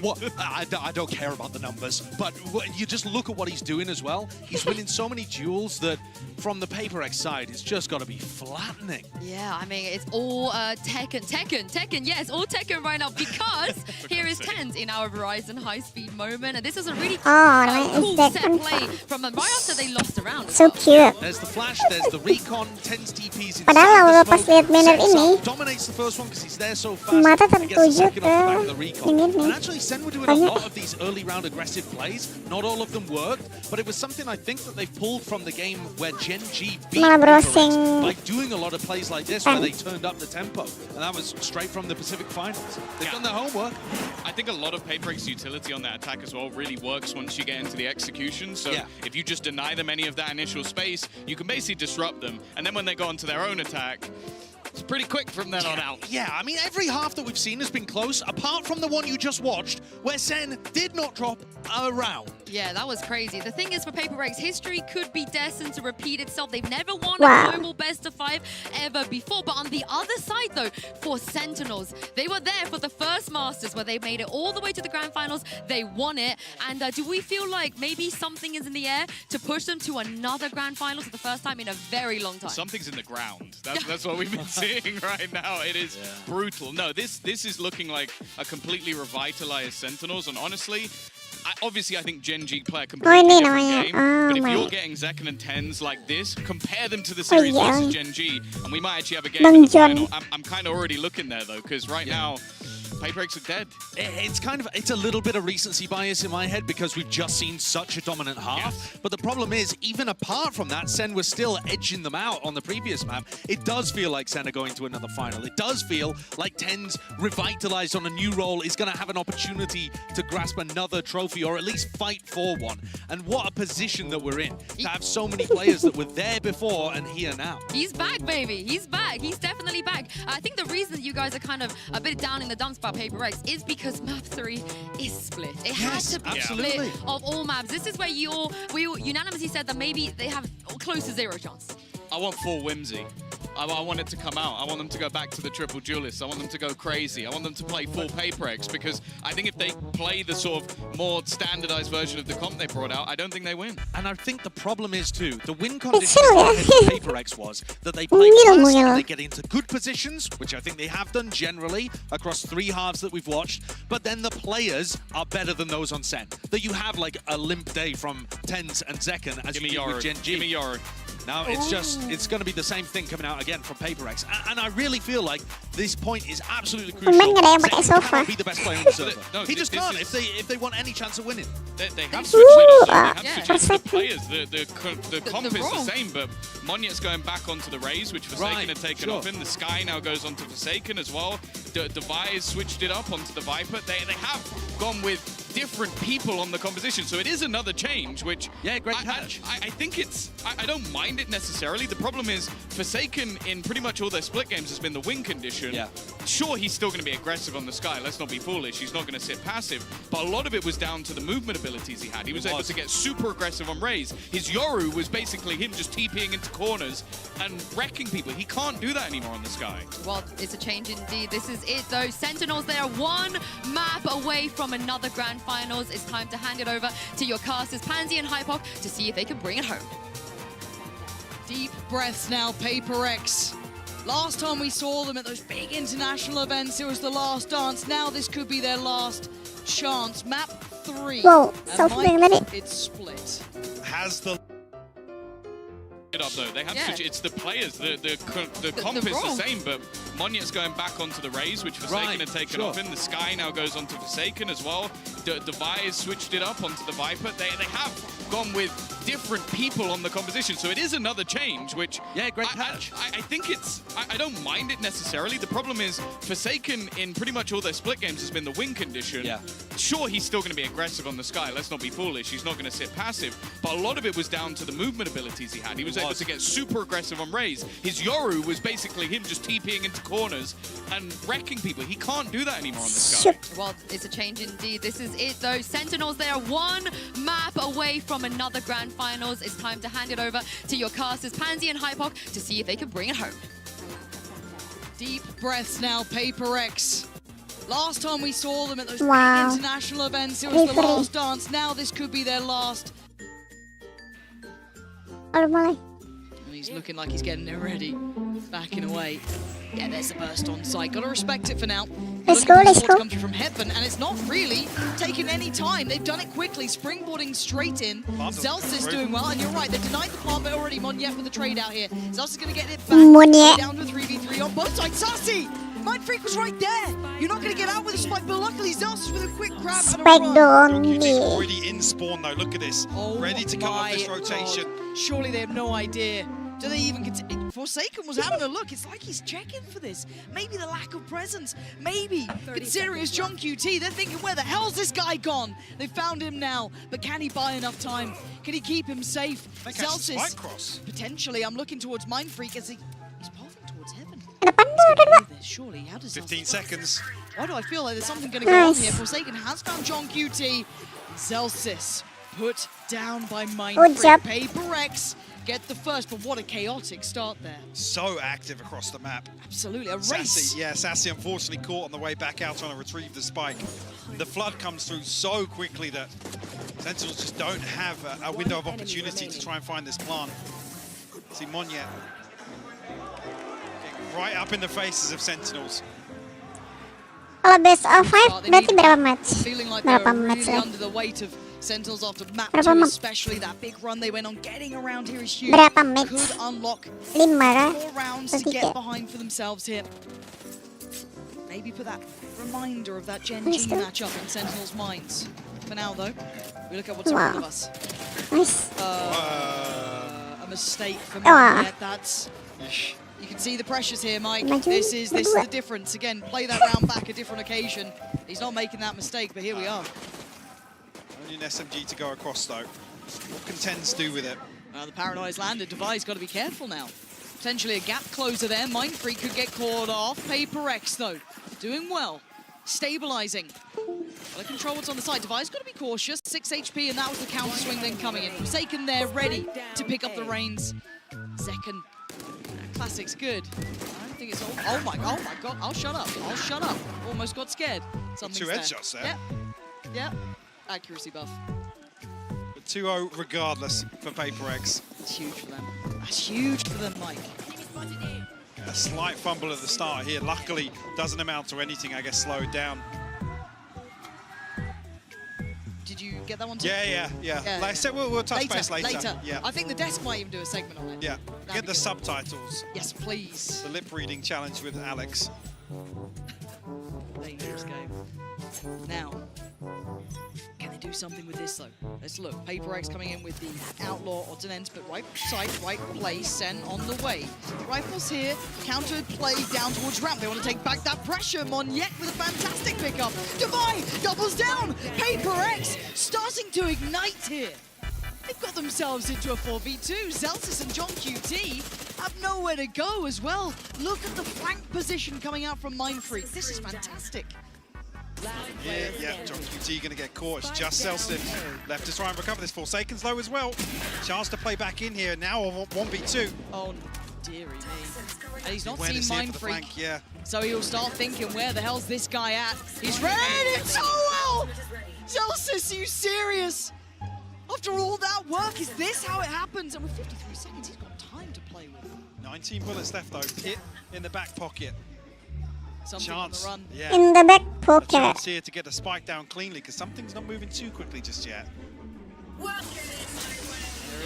What? I don't care about the numbers, but you just look at what he's doing as well. He's winning so many duels that from the PRX side, it's just got to be flattening. Yeah, I mean, it's all Tekken. Yes, all Tekken right now because here is TENZ in our Verizon high-speed moment. And this is a really cool set play from them right after they lost around. So cute. There's the flash, there's the recon, TENZ TPs inside Padahal the pas smoke. lihat banner ini, Dominates the first one because he's there so fast. mata and gets the tertuju second off the back of the ke recon. ini And nih. actually, Sen were doing a lot of these early round aggressive plays. Not all of them worked, but it was something I think that they pulled from the game where Gen G beat Malah PRX browsing. by doing a lot of plays like this where they turned up the tempo. And that was straight from the Pacific Finals. They've done their homework. I think a lot of PRX's utility on that attack as well really works once you get into the execution. So if you just deny them any of that initial space, you can basically disrupt them. And then when they go onto their own attack, it's pretty quick from then on out. Yeah, I mean, every half that we've seen has been close, apart from the one you just watched, where Sen did not drop a round. Yeah, that was crazy. The thing is, for PRX, history could be destined to repeat itself. They've never won Wow. a global best of 5 ever before. But on the other side, though, for Sentinels, they were there for the first Masters where they made it all the way to the Grand Finals. They won it. And do we feel like maybe something is in the air to push them to another Grand Finals for the first time in a very long time? Something's in the ground. That's what we've been seeing right now. It is brutal. No, this is looking like a completely revitalized Sentinels. And honestly, obviously I think Gen G play a completely different game. But if you're getting Seken and TENZ like this, compare them to the series versus Gen G, and we might actually have a game in the final. I'm kind of already looking there though, because right now, PRX are dead. It's a little bit of recency bias in my head because we've just seen such a dominant half. But the problem is, even apart from that, Sen was still edging them out on the previous map. It does feel like Sen are going to another final. It does feel like TENZ, revitalized on a new role, is going to have an opportunity to grasp another trophy or at least fight for one. And what a position that we're in to have so many players that were there before and here now. He's back, baby. He's back. He's definitely back. I think the reason that you guys are kind of a bit down in the dumps about PRX is because map 3 is split. It has to be split of all maps. This is where we unanimously said that maybe they have close to 0 chance. I want full whimsy. I want it to come out. I want them to go back to the triple duelists. I want them to go crazy. I want them to play full PRX because I think if they play the sort of more standardized version of the comp they brought out, I don't think they win. And I think the problem is too, the win condition for PRX was that they play fast and they get into good positions, which I think they have done generally across 3 halves that we've watched, but then the players are better than those on Sen. That you have like a limp day from TENZ and Seken as you do with Gen G. Give me Yoru. Now it's going to be the same thing coming out again from PRX, and I really feel like this point is absolutely crucial. Seken cannot be the best player on the server. He just can't if they want any chance of winning. They have switched it up. They have switched up the players. The comp is the same, but Monya's going back onto the Raze, which Forsaken had taken off him. The Sky now goes onto Forsaken as well. Device switched it up onto the Viper. They have gone with different people on the composition, so it is another change, which great catch. I think it's I don't mind it necessarily. The problem is Forsaken in pretty much all their split games has been the win condition. Sure, he's still going to be aggressive on the Sky. Let's not be foolish. He's not going to sit passive, but a lot of it was down to the movement abilities he had. He was able to get super aggressive on Raze. His Yoru was basically him just TPing into corners and wrecking people. He can't do that anymore on the Sky. Well, it's a change indeed. This is it though. Sentinels, they are 1 map away from another Grand Finals. It's time to hand it over to your casters, Pansy and Hypok, to see if they can bring it home. Deep breaths now, PRX. Last time we saw them at those big international events, it was the last dance. Now this could be their last chance. Map 3. Wow, and Mike, it's split. Has the it up though. They have switch. It's the players. The comp is the same, but Monyet's going back onto the Raze, which f0rsaken had taken off him. The Sky now goes onto f0rsaken as well. Device switched it up onto the Viper. They have gone with different people on the composition, so it is another change, which great patch. I think it's I don't mind it necessarily. The problem is f0rsaken in pretty much all their split games has been the win condition. Sure, he's still going to be aggressive on the Sky. Let's not be foolish. He's not going to sit passive, but a lot of it was down to the movement abilities he had. He was able to get super aggressive on Raze. His Yoru was basically him just TPing into corners and wrecking people. He can't do that anymore on the Sky. Well, it's a change indeed. This is it though. Sentinels, they are one map away from another grand finals. It's time to hand it over to your casters, Pansy and Hypok, to see if they can bring it home. Deep breaths now, PRX. Last time we saw them at those big international events, it was the last dance. Now this could be their last. And he's looking like he's getting it ready. Backing away. Yeah, there's the burst on site. Gotta respect it for now. Let's go. Comes from heaven, and it's not really taking any time. They've done it quickly, springboarding straight in. Zelsis doing well, and you're right, they denied the plant, but already Monyet with the trade out here. Zelsis gonna get it back. Monyet. Down to 3v3 on both sides. Sassy! Mindfreak was right there. You're not gonna get out with a spike, but luckily Zelsis with a quick grab and a run. He's already in spawn though, look at this. Ready to come off this rotation. God. Surely they have no idea. Do they even continue? f0rsaken was having a look. It's like he's checking for this. Maybe the lack of presence. Maybe considering it's John QT, they're thinking, where the hell's this guy gone? They found him now, but can he buy enough time? Can he keep him safe? Zelsis, potentially. I'm looking towards Mindfreak as he's pathing towards heaven. Surely, how does 15 seconds. Why do I feel like there's something going to go on here? f0rsaken has found John QT. Zelsis put down by Mindfreak. PRX get the first, but what a chaotic start there. So active across the map. Absolutely, a race. Sassy, Sassy unfortunately caught on the way back out trying to retrieve the spike. The flood comes through so quickly that Sentinels just don't have a window of opportunity to try and find this plant. See Monyet getting right up in the faces of Sentinels. Kalau best of 5 berarti berapa match? Feeling like Berapa they're match really ya? under the weight of Sentinels after map Berapa 2, match? especially that big run they went on. Getting around here is huge. Berapa match? Could unlock 5 kah? 4 rounds to get behind for themselves here. Maybe put that reminder of that Gen G matchup in Sentinels' minds. For now, though, we look at what's in front of us. Nice. A mistake for Monyet. That's. You can see the pressures here, Mike. This is the difference. Again, play that round back a different occasion. He's not making that mistake, but here we are. Only an SMG to go across though. What can TENZ do with it? The Paranoia's landed. Devi's got to be careful now. Potentially a gap closer there. Mindfreak could get caught off. PRX though, doing well. Stabilizing. Gotta control what's on the side. Devi's got to be cautious. 6 HP, and that was the counter swing then coming in. f0rsaken there, ready to pick up the reins. Second. Classic's good. I don't think it's all. Oh my god! I'll shut up. I'll shut up. Almost got scared. Something's 2 headshots there. Yep. Accuracy buff. But 2-0 regardless for PRX. It's huge for them. That's huge for them, Mike. A slight fumble at the start here. Luckily, doesn't amount to anything. I guess slowed down. Did you get that one too? Yeah. Like I said, we'll touch base later. Yeah. I think the desk might even do a segment on it. Yeah. Get the subtitles. Yes, please. The lip reading challenge with Alex. Dangerous game. Now, can they do something with this though? Let's look. PRX coming in with the Outlaw Ordnance, but right side, right place, SEN on the way. Rifles here, counter play down towards ramp. They want to take back that pressure. Monyet with a fantastic pickup. Devi doubles down. PRX starting to ignite here. They've got themselves into a 4v2. Zelsis and John QT have nowhere to go as well. Look at the flank position coming out from Mindfreak. This is fantastic. Yeah, John QT going to get caught. It's just Zelsis left to try and recover this. f0rsaken's low as well. Chance to play back in here. Now on 1v2. Oh, dearie me. And he's not Awareness seen here for the Mindfreak. flank, yeah. So he'll start thinking, where the hell's this guy at? He's ready so well! Zelsis, are you serious? After all that work, is this how it happens? And with 53 seconds, he's got time to play with. 19 bullets left though. Hit in the back pocket. Something Chance on the run. Yeah. In the back A pocket. chance here to get the spike down cleanly because something's not moving too quickly just yet. There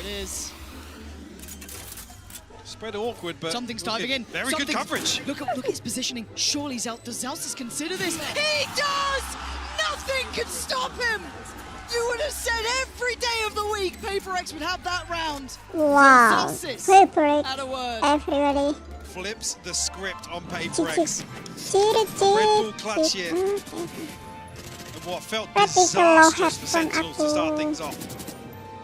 it is. Spread awkward, but something's diving in. Very good coverage. Look at his positioning. Surely does Zelsis consider this? He does! Nothing can stop him! You would have said every day of the week PRX would have that round. Wow. PRX, Add a word. everybody. Flips the script on PRX. Red Bull clutch here. And what felt disastrous for Sentinels to start things off.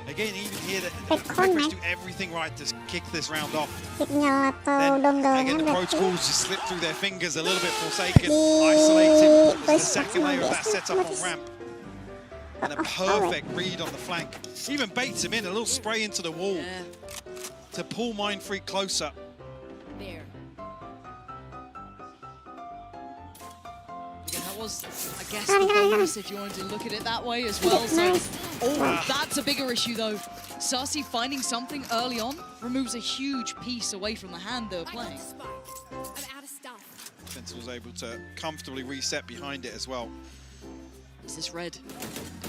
Again, even here, PRX do everything right to kick this round off. Then, again, the protocols just slip through their fingers a little bit. Forsaken, isolated the second layer of that setup on ramp. And a perfect read on the flank. Even baits him in, a little spray into the wall to pull Mindfreak closer. There. Again, that was, I guess, the bonus if you wanted to look at it that way as well. So, that's a bigger issue though. Sassy finding something early on removes a huge piece away from the hand they were playing. Sentinel's able to comfortably reset behind it as well. Is this red?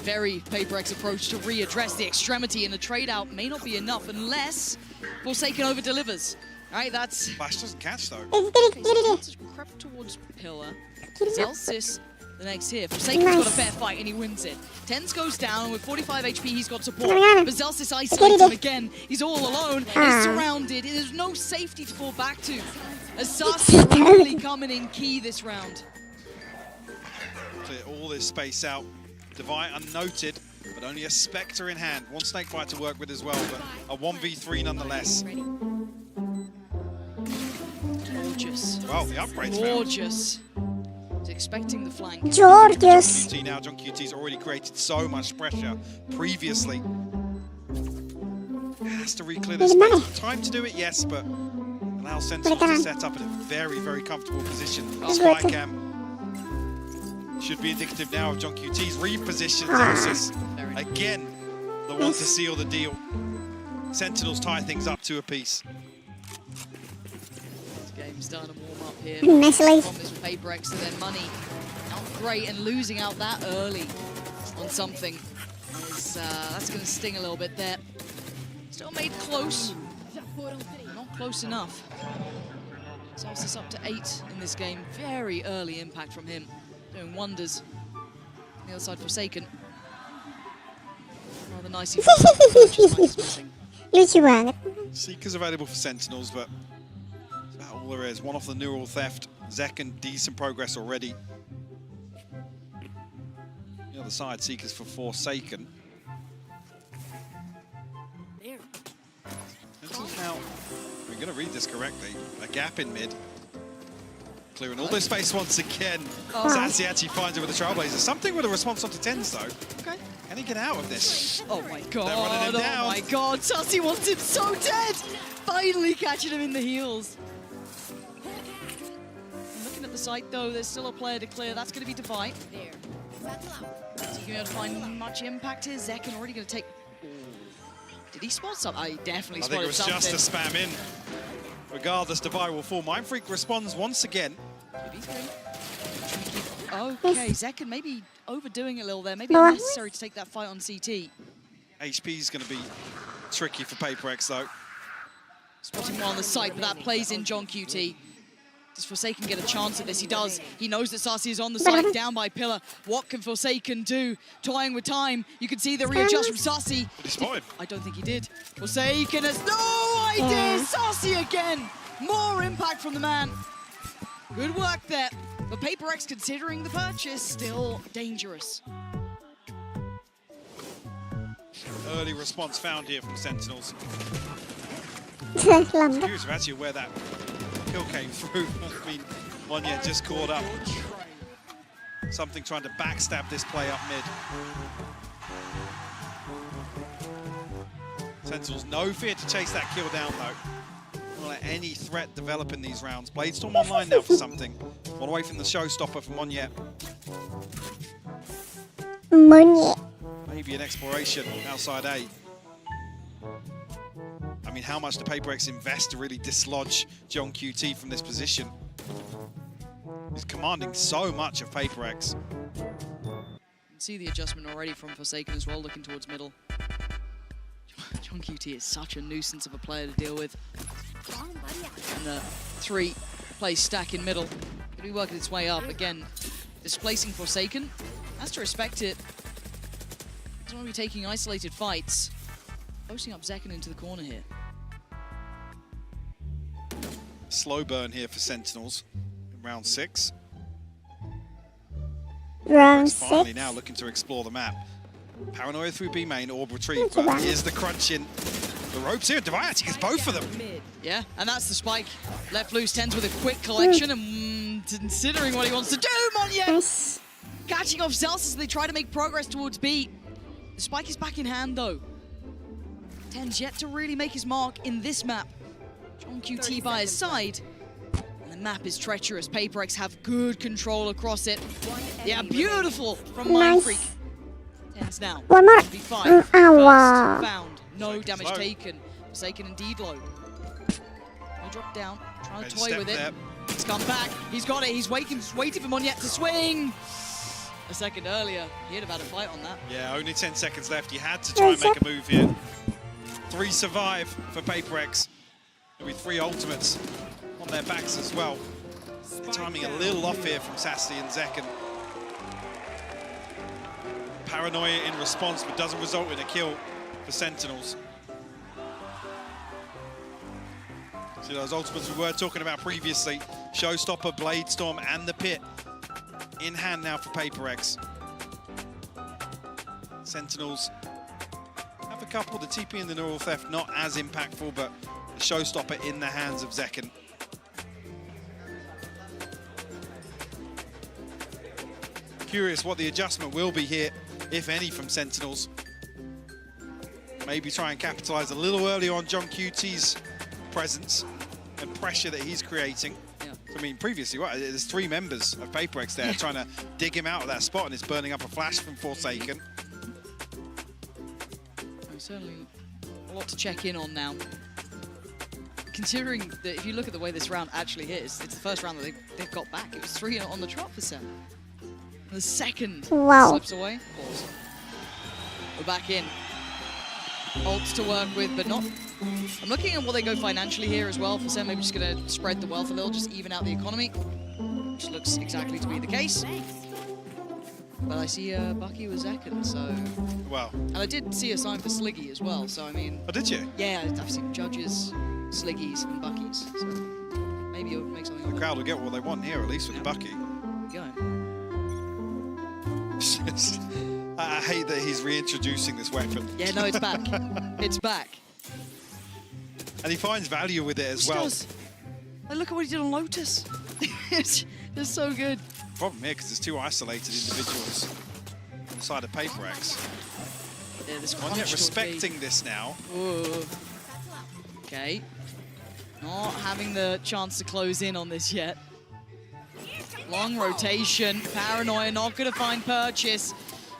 Very PRX approach to readdress the extremity, and the trade out may not be enough unless f0rsaken over delivers. All right, that's. Flash doesn't catch though. Crept towards Pillar. Zelsis the next here. f0rsaken's got a fair fight and he wins it. TENZ goes down, and with 45 HP he's got support. But Zelsis isolates him again. He's all alone. He's surrounded. There's no safety to fall back to. As Sassy really coming in key this round. Clear all this space out. Divide unnoted, but only a Spectre in hand. One Snakebite to work with as well, but a 1v3 nonetheless. Gorgeous. Well, the upgrade's gorgeous. Was expecting the flank. Gorgeous. QT now. JohnQT's already created so much pressure previously. Has to re-clear the space. Time to do it, yes, but allow Sentinels to set up in a very, very comfortable position. Spy cam. Should be indicative now of JohnQT's repositioned Zelsis. Again, the one to seal the deal. Sentinels tie things up to a piece. This game's done and warm up here. Nicely. Promise with PRX to their money. Not great, and losing out that early on something is that's going to sting a little bit there. Still made close. Not close enough. Zelsis up to 8 in this game. Very early impact from him. Doing wonders. On the other side, f0rsaken. Rather nicely. Seeker's available for Sentinels, but that's about all there is. One off the neural theft. Zeken, decent progress already. The other side, Seeker's for f0rsaken. Sentinels now, we're going to read this correctly, a gap in mid. Clearing all this space once again. Sassy actually finds it with the Trailblazer. Something with a response onto TENZ though. Okay. Can he get out of this? Oh my god. They're running him down. Oh my god. Sassy wants him so dead. Finally catching him in the heels. Looking at the site though, there's still a player to clear. That's going to be Divide. There. Is he going to be able to find much impact here? Zeken already going to take. Did he spot something? I definitely spotted something. I think it was just a spam in. Regardless, Divide will fall. Mindfreak responds once again. Okay, Zeken maybe overdoing it a little there. Maybe unnecessary to take that fight on CT. HP is going to be tricky for PRX though. Spotting one on the site, but that plays in JohnQT. Does f0rsaken get a chance at this? He does. He knows that Sassy is on the side, down by Pillar. What can f0rsaken do? Toying with time. You can see the readjust from Sassy. He spotted. I don't think he did. f0rsaken has no idea. Sassy again. More impact from the man. Good work there. But PRX, considering the purchase, still dangerous. Early response found here from Sentinels. Curious of actually where that kill came through. I mean, Monya just caught up. Something trying to backstab this play up mid. Sentinels, no fear to chase that kill down though. Don't let any threat develop in these rounds. Bladestorm online now for something. One away from the showstopper for Monya. Maybe an exploration outside A. I mean, how much do PRX invest to really dislodge JohnQT from this position? He's commanding so much of PRX. You can see the adjustment already from f0rsaken as well, looking towards middle. JohnQT is such a nuisance of a player to deal with. And the 3-play stack in middle. Gonna be working its way up. Again, displacing f0rsaken. Has to respect it. Doesn't want to be taking isolated fights. Posting up Zekken into the corner here. Slow burn here for Sentinels in round 6. Round Finally 6. now looking to explore the map. Paranoia through B main, orb retrieve, but here's the crunch in the ropes here. Devi actually gets both of them. Yeah, and that's the spike. Left loose, TENZ with a quick collection and considering what he wants to do, Monye! Catching off Celsius as they try to make progress towards B. The spike is back in hand though. TENZ yet to really make his mark in this map. John QT by his side. And the map is treacherous. PRX have good control across it. Yeah, beautiful from Mindfreak. TENZ now. One more. First found. No damage taken. f0rsaken indeed low. No drop down. Trying to toy with it. He's come back. He's got it. He's waiting for Monyet to swing. A second earlier, he had about a fight on that. Yeah, only 10 seconds left. He had to try and make a move here. 3 survive for PRX. There'll be 3 ultimates on their backs as well. The timing a little off here from Sassy and Zekken. Paranoia in response, but doesn't result in a kill for Sentinels. See those ultimates we were talking about previously. Showstopper, Blade Storm, and the Pit in hand now for PRX. Sentinels have a couple. The TP and the Neural Theft not as impactful, but the Showstopper in the hands of Zekken. Curious what the adjustment will be here, if any, from Sentinels. Maybe try and capitalize a little earlier on John QT's presence and pressure that he's creating. Yeah. I mean, previously, right, there's 3 members of PRX there trying to dig him out of that spot, and it's burning up a flash from f0rsaken. Certainly a lot to check in on now. Considering that if you look at the way this round actually is, it's the first round that they've got back. It was 3 on the trot for SEN. The second slips away. Pause. We're back in. Ults to work with, but not... I'm looking at what they go financially here as well for SEN. Maybe just going to spread the wealth a little, just even out the economy. Which looks exactly to be the case. But I see Bucky with Zekken, so... Wow. And I did see a sign for Sliggy as well, so I mean... Oh, did you? Yeah, I've seen Judges, Sliggies, and Buckies, so maybe it'll make something... The crowd will get what they want here, at least with the Bucky. Go. I hate that he's reintroducing this weapon. Yeah, no, it's back. It's back. And he finds value with it as well. Does. Like, look at what he did on Lotus. It's so good. Problem here, because there's 2 isolated individuals on the side of PRX. Yeah, this one yet respecting this now. Ooh. Okay. Not having the chance to close in on this yet. Long rotation. Paranoia not going to find purchase.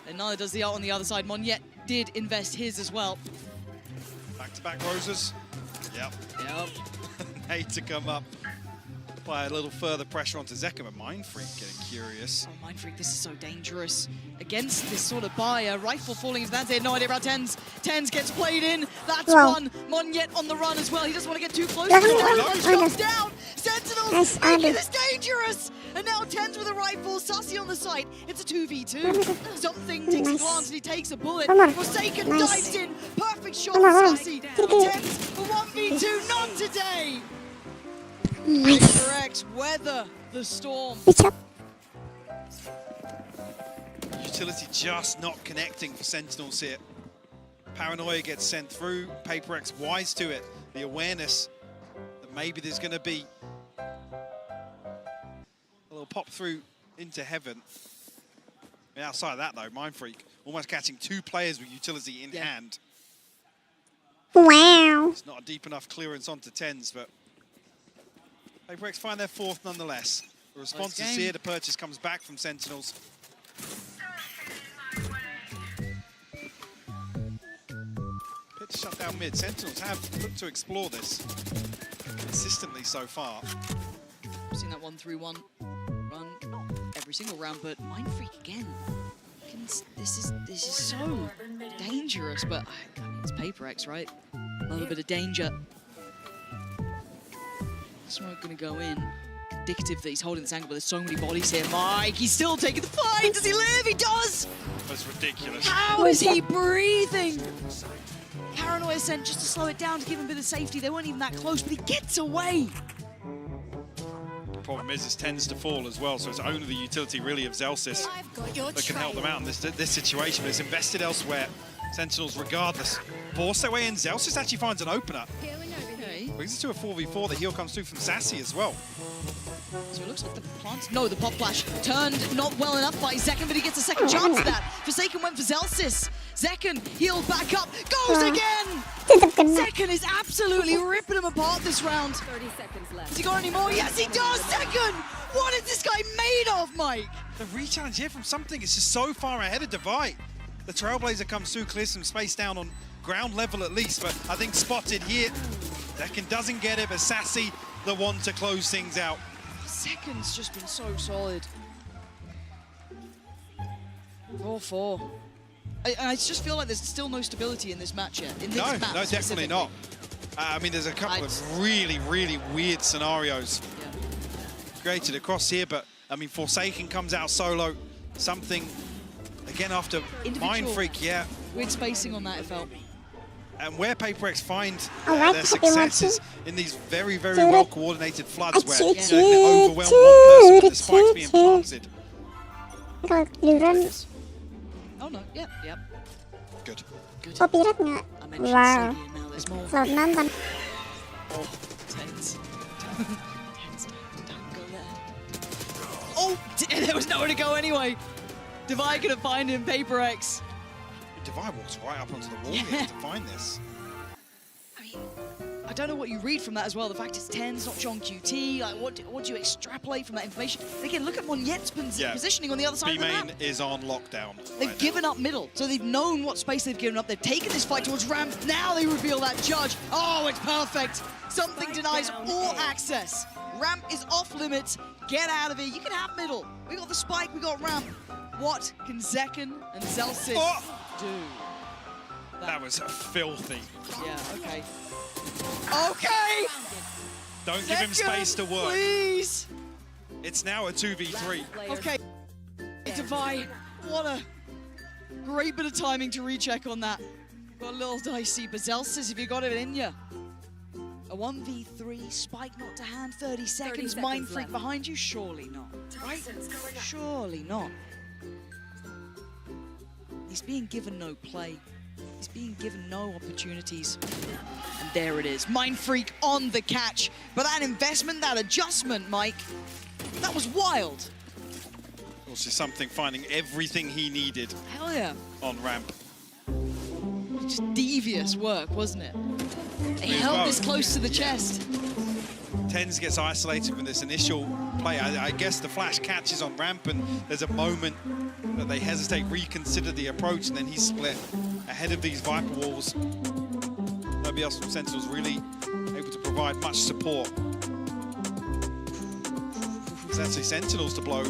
And neither does the ult on the other side. Monyet did invest his as well. Back-to-back roses. Yep. Yep. Need to come up. Apply a little further pressure onto Zekken, but Mindfreak getting curious. Oh, Mindfreak, this is so dangerous. Against this sort of buyer, rifle falling into that. They had no idea about TENZ. TENZ gets played in. That's one. Monyet on the run as well. He doesn't want to get too close. Drops down. Sentinels making this dangerous. And now TENZ with a rifle. Sassy on the side. It's a 2v2. Something takes a glance and he takes a bullet. f0rsaken dives in. Perfect shot for Sassy. TENZ for 1v2. Not today. PRX weather the storm. Utility just not connecting for Sentinels here. Paranoia gets sent through. PRX wise to it. The awareness that maybe there's going to be a little pop through into heaven. And outside of that though, Mindfreak almost catching 2 players with utility in hand. Wow. It's not a deep enough clearance onto TENZ, but PRX find their 4th nonetheless. The response is here. The purchase comes back from Sentinels. Pitch shut down mid. Sentinels have looked to explore this consistently so far. We've seen that 1-3-1 run, not every single round, but Mindfreak again. This is so dangerous, but I mean, it's PRX, right? A little bit of danger. Smoke gonna go in. Indicative that he's holding this angle, but there's so many bodies here. Mike, he's still taking the fight. Does he live? He does! That's ridiculous. How is he breathing? Paranoia sent just to slow it down, to give him a bit of safety. They weren't even that close, but he gets away. The problem is, this tends to fall as well, so it's only the utility really of Zelsys that can help them out in this situation. But it's invested elsewhere. Sentinels, regardless, force their way in. Zelsys actually finds an opener. Okay. Brings it to a 4v4. The heal comes through from Sassy as well. So it looks like the plants. No, the pop flash turned not well enough by Zekken, but he gets a second chance at that. Forsaken went for Zelsys. Zekken healed back up, goes again! Zekken is absolutely ripping him apart this round. 30 seconds left. Has he got any more? Yes, he does! Zekken! What is this guy made of, Mike? The re-challenge here from something is just so far ahead of Divide. The Trailblazer comes through, clears some space down on ground level at least, but I think spotted here. Zekken doesn't get it, but Sassy the one to close things out. Zekken's just been so solid. 4-4. I just feel like there's still no stability in this match yet. In this map No, definitely not. I mean, there's a couple of really, really weird scenarios created across here, but I mean, f0rsaken comes out solo. Something, again, after Mind Freak, Weird spacing on that, it felt. And where PRX find their successes in these very, very well-coordinated floods where they overwhelm one person with the spikes being planted. Oh no, yep. Good. Oh, pirat nggak? Wow. Selamat nonton. TENZ. Oh, there was nowhere to go anyway. Divide couldn't find him, PRX. Divide walks right up onto the wall here to find this. I mean, I don't know what you read from that as well. The fact it's TENZ, not John QT. Like, what do you extrapolate from that information? Again, look at Monjet's positioning on the other side of the map. B-Main is on lockdown. They've given up middle, so they've known what space they've given up. They've taken this fight towards Ramp. Now they reveal that judge. Oh, it's perfect. Something denies all access. Ramp is off limits. Get out of here. You can have middle. We got the spike. We got Ramp. What can Zekken and Zelsys do? That was filthy. Yeah, okay. Okay! Don't give him space to work. Please! It's now a 2v3. Okay. Divide, what a great bit of timing to recheck on that. Got a little dicey, but Zelsys, if you got it in ya. A 1v3, spike not to hand, 30 seconds, Mind Freak behind you? Surely not, right? Surely not. He's being given no play. He's being given no opportunities. And there it is. Mind Freak on the catch. But that investment, that adjustment, Mike, that was wild. Also something finding everything he needed. Hell yeah. On Ramp. Just devious work, wasn't it? They held this close to the chest. TENZ gets isolated from this initial play. I guess the flash catches on Ramp and there's a moment that they hesitate, reconsider the approach, and then he's split ahead of these Viper walls. Nobody else from Sentinels really able to provide much support. It's actually Sentinels to blow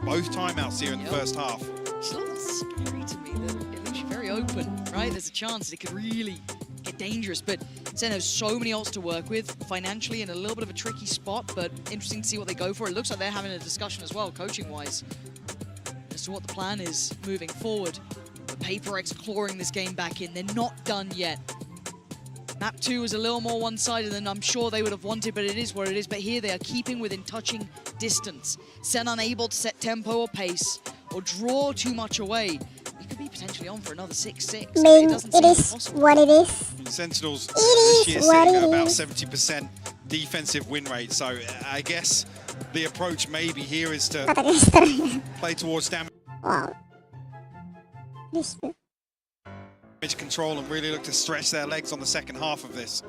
both timeouts here in the first half. It's a little scary to me that it leaves you very open, right? There's a chance that it could really get dangerous, but Sen has so many ults to work with, financially in a little bit of a tricky spot, but interesting to see what they go for. It looks like they're having a discussion as well, coaching-wise, as to what the plan is moving forward. But PRX clawing this game back in. They're not done yet. Map 2 is a little more one-sided than I'm sure they would have wanted, but it is what it is. But here they are keeping within touching distance. Sen unable to set tempo or pace or draw too much away. We could be potentially on for another 6-6. It is what it is. Sentinels this year sitting at about 70% defensive win rate, so I guess the approach maybe here is to play towards damage control and really look to stretch their legs on the second half of this.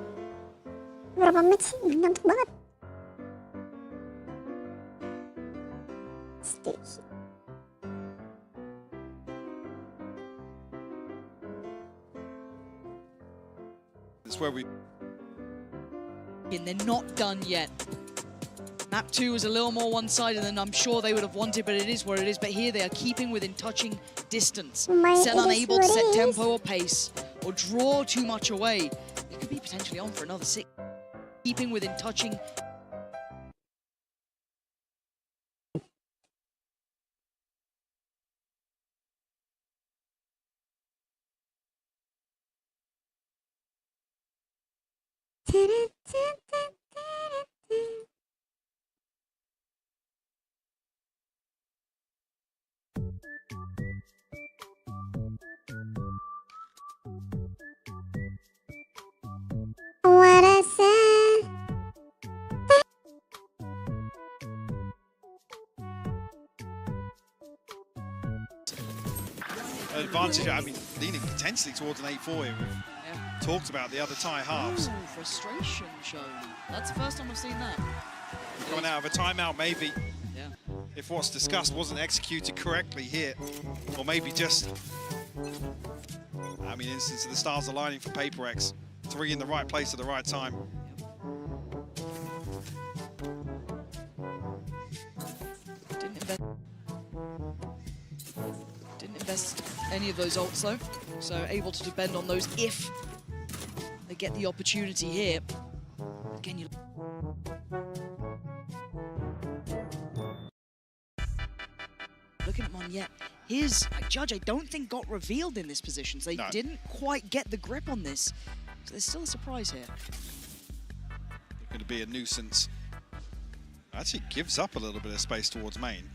Berapa menit sih? Ngantuk banget. It's where we... And they're not done yet. Map 2 is a little more one-sided than I'm sure they would have wanted, but it is what it is. But here they are keeping within touching distance. Sen unable to set tempo or pace or draw too much away. We could be potentially on for another 6. Keeping within touching Advantage, I mean, leaning potentially towards an 8-4 here. We've talked about the other tie halves. Ooh, frustration shown. That's the first time I've seen that. Coming out of a timeout, maybe. Yeah. If what's discussed wasn't executed correctly here, or maybe just, I mean, instance of the stars aligning for PRX. 3 in the right place at the right time. Didn't invest any of those ults though, so able to depend on those if they get the opportunity here. Again, you looking at Monyet, his judge I don't think got revealed in this position, so they didn't quite get the grip on this. So there's still a surprise here. Going to be a nuisance. Actually gives up a little bit of space towards main.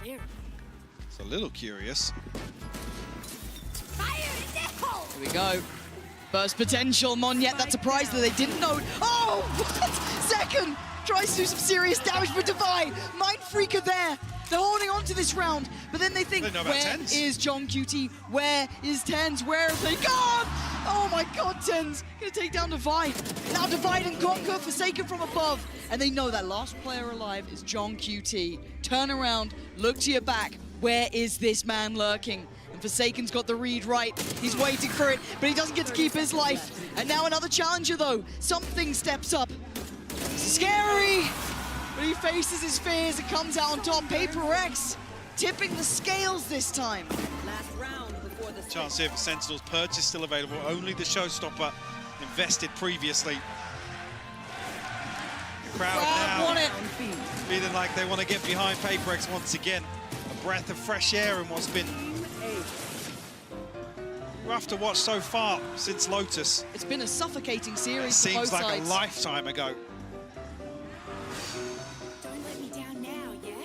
It's a little curious. Here we go. Burst potential, Monyet, that surprise that they didn't know. Oh, what? Second tries to do some serious damage for Divine. Mind Freaker there. They're holding on to this round, but then they think, where is John QT? Where is TENZ? Where have they gone? Oh my God, TENZ gonna take down Divide. Now Divide and Conquer, Forsaken from above. And they know that last player alive is John QT. Turn around, look to your back. Where is this man lurking? And Forsaken's got the read right. He's waiting for it, but he doesn't get to keep his life. And now another challenger though. Something steps up. Scary! But he faces his fears and comes out on top. PRX tipping the scales this time. Last round before the Chance here for Sentinels. Purchase still available. Only the showstopper invested previously. The crowd now want it. feeling like they want to get behind PRX once again. A breath of fresh air in what's been rough to watch so far since Lotus. It's been a suffocating series It for both seems like sides. a lifetime ago. Don't let me down now, yeah?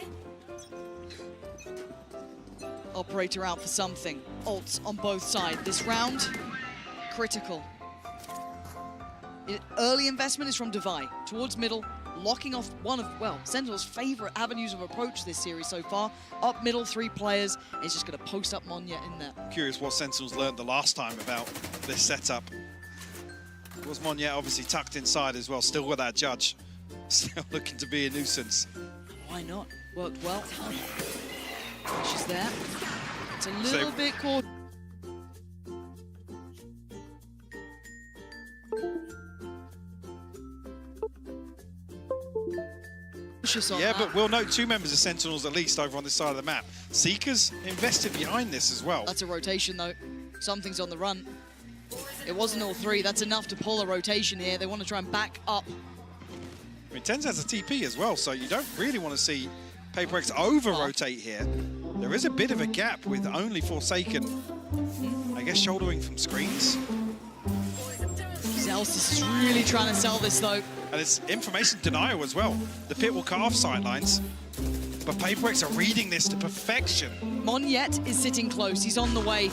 Operator out for something. Ults on both sides. This round, critical. Early investment is from Divide towards middle, locking off one of, well, Sentinel's favorite avenues of approach this series so far. Up middle, 3 players. He's just going to post up Monyet in there. Curious what Sentinels learned the last time about this setup. Was Monyet obviously tucked inside as well, still with that judge. Still looking to be a nuisance. Why not? Worked well. She's there. It's a little bit caught. Yeah, but we'll note 2 members of Sentinels at least over on this side of the map. Seekers invested behind this as well. That's a rotation though. Something's on the run. It wasn't all 3. That's enough to pull a rotation here. They want to try and back up. I mean, TENZ has a TP as well, so you don't really want to see PRX over-rotate here. There is a bit of a gap with only Forsaken, I guess, shouldering from screens. Zels is really trying to sell this though. And it's information denial as well. The pit will cut off sightlines, but PRX are reading this to perfection. Monyet is sitting close. He's on the way.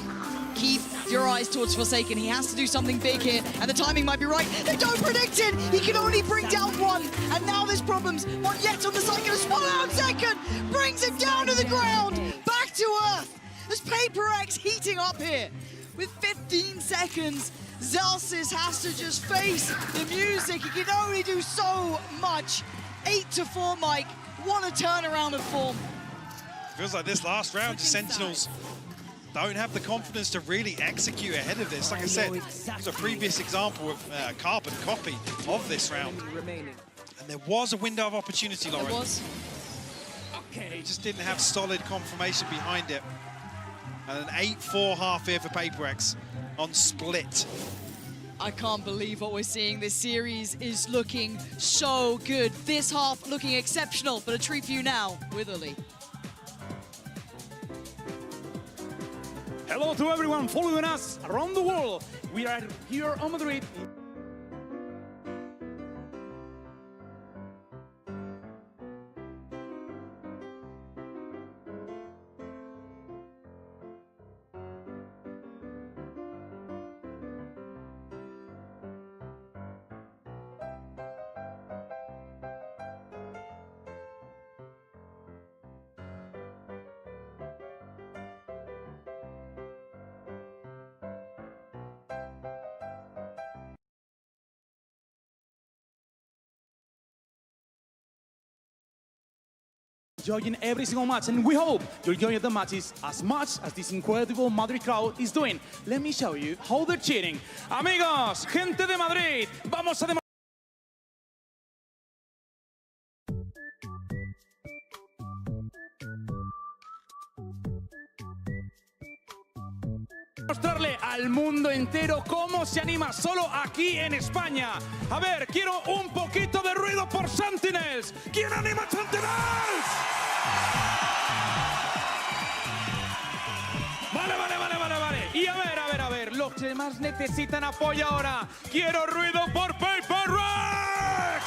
Keep your eyes towards Forsaken. He has to do something big here, and the timing might be right. They don't predict it! He can only bring down 1, and now there's problems. Monyet on the side, gonna swallow out second! Brings him down to the ground! Back to earth! There's PRX heating up here. With 15 seconds, Zelsys has to just face the music. He can only do so much. 8-4, Mike. What a turnaround of form. Feels like this last round, the Sentinels don't have the confidence to really execute ahead of this. Like I said, there's a previous example of carbon copy of this round. And there was a window of opportunity, Lauren. There was. It just didn't have solid confirmation behind it. And an 8-4 half here for PRX on split. I can't believe what we're seeing. This series is looking so good. This half looking exceptional, but a treat for you now with Ali. Hello to everyone following us around the world. We are here on Madrid. Enjoying every single match, and we hope you're enjoying the matches as much as this incredible Madrid crowd is doing. Let me show you how they're cheering. Amigos, gente de Madrid, vamos a mostrarle al mundo entero cómo se anima solo aquí en España. A ver, quiero un poquito de ruido por Sentinels. ¿Quién anima a Sentinels? Vale. Y a ver, los que más necesitan apoyo ahora. Quiero ruido por PRX.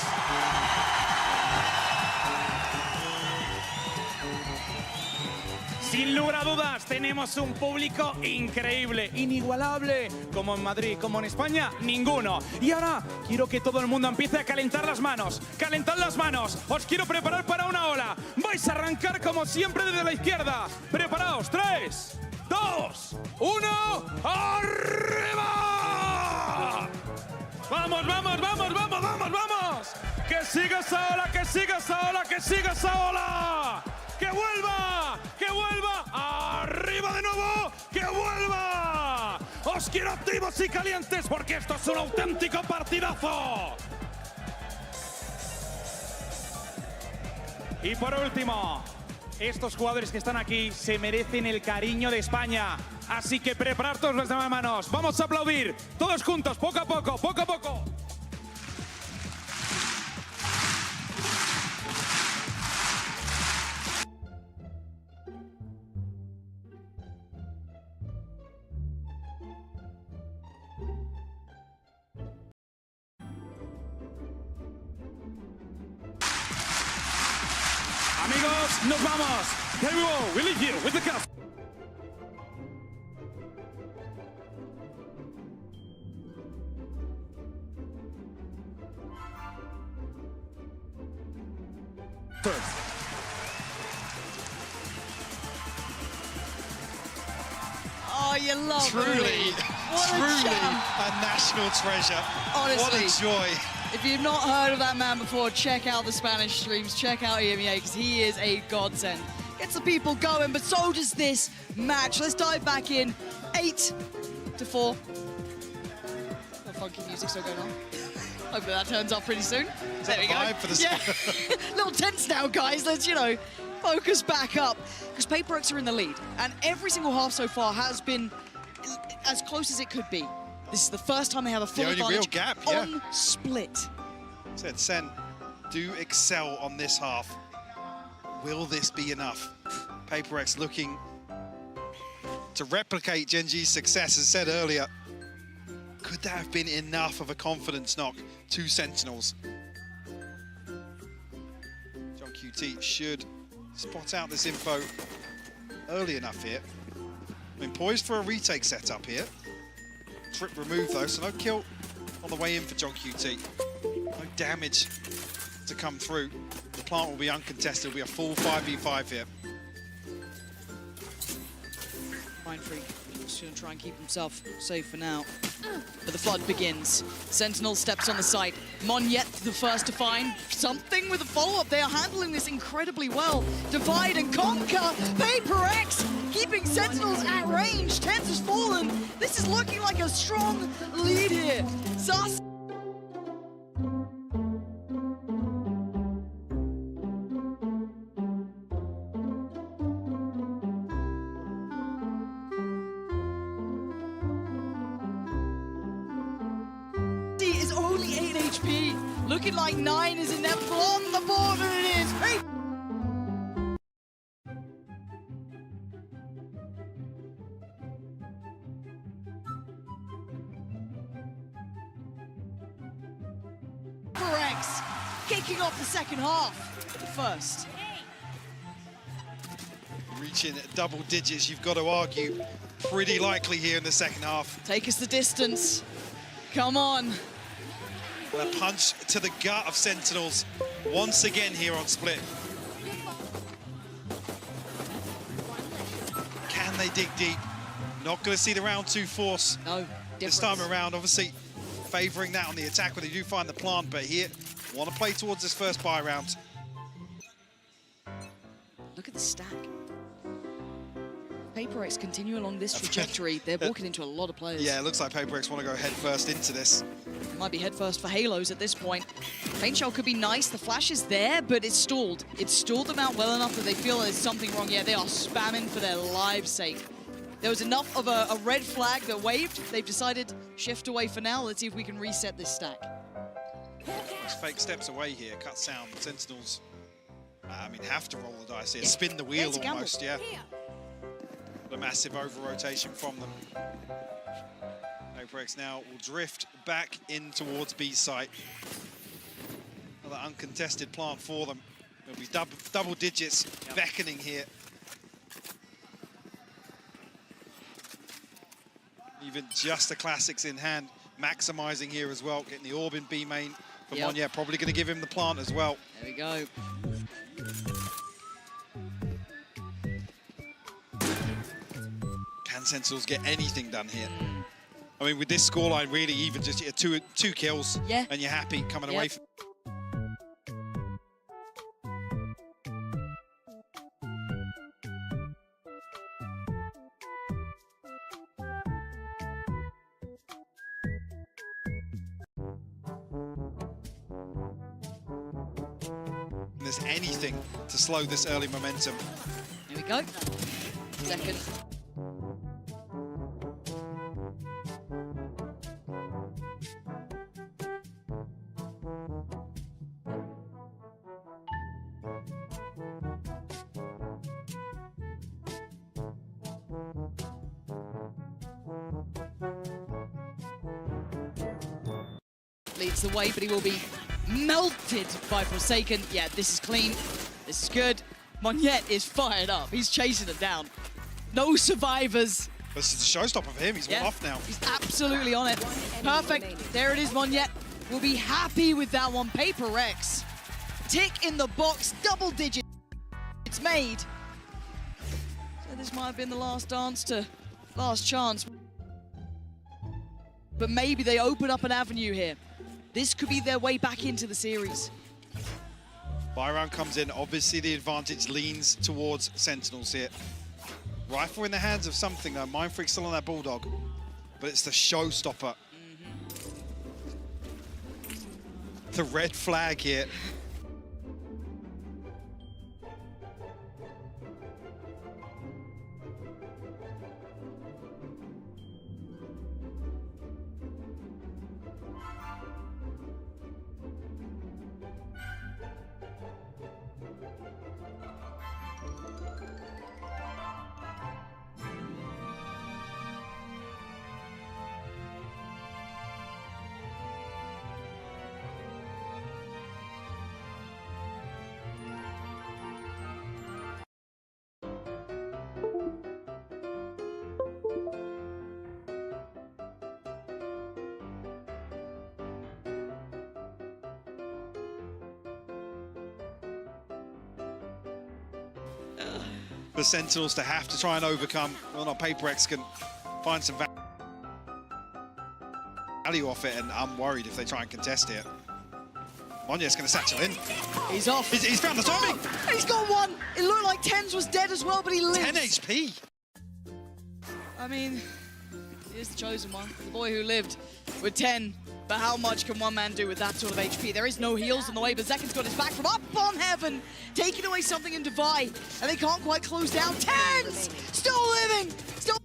Sin lugar a dudas, tenemos un público increíble, inigualable, como en Madrid, como en España, ninguno. Y ahora quiero que todo el mundo empiece a calentar las manos. ¡Calentad las manos! Os quiero preparar para una ola. Vais a arrancar como siempre desde la izquierda. Preparaos, 3, 2, 1, ¡arriba! ¡Vamos! ¡Que siga esa ola, que siga esa ola, que siga esa ola! ¡Que vuelva! ¡Arriba de nuevo! ¡Que vuelva! ¡Os quiero activos y calientes porque esto es un auténtico partidazo! Y por último, estos jugadores que están aquí se merecen el cariño de España. Así que preparad todos los demás manos. Vamos a aplaudir todos juntos, poco a poco. Amigos, nos vamos. Here we go. We leave you with the cast. Oh, you love Truly a national treasure. Honestly, what a joy. If you've not heard of that man before, check out the Spanish streams, check out hehehehe, because he is a godsend. Gets the people going, but so does this match. Let's dive back in. 8-4. The funky music's still going on. Hopefully that turns up pretty soon. There we go. For the Little tense now, guys. Let's, focus back up. Because PRX are in the lead, and every single half so far has been as close as it could be. This is the first time they have a full advantage real gap, on split. Said SEN do excel on this half. Will this be enough? PRX looking to replicate Gen G's success, as said earlier. Could that have been enough of a confidence knock to Sentinels? John QT should spot out this info early enough here. I mean, poised for a retake setup here. Trip removed though, so no kill on the way in for John QT. No damage to come through. The plant will be uncontested. It'll be a full 5v5 here. Mindfreak just going to try and keep himself safe for now. But the flood begins. Sentinel steps on the site. Mon yet the first to find something with a follow-up. They are handling this incredibly well. Divide and conquer. PRX keeping Sentinels at range. TENZ has fallen. This is looking like a strong lead here. Sus. Is only 8 HP. Looking like 9 is inevitable on the board, and it is. Hey. kicking off the second half first. Reaching double digits, you've got to argue, pretty likely here in the second half. Take us the distance. Come on. And a punch to the gut of Sentinels once again here on Split. Can they dig deep? Not going to see the round 2 force. No, this time around, obviously favouring that on the attack when they do find the plant, but here, want to play towards this first buy round. Look at the stack. PRX continue along this trajectory. They're walking into a lot of players. Yeah, it looks like PRX want to go head first into this. It might be head first for Halos at this point. Paint Shell could be nice. The flash is there, but it's stalled. It's stalled them out well enough that they feel there's something wrong. Yeah, they are spamming for their lives' sake. There was enough of a red flag that waved. They've decided shift away for now. Let's see if we can reset this stack. Just fake steps away here, cut sound. Sentinels, I mean, have to roll the dice here. Spin the wheel almost, yeah. A massive over-rotation from them. PRX now will drift back in towards B site. Another uncontested plant for them. It'll be double digits beckoning here. Even just the classics in hand, maximizing here as well, getting the orb in B main for Monye, probably going to give him the plant as well. There we go. Can Sentinels get anything done here? I mean, with this scoreline, really, even just two kills, and you're happy coming away from. There's anything to slow this early momentum. Here we go. Second. Leads the way, but he will be melted by f0rsaken. Yeah, this is clean. This is good. Monye is fired up. He's chasing it down. No survivors. This is the showstopper for him. He's one off now. He's absolutely on it. Perfect. There it is, Monye. We'll be happy with that one. PRX. Tick in the box. Double digit. It's made. So this might have been the last dance to last chance. But maybe they open up an avenue here. This could be their way back into the series. Buy round comes in. Obviously, the advantage leans towards Sentinels here. Rifle in the hands of something, though. Mindfreak still on that Bulldog. But it's the showstopper. The red flag here. For Sentinels to have to try and overcome, well, not PRX can find some value off it, and I'm worried if they try and contest it. Monye's going to satchel in. He's off. He's found the timing. Oh, he's got one. It looked like TENZ was dead as well, but he lived. 10 HP. I mean, here's the chosen one, the boy who lived with 10. But how much can one man do with that sort of HP? There is no heals on the way, but Zeken's got his back from up on heaven, taking away something in Divide, and they can't quite close down. TENZ! Still living! Still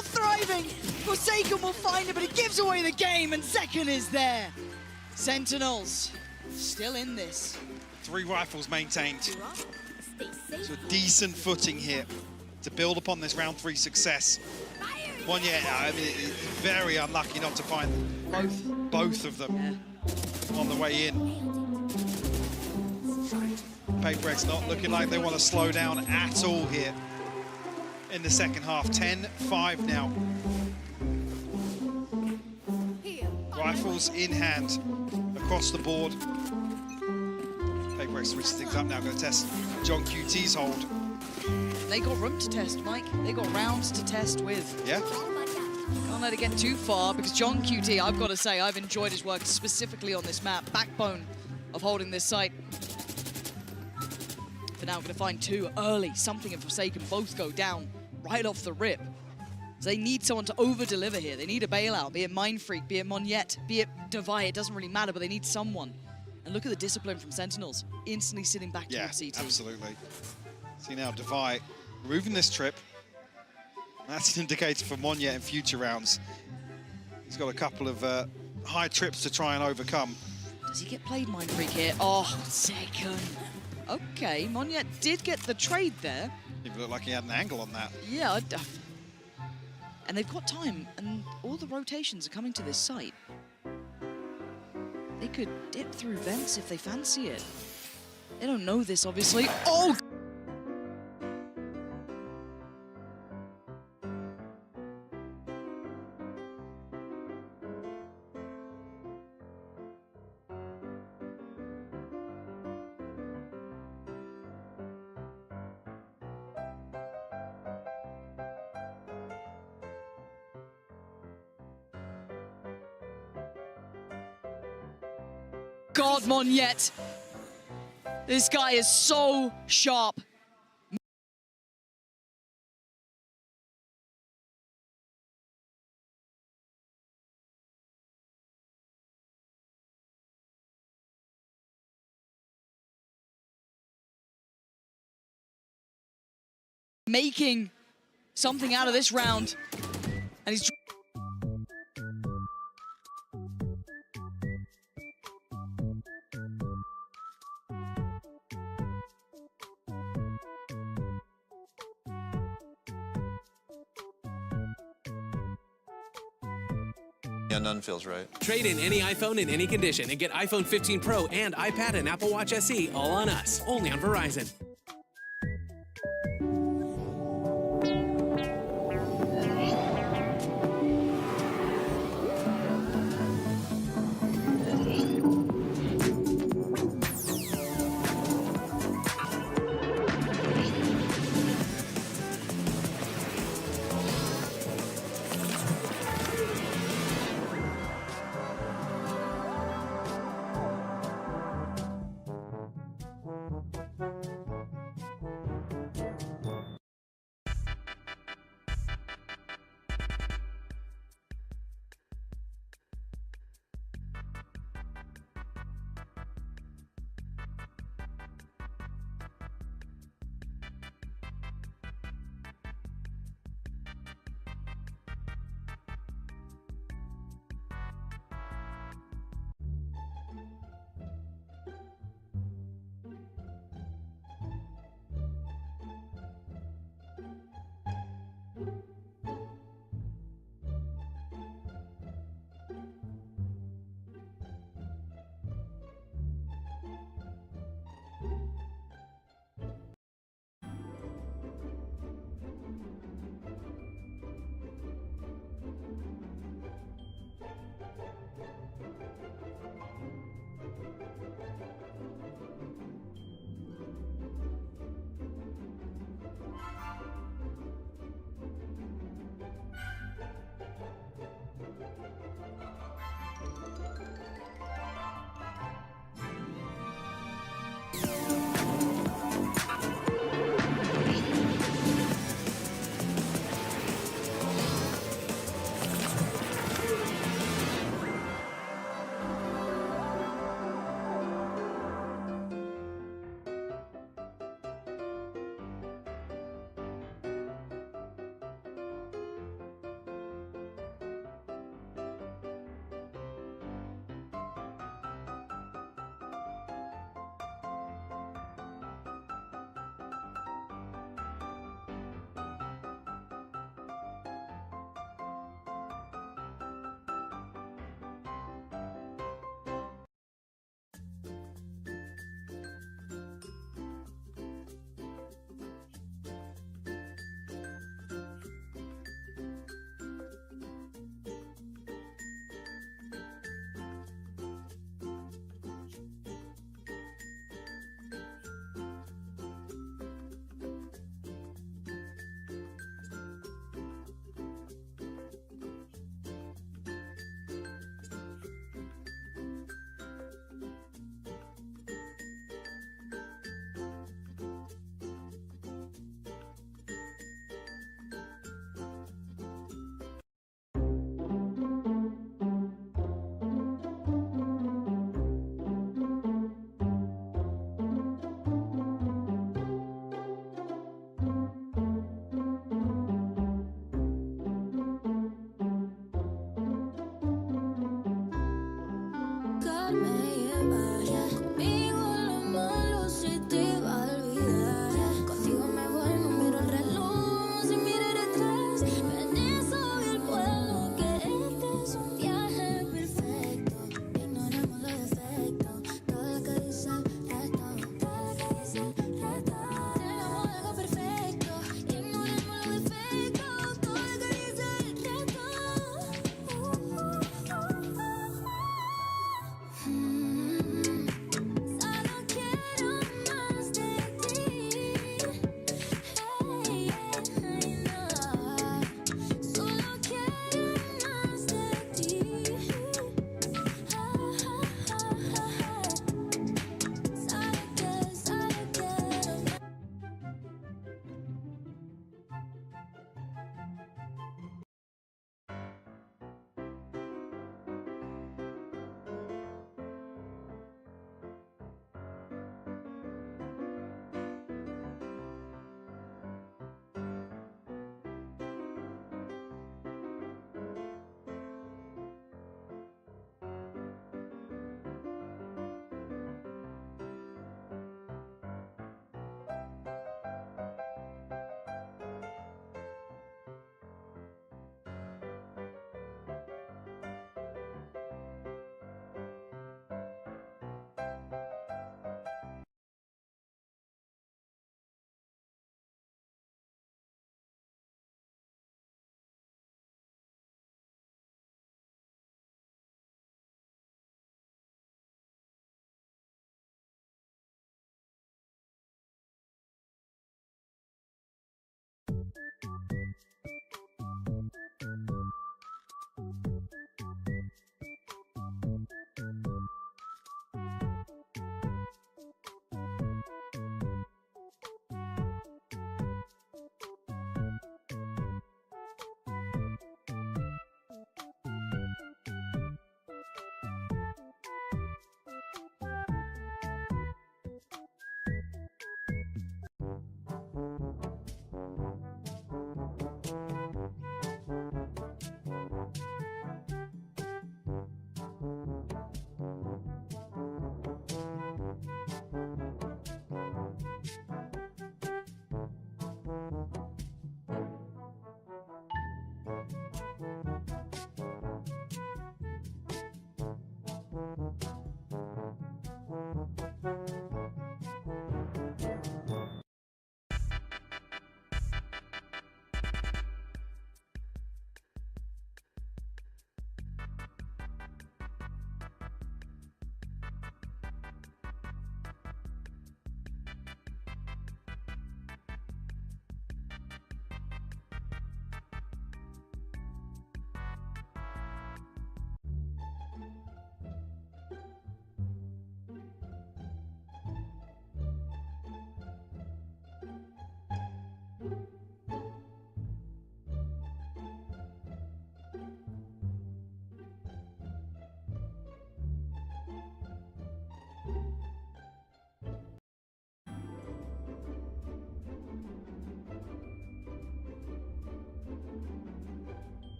thriving! f0rsaken will find it, but it gives away the game, and Zeken is there. Sentinels still in this. 3 rifles maintained. So a decent footing here to build upon this round 3 success. Monye, I mean, it's very unlucky not to find both of them on the way in. PRX not looking like they want to slow down at all here in the second half. 10-5 now. Rifles in hand across the board. PRX switches things up now, going to test John QT's hold. They got room to test, Mike. They got rounds to test with. Yeah. Can't let it get too far because John QT, I've got to say, I've enjoyed his work specifically on this map. Backbone of holding this site. For now, going to find two early. Something and f0rsaken both go down right off the rip. So they need someone to over-deliver here. They need a bailout, be it Mindfreak, be it Monyet, be it Devi. It doesn't really matter, but they need someone. And look at the discipline from Sentinels. Instantly sitting back towards CT. Yeah, absolutely. See now, Devi removing this trip. That's an indicator for Monyet in future rounds. He's got a couple of high trips to try and overcome. Does he get played Mindfreak here? Oh, second. Okay, Monyet did get the trade there. It looked like he had an angle on that. Yeah, and they've got time, and all the rotations are coming to this site. They could dip through vents if they fancy it. They don't know this, obviously. Oh! God, Monyet. This guy is so sharp. Making something out of this round. And he's... Yeah, none feels right. Trade in any iPhone in any condition and get iPhone 15 Pro and iPad and Apple Watch SE all on us, only on Verizon.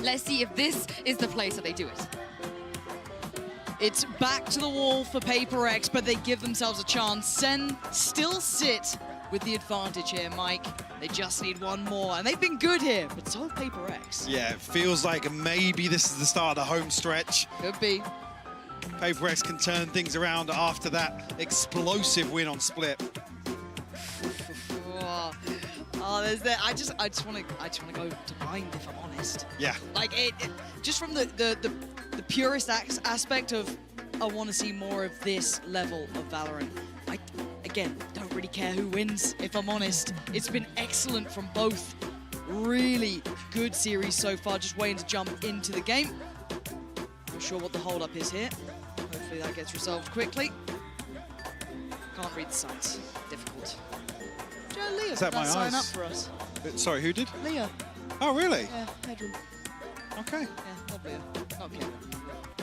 Let's see if this is the place that they do it. It's back to the wall for PRX, but they give themselves a chance. SEN still sit with the advantage here, Mike. They just need one more, and they've been good here, but so have PRX. Yeah, it feels like maybe this is the start of the home stretch. Could be. PRX can turn things around after that explosive win on Split. Oh, there's that. I just want to go to Bind, if I'm honest. Yeah. Like it just from the purist aspect of, I want to see more of this level of Valorant. I again don't really care who wins, if I'm honest. It's been excellent from both. Really good series so far. Just waiting to jump into the game. Not sure what the hold-up is here. Hopefully that gets resolved quickly. Can't read the sights. Difficult. Leah, is that my sign eyes? up for us. Sorry, who did? Leah. Oh, really? Yeah, headroom. Okay. Yeah, lovely. Not Kevin.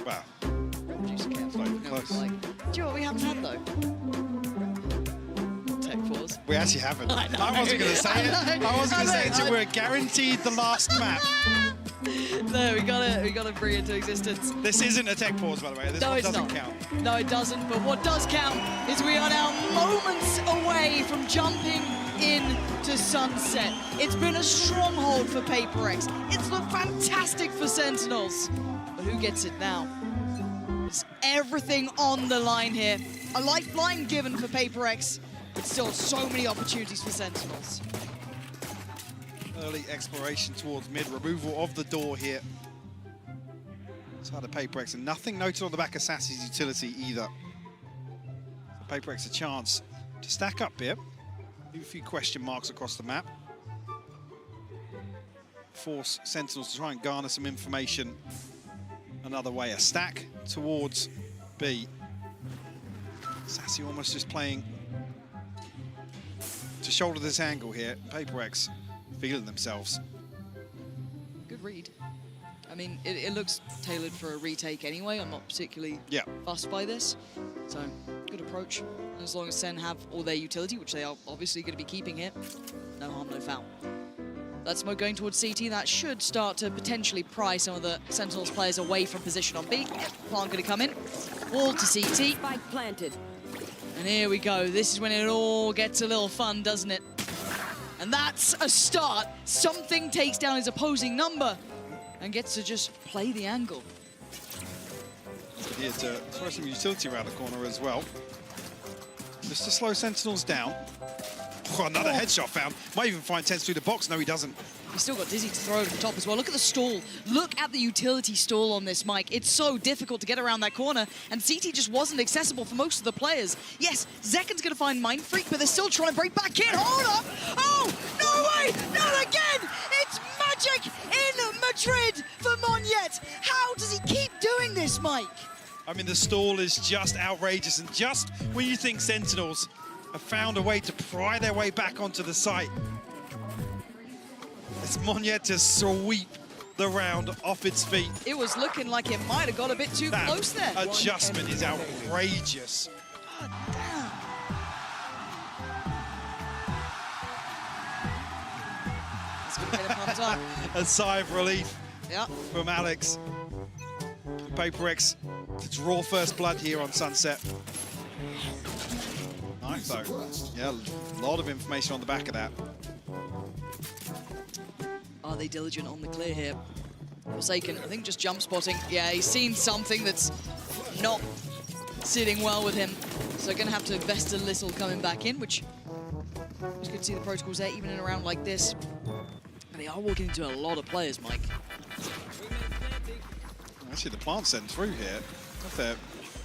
Wow. Producer Kev. It's not even No, close. like, do you know what we haven't had though? Tech pause. We actually haven't. I know. I wasn't going to say it. I wasn't going to say it until we're guaranteed the last map. No, we gotta bring it to existence. This isn't a tech pause, by the way. This one doesn't count. No, it doesn't. But what does count is we are now moments away from jumping into sunset. It's been a stronghold for PRX. It's looked fantastic for Sentinels. But who gets it now? It's everything on the line here. A lifeline given for PRX, but still so many opportunities for Sentinels. Early exploration towards mid, removal of the door here. Side of PRX, and nothing noted on the back of Sassy's utility either. So PRX a chance to stack up here. Leave a few question marks across the map. Force Sentinels to try and garner some information another way. A stack towards B. Sassy almost just playing to shoulder this angle here. PRX feeling themselves. Good read. I mean, it looks tailored for a retake anyway. I'm not particularly fussed by this. So, good approach. As long as Sen have all their utility, which they are obviously going to be keeping here, no harm, no foul. That smoke going towards CT. That should start to potentially pry some of the Sentinels players away from position on B. Plant going to come in. Wall to CT. Spike planted. And here we go. This is when it all gets a little fun, doesn't it? And that's a start. Something takes down his opposing number and gets to just play the angle. Here to throw some utility around the corner as well. Just to slow Sentinels down. Oh, another headshot found. Might even find TENZ through the box. No, he doesn't. He's still got Dizzy to throw over the top as well. Look at the stall. Look at the utility stall on this mic. It's so difficult to get around that corner, and CT just wasn't accessible for most of the players. Yes, Zeken's going to find Mind Freak, but they're still trying to break back in. Hold up! Oh, no way! Not again! It's magic in Madrid for Monyet. How does he keep doing this, Mike? I mean, the stall is just outrageous, and just when you think Sentinels have found a way to pry their way back onto the site, it's Monyet to sweep the round off its feet. It was looking like it might have got a bit too close there. Adjustment is outrageous. God damn. That's going to get him pumped up. A sigh of relief Yeah. from Alex. PRX to draw first blood here on Sunset. Nice though. Yeah, a lot of information on the back of that. Are they diligent on the clear here? f0rsaken, I think just jump spotting. Yeah, he's seen something that's not sitting well with him. So going to have to invest a little coming back in, which is good to see the protocols there, even in a round like this. And they are walking into a lot of players, Mike. Actually, the plant sent through here. Not there.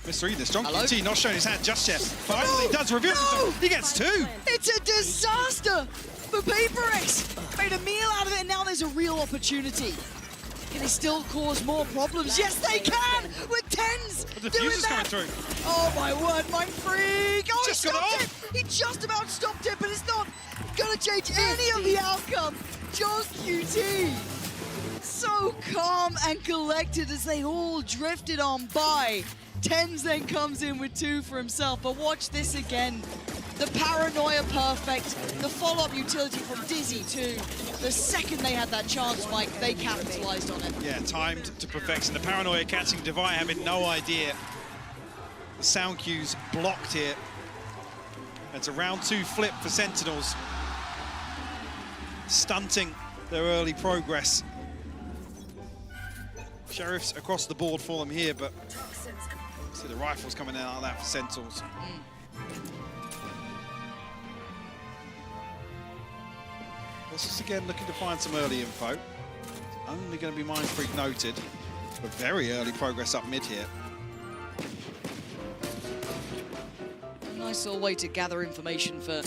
Mr. Eden, strong Hello? QT, not showing his hand just yet. Finally does reveal himself. He gets two. It's a disaster for PRX. Made a meal out of it, and now there's a real opportunity. Can they still cause more problems? Yes, they can! With TENZ The doing diffuser's that! coming through. Oh my word, Mind Freak! Oh, Just he got stopped off. it! He just about stopped it, but it's not gonna change any of the outcome. Just QT. So calm and collected as they all drifted on by. TENZ then comes in with two for himself, but watch this again. The paranoia perfect, the follow-up utility from Dizzy too. The second they had that chance, Mike, they capitalized on it. Yeah, timed to perfection. The paranoia catching Devi, having no idea. The sound cues blocked here. It's a round two flip for Sentinels. Stunting their early progress. Sheriffs across the board for them here, but see the rifles coming in out of that for Sentinels. This is again looking to find some early info. It's only going to be Mind Freak noted, but very early progress up mid here. Nice little way to gather information for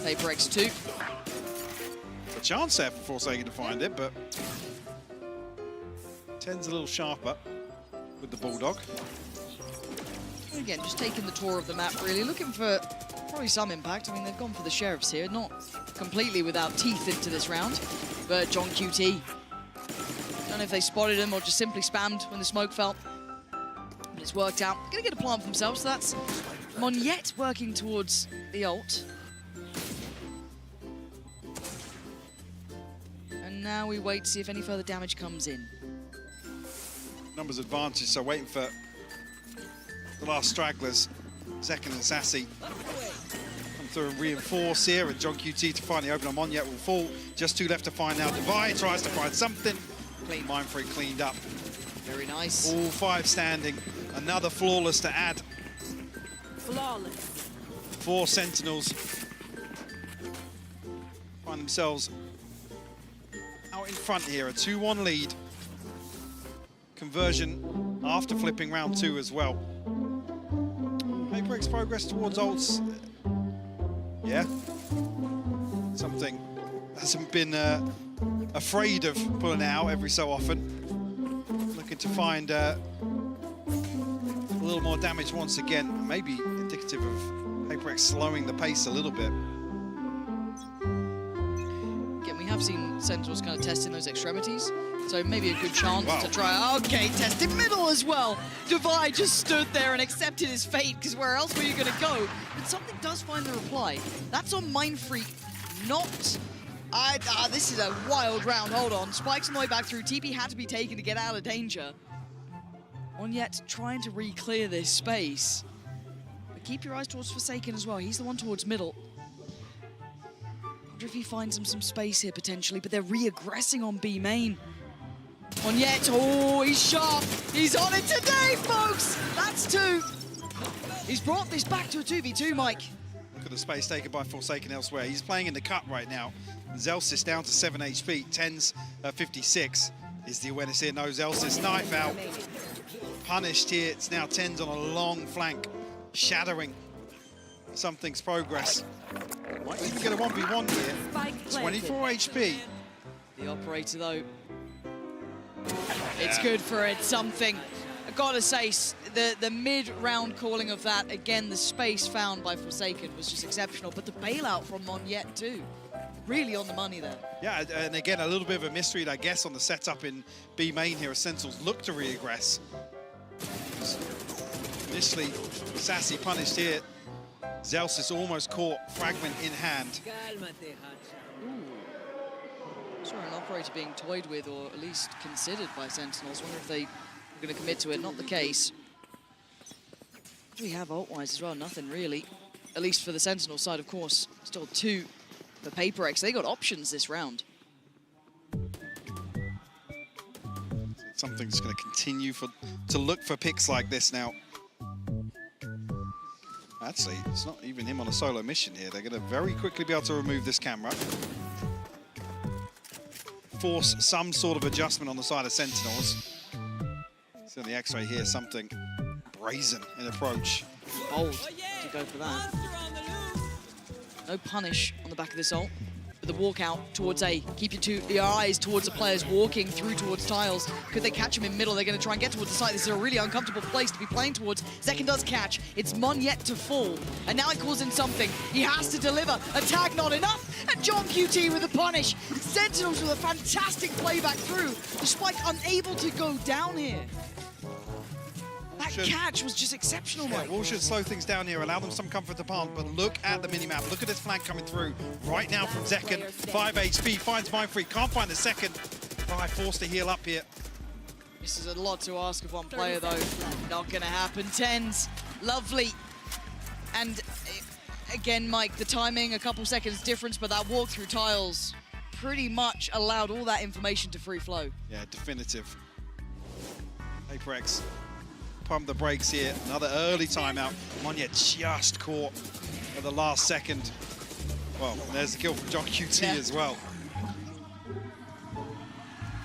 PRX too. A chance there for f0rsaken to find it, but TENZ a little sharper with the Bulldog. Again, just taking the tour of the map, really looking for probably some impact. I mean, they've gone for the Sheriffs here, not completely without teeth into this round. John QT. Don't know if they spotted him or just simply spammed when the smoke fell. But it's worked out. Gonna get a plant for themselves, so that's Monyet working towards the ult. And now we wait to see if any further damage comes in. Numbers advantage, so waiting for the last stragglers, Zekken and Sassy. Come through and reinforce here, and John QT to finally open on Monyet will fall. Just two left to find now. Divide tries to find something. Clean Mindfreak cleaned up. Very nice. All five standing. Another flawless to add. Flawless. 4 Sentinels find themselves out in front here. A 2-1 lead. Conversion after flipping round 2 as well. PRX progress towards ults. Yeah. Something hasn't been afraid of pulling out every so often. Looking to find a little more damage once again. Maybe indicative of PRX slowing the pace a little bit. Again, we have seen Sentinels kind of testing those extremities, so maybe a good chance to try. Okay, tested middle as well. Divide just stood there and accepted his fate, because where else were you going to go? But something does find the reply. That's on Mindfreak, not... this is a wild round. Hold on. Spikes on the way back through. TP had to be taken to get out of danger. Monyet trying to re-clear this space. But keep your eyes towards f0rsaken as well. He's the one towards middle. Wonder if he finds him some space here potentially, but they're re-aggressing on B main. Monyet, oh, he's sharp. He's on it today, folks. That's 2. He's brought this back to a 2v2, Mike. Look at the space taken by f0rsaken elsewhere. He's playing in the cut right now. Zelsis down to 7 HP. TENZ 56 is the awareness here. No, Zelsis knife out. Punished here. It's now TENZ on a long flank. Shadowing something's progress. Might even get a 1v1 here. 24 HP. The operator, though. It's good for it, something. I've got to say, the mid-round calling of that, again, the space found by f0rsaken was just exceptional, but the bailout from Monyet too. Really on the money there. Yeah, and again, a little bit of a mystery, I guess, on the setup in B main here as Sentinels look to re-aggress. Initially, Sassy punished here. Zelsis almost caught fragment in hand. Saw an operator being toyed with, or at least considered by Sentinels. Wonder if they were going to commit to it. Not the case. What do we have ult-wise as well? Nothing really. At least for the Sentinel side, of course. Still 2 for PRX. They got options this round. Something's going to continue to look for picks like this now. Actually, it's not even him on a solo mission here. They're going to very quickly be able to remove this camera. Force some sort of adjustment on the side of Sentinels. See on the X-ray here, something brazen in approach. Bold to go for that. No punish on the back of this ult. But the walkout towards A. Keep your eyes towards the players walking through towards tiles. Could they catch him in middle? They're going to try and get towards the site. This is a really uncomfortable place to be playing towards. Zekken does catch. It's Monyet to fall. And now it calls in something. He has to deliver. A tag not enough. And John QT with a punish. Sentinels with a fantastic playback through. The Spike unable to go down here. That catch was just exceptional, Mike. Wall should slow things down here, allow them some comfort to punt, but look at the minimap. Look at this flank coming through right now from Zekken. 5 HP, finds Mindfreak, can't find the second. Forced to heal up here. This is a lot to ask of one player, though. Not going to happen. TENZ, lovely. And again, Mike, the timing, a couple seconds difference, but that walk through tiles pretty much allowed all that information to free flow. Yeah, definitive. PRX pump the brakes here. Another early timeout. Monyet just caught at the last second. Well, there's the kill from John QT as well.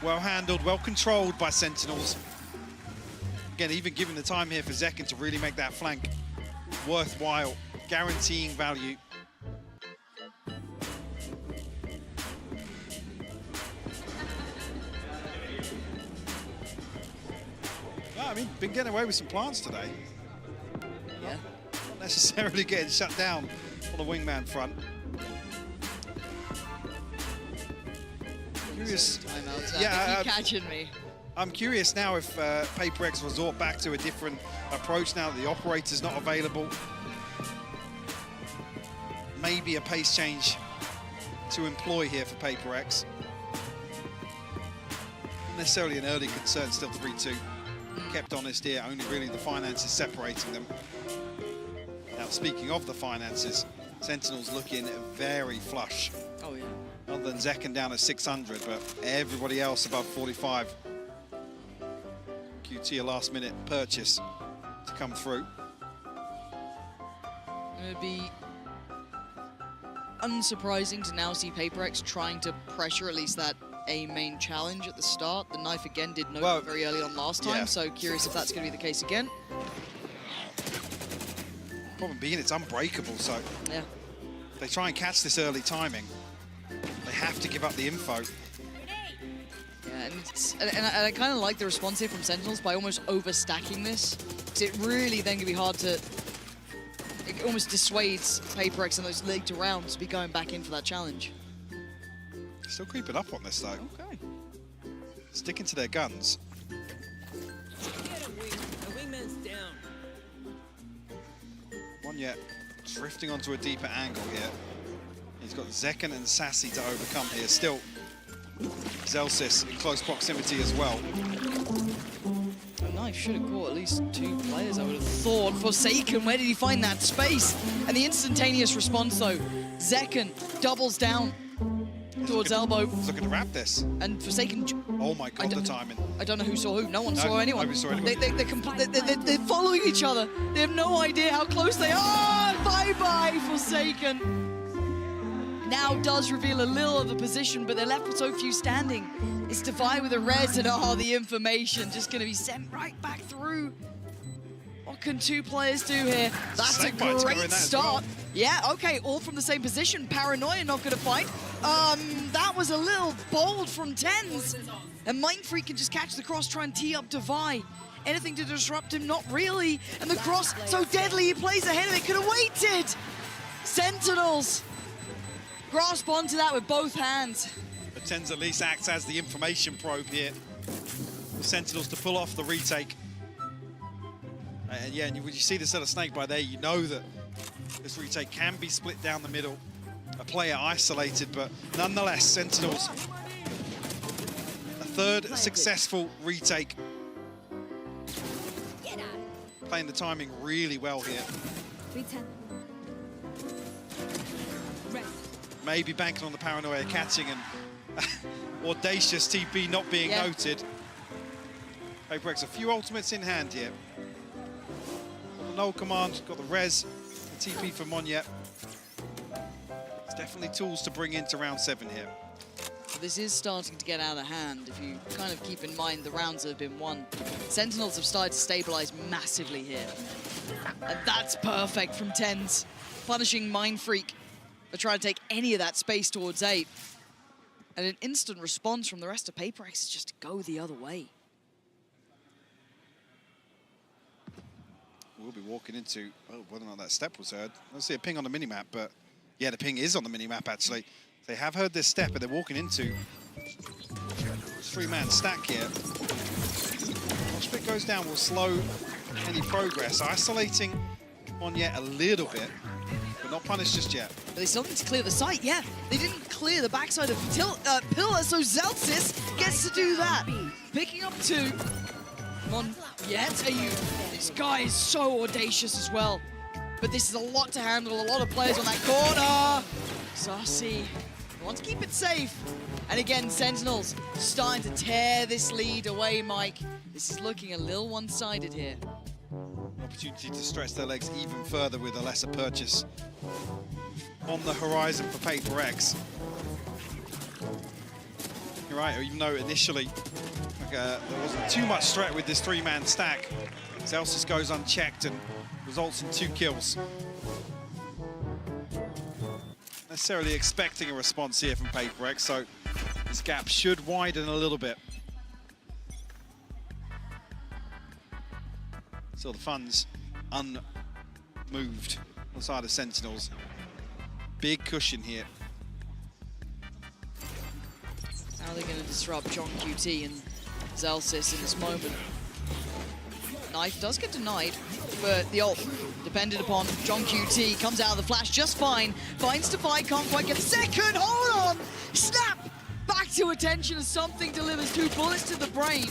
Well handled, well controlled by Sentinels. Again, even given the time here for Zekken to really make that flank worthwhile, guaranteeing value. I mean, been getting away with some plants today. Yeah. Not necessarily getting shut down on the wingman front. Curious. Timeouts. Yeah, You catching me. I'm curious now if PRX resort back to a different approach now that the operator's not available. Maybe a pace change to employ here for PRX. Not necessarily an early concern, still 3-2. Kept honest here, only really the finances separating them. Now, speaking of the finances, Sentinels looking very flush. Oh, yeah. Other than Seken down at 600, but everybody else above 45. QT a last-minute purchase to come through. It would be unsurprising to now see PRX trying to pressure at least that A main challenge at the start. The knife again did no very early on last time, so curious if that's going to be the case again. Problem being it's unbreakable, so yeah. If they try and catch this early timing, they have to give up the info. Yeah, and I kind of like the response here from Sentinels by almost overstacking this, because it really then can be hard to... It almost dissuades PRX in those later rounds to be going back in for that challenge. Still creeping up on this, though. Okay. Sticking to their guns. One yet, drifting onto a deeper angle here. He's got Seken and Sassy to overcome here. Still, Zelsis in close proximity as well. The knife should have caught at least 2 players, I would have thought. f0rsaken, where did he find that space? And the instantaneous response, though. Seken doubles down towards elbow. He's looking to wrap this. And f0rsaken... Oh my God, the timing. I don't know who saw who. No one saw anyone. Nobody saw anyone. They're following each other. They have no idea how close they are. Bye-bye, f0rsaken. Now does reveal a little of the position, but they're left with so few standing. It's Defy with a res, and the information just going to be sent right back through. What can 2 players do here? That's a great start. Yeah, okay, all from the same position. Paranoia not going to fight. That was a little bold from TENZ. And Mindfreak can just catch the cross, try and tee up Defy. Anything to disrupt him? Not really. And the cross, so deadly, he plays ahead of it. Could have waited. Sentinels grasp onto that with both hands. But TENZ at least acts as the information probe here. The Sentinels to pull off the retake. And yeah, and when you see this little snake by there, you know that this retake can be split down the middle. A player isolated, but nonetheless, Sentinels, a 3rd successful retake. Playing the timing really well here. Maybe banking on the Paranoia catching and audacious TP not being noted. PRX a few ultimates in hand here. Got the null command, got the res, the TP for Monyet. It's definitely tools to bring into round 7 here. This is starting to get out of hand if you kind of keep in mind the rounds that have been won. Sentinels have started to stabilize massively here. And that's perfect from TENZ, punishing Mindfreak for trying to take any of that space towards 8. And an instant response from the rest of PRX is just to go the other way. We'll be walking into, whether or not that step was heard. I don't see a ping on the minimap, but yeah, the ping is on the minimap actually. They have heard this step, and they're walking into this 3-man stack here. Once it goes down, will slow any progress. Isolating on yet a little bit, but not punished just yet. But they still need to clear the site, yeah. They didn't clear the backside of Pillar, so Zelsis gets to do that. Picking up 2. This guy is so audacious as well. But this is a lot to handle, a lot of players on that corner. Sassy wants to keep it safe. And again, Sentinels starting to tear this lead away, Mike. This is looking a little one-sided here. Opportunity to stretch their legs even further with a lesser purchase on the horizon for PRX. You're right, even though initially there wasn't too much threat with this 3-man stack, Zelsis goes unchecked and results in 2 kills. Necessarily expecting a response here from PRX, so this gap should widen a little bit. Still the funds unmoved on the side of Sentinels. Big cushion here. How are they going to disrupt John QT and Zelsis in this moment? Knife does get denied, but the ult depended upon John QT. Comes out of the flash just fine. Finds Defy, can't quite get the second. Hold on! Snap! Back to attention as something delivers 2 bullets to the brain.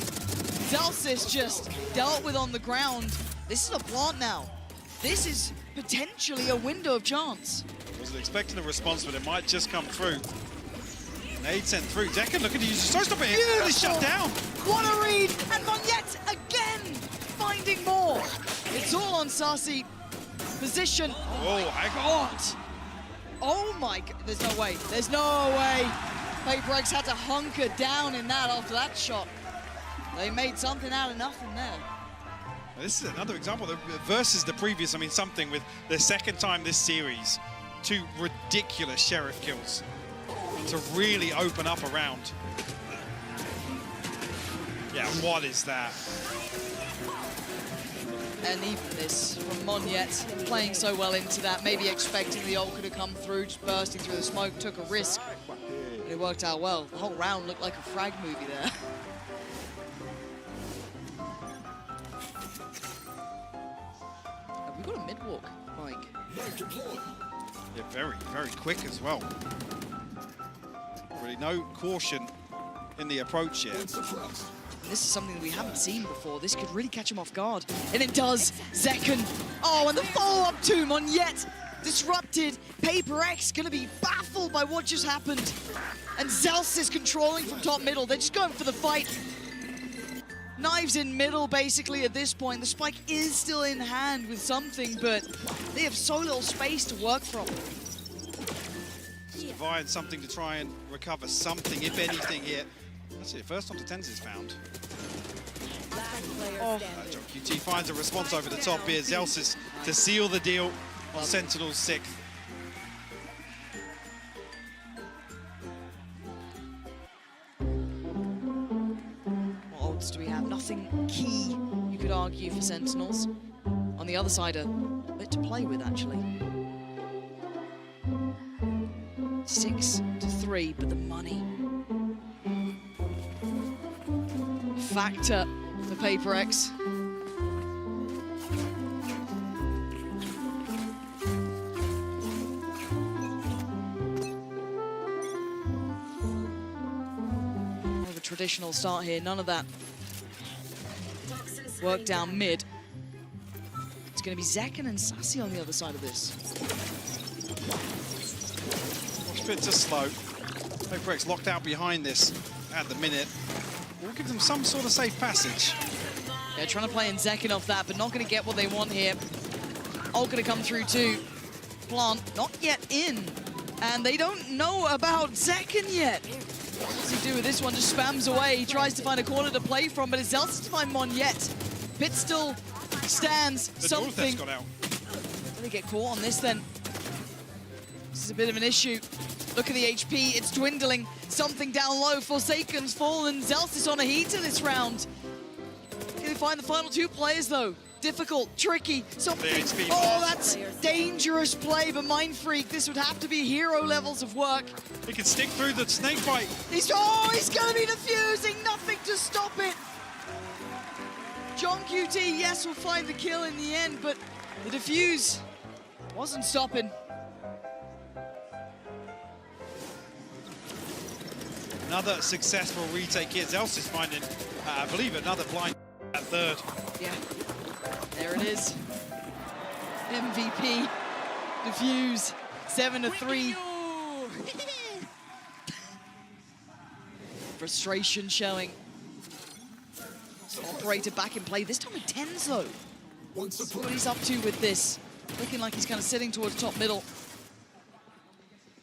Zelsis just dealt with on the ground. This is a plant now. This is potentially a window of chance. Wasn't expecting a response, but it might just come through. Nade sent through. Decken looking to use the shot stopper here. It's shut down. What a read! And Monyet again finding more. It's all on Sassy. Position. Oh, I got. Oh my God. There's no way. There's no way. PRX had to hunker down in that after that shot. They made something out of nothing there. This is another example versus the previous. I mean, something with the second time this series, 2 ridiculous Sheriff kills to really open up a round. Yeah, what is that? And even this from Monyet, playing so well into that, maybe expecting the ult could have come through, just bursting through the smoke, took a risk. And it worked out well. The whole round looked like a frag movie there. Have we got a mid-walk, Mike? Yeah, very, very quick as well. Really no caution in the approach yet. This is something that we haven't seen before. This could really catch him off guard. And it does. Zekken. Oh, and the follow-up to Monyet. Disrupted. PRX going to be baffled by what just happened. And Zels is controlling from top middle. They're just going for the fight. Knives in middle, basically, at this point. The spike is still in hand with something, but they have so little space to work from. Provide something to try and recover something, if anything, here. That's it. First onto TENZ is found. John QT finds a response over the top here. Zelsis to seal the deal on Sentinel's 6th. What odds do we have? Nothing key, you could argue, for Sentinels. On the other side, a bit to play with, actually. 6-3, but the money. Factor for PRX. More of a traditional start here, none of that work down mid. It's going to be Zekken and Sassy on the other side of this. Watch bit too slow. PRX locked out behind this at the minute. We'll give them some sort of safe passage. They're trying to play in Zekken off that, but not going to get what they want here. All going to come through too. Plant not yet in. And they don't know about Zekken yet. What does he do with this one? Just spams away. He tries to find a corner to play from, but it's Zelsis to find Monyet. Pit still stands. The something. got out. Will they get caught on this then? This is a bit of an issue. Look at the HP, it's dwindling. Something down low, f0rsaken's fallen. Zelsis on a heater this round. Can they find the final 2 players though? Difficult, tricky, something. Oh, that's dangerous play, but Mind Freak, this would have to be hero levels of work. He can stick through the snake bite. He's gonna be defusing, nothing to stop it. John QT, yes, will find the kill in the end, but the defuse wasn't stopping. Another successful retake here. Zelsis finding, I believe, another blind at 3rd. Yeah, there it is. MVP, defuse, 7-3. Frustration showing. Operator back in play, this time with TENZ though. See what he's up to with this. Looking like he's kind of sitting towards top middle.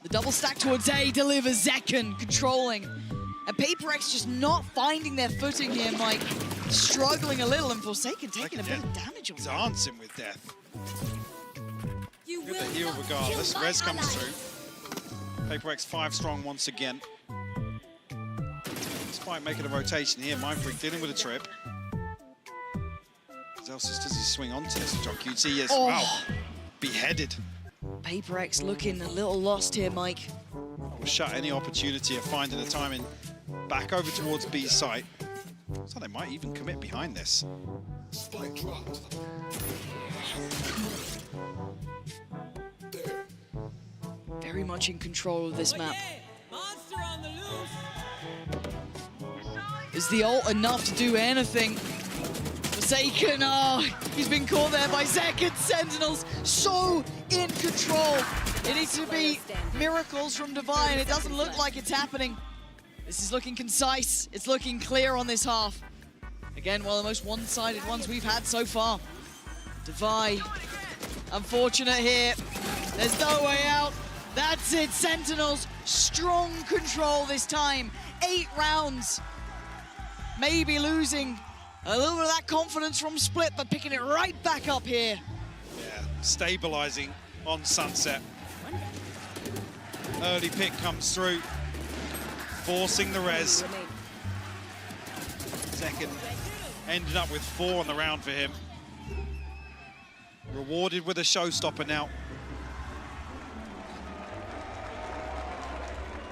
The double stack towards A delivers Zekken controlling. And PRX just not finding their footing here, Mike. Struggling a little, and f0rsaken taking a bit of damage on He's dancing with death. Get the heal regardless. Res comes through. PRX 5 strong once again. Despite making a rotation here, Mind Freak dealing with a trip. Zelsis does he swing onto this? John QT, yes. Oh. Wow. Beheaded. PRX looking a little lost here, Mike. Will shut any opportunity of finding the timing back over towards B's site. So they might even commit behind this. Spike dropped. Very much in control of this map. Is the ult enough to do anything? Forsaken, oh, he's been caught there by Second. Sentinels so in control. It needs to be miracles from Divine. It doesn't look like it's happening. This is looking concise. It's looking clear on this half. Again, one of the most one-sided ones we've had so far. Divine, unfortunate here. There's no way out. That's it, Sentinels, strong control this time. 8 rounds. Maybe losing a little bit of that confidence from Split, but picking it right back up here. Yeah, stabilizing on Sunset. Early pick comes through, forcing the res. Second ended up with 4 on the round for him. Rewarded with a showstopper now.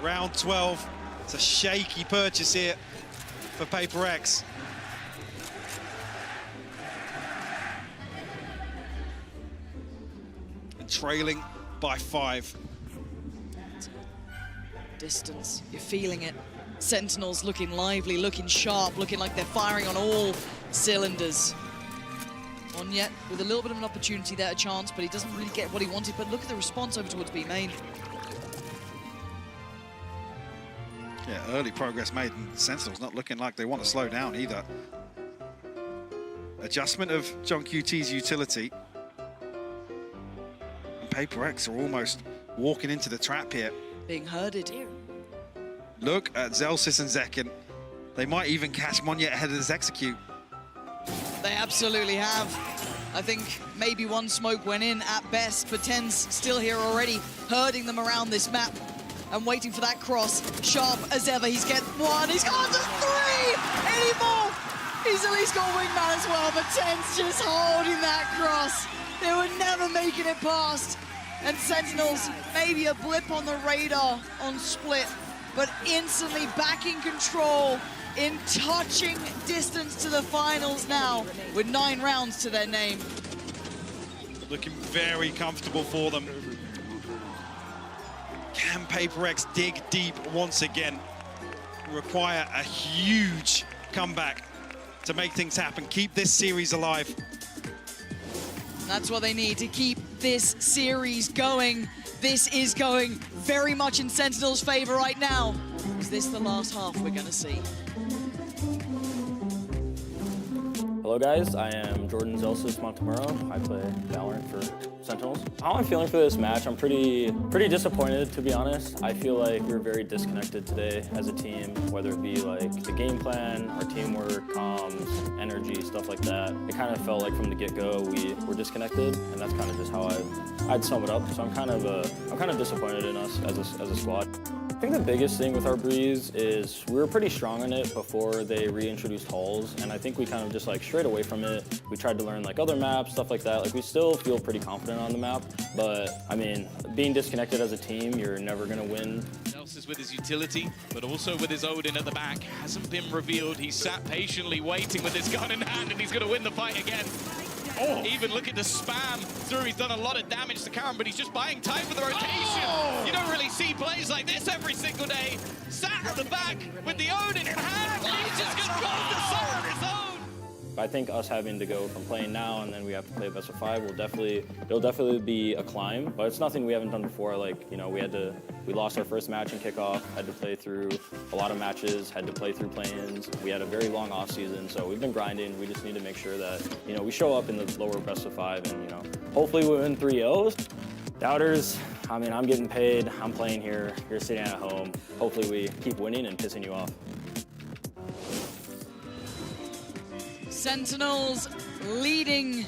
Round 12. It's a shaky purchase here for PRX. And trailing by 5. Distance, you're feeling it. Sentinels looking lively, looking sharp, looking like they're firing on all cylinders. On yet with a little bit of an opportunity there, a chance, but he doesn't really get what he wanted. But look at the response over towards B main. Yeah, early progress made, and Sentinels not looking like they want to slow down either. Adjustment of John QT's utility. And PRX are almost walking into the trap here. Being herded. Look at Zelsis and Zeken. They might even catch Monyet ahead of this execute. They absolutely have. I think maybe one smoke went in at best, but TENZ still here already, herding them around this map and waiting for that cross. Sharp as ever, he's get 1, he's got 3 anymore. He's at least got Wingman as well, but TENZ just holding that cross. They were never making it past. And Sentinels, maybe a blip on the radar on Split, but instantly back in control, in touching distance to the finals now, with 9 rounds to their name. Looking very comfortable for them. Can PRX dig deep once again? Require a huge comeback to make things happen. Keep this series alive. That's what they need to keep this series going. This is going very much in Sentinel's favor right now. Is this the last half we're gonna see? Hello guys, I am Jordan Zelsis Montemuro. I play Valorant for Sentinels. How I'm feeling for this match, I'm pretty disappointed, to be honest. I feel like we were very disconnected today as a team, whether it be like the game plan, our teamwork, comms, energy, stuff like that. It kind of felt like from the get-go we were disconnected, and that's kind of just how I'd sum it up. So I'm kind of disappointed in us as a squad. I think the biggest thing with our Breeze is we were pretty strong on it before they reintroduced halls, and I think we kind of just like strayed away from it. We tried to learn like other maps, stuff like that. Like we still feel pretty confident on the map, but I mean, being disconnected as a team, you're never gonna win. Is with his utility, but also with his Odin at the back. Hasn't been revealed. He's sat patiently waiting with his gun in hand, and he's gonna win the fight again. Oh. Even looking to spam through. He's done a lot of damage to Karen, but he's just buying time for the rotation. Oh. You don't really see plays like this every single day. Sat at the back with the Odin in hand. He's just gonna go the sun on his own. I think us having to go from playing now and then we have to play best of 5 it'll definitely be a climb, but it's nothing we haven't done before. Like, you know, we lost our first match in kickoff, had to play through a lot of matches, had to play through play-ins. We had a very long off season, so we've been grinding. We just need to make sure that, you know, we show up in the lower best of 5 and, you know, hopefully we win 3-0s. Doubters, I mean, I'm getting paid, I'm playing here, you're sitting at home. Hopefully we keep winning and pissing you off. Sentinels leading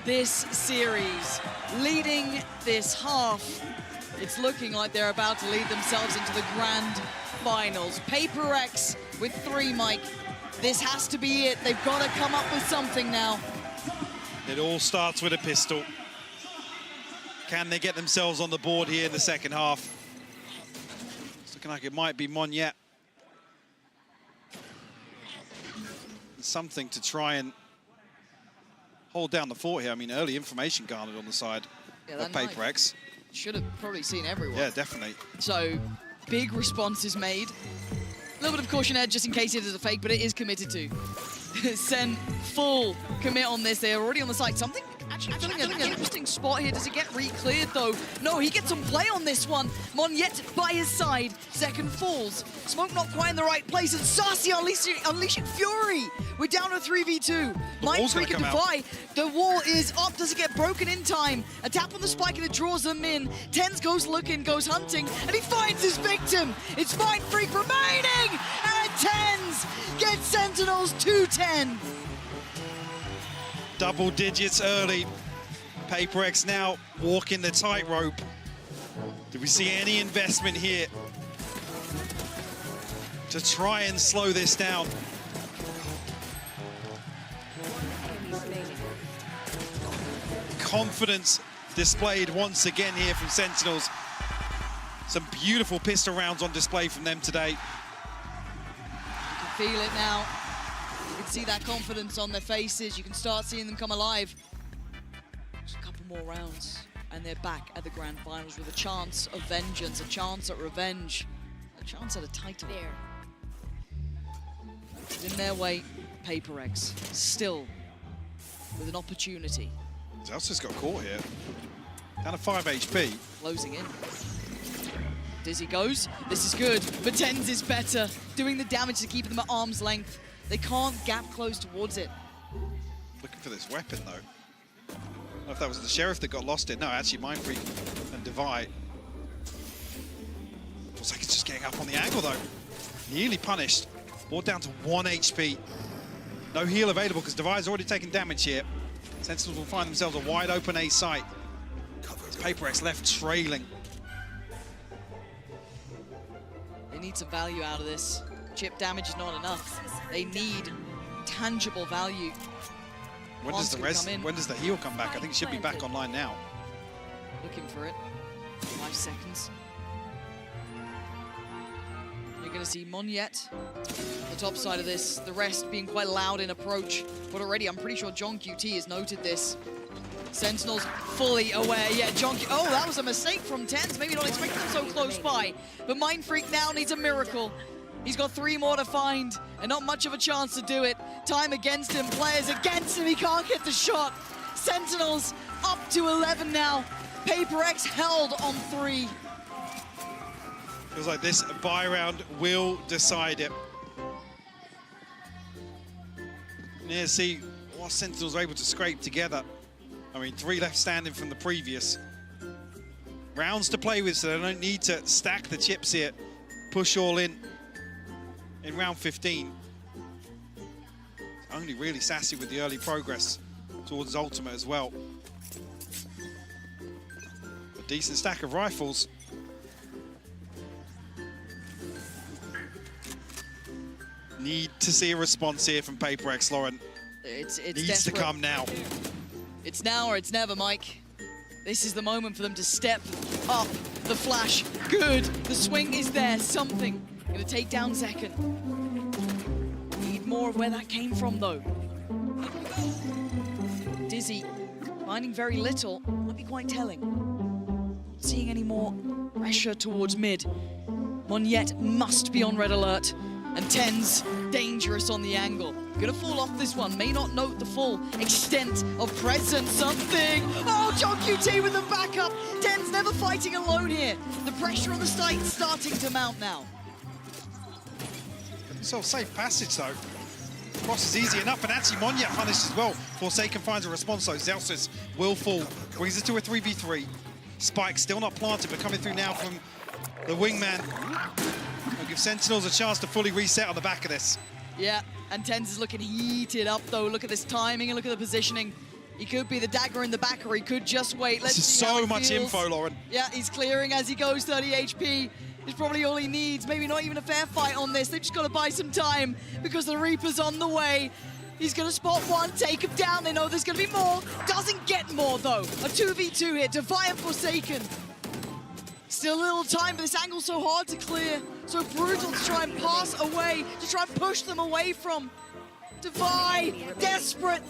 this series, leading this half. It's looking like they're about to lead themselves into the grand finals. PRX with 3, Mike. This has to be it. They've got to come up with something now. It all starts with a pistol. Can they get themselves on the board here in the second half? It's looking like it might be Monyet. something to try and hold down the fort here. I mean, early information garnered on the side of PRX. Should have probably seen everyone. Yeah, definitely. So, big responses made. A little bit of caution edge just in case it is a fake, but it is committed to. SEN full commit on this. They're already on the site. Something actually filling an interesting spot here. Does it get re-cleared though? No, he gets some play on this one. Monyet by his side. Second falls. Smoke not quite in the right place. And Sassy unleashing fury. We're down to 3v2. Mindfreak and Defy. The wall is up. Does it get broken in time? A tap on the spike and it draws them in. TENZ goes looking, goes hunting, and he finds his victim. It's Mindfreak remaining. And TENZ gets Sentinels 2-10. Double digits early. PRX now walking the tightrope. Do we see any investment here to try and slow this down? Confidence displayed once again here from Sentinels. Some beautiful pistol rounds on display from them today. You can feel it now. You can see that confidence on their faces. You can start seeing them come alive. Just a couple more rounds, and they're back at the grand finals with a chance of vengeance, a chance at revenge, a chance at a title. In their way, PRX still with an opportunity. Zelsa's got caught here. Down to 5 HP. Closing in. Dizzy goes. This is good, but TENZ is better. Doing the damage to keep them at arm's length. They can't gap close towards it. Looking for this weapon, though. I don't know if that was the Sheriff that got lost it. No, actually, Mindfreak and Devi. Looks like it's just getting up on the angle, though. Nearly punished. Brought down to 1 HP. No heal available because Devi's already taken damage here. Sentinels will find themselves a wide open A site. PRX left trailing. They need some value out of this. Chip damage is not enough. They need tangible value. When does the heal come back? I think it should be back online now. Looking for it. 5 seconds. You're going to see Monyet the top side of this. The rest being quite loud in approach. But already, I'm pretty sure John QT has noted this. Sentinels fully aware. Yeah, John Q. Oh, that was a mistake from TENZ. Maybe not expecting them so close by. But Mindfreak now needs a miracle. He's got 3 more to find, and not much of a chance to do it. Time against him, players against him. He can't get the shot. Sentinels up to 11 now. PRX held on 3. Feels like this buy round will decide it. Yeah, see what Sentinels are able to scrape together. I mean, 3 left standing from the previous. Rounds to play with, so they don't need to stack the chips here. Push all in round 15. Only really Sassy with the early progress towards Ultimate as well. A decent stack of rifles. Need to see a response here from PRX, Lauren. It's needs desperate. to come now. It's now or it's never, Mike. This is the moment for them to step up. The flash, good. The swing is there, something. Gonna take down Zeken. Need more of where that came from, though. Dizzy, finding very little, might be quite telling. Not seeing any more pressure towards mid. Monyet must be on red alert. And TENZ, dangerous on the angle. Gonna fall off this one, may not note the full extent of presence. Something! Oh, John QT with the backup! TENZ never fighting alone here. The pressure on the site starting to mount now. So safe passage, though. Cross is easy enough, and actually Monyet punished as well. f0rsaken finds a response, though. Zelsis will fall. Brings it to a 3v3. Spike still not planted, but coming through now from the wingman. Will give Sentinels a chance to fully reset on the back of this. Yeah, and TENZ is looking heated up, though. Look at this timing and look at the positioning. He could be the dagger in the back, or he could just wait. Let's see how so it much feels. info, Lauren. Yeah, he's clearing as he goes. 30 HP is probably all he needs. Maybe not even a fair fight on this. They've just got to buy some time because the Reaper's on the way. He's going to spot one, take him down. They know there's going to be more. Doesn't get more, though. A 2v2 here. Defy f0rsaken. Still a little time, but this angle's so hard to clear. So brutal to try and pass away, to try and push them away from. Defy, desperate.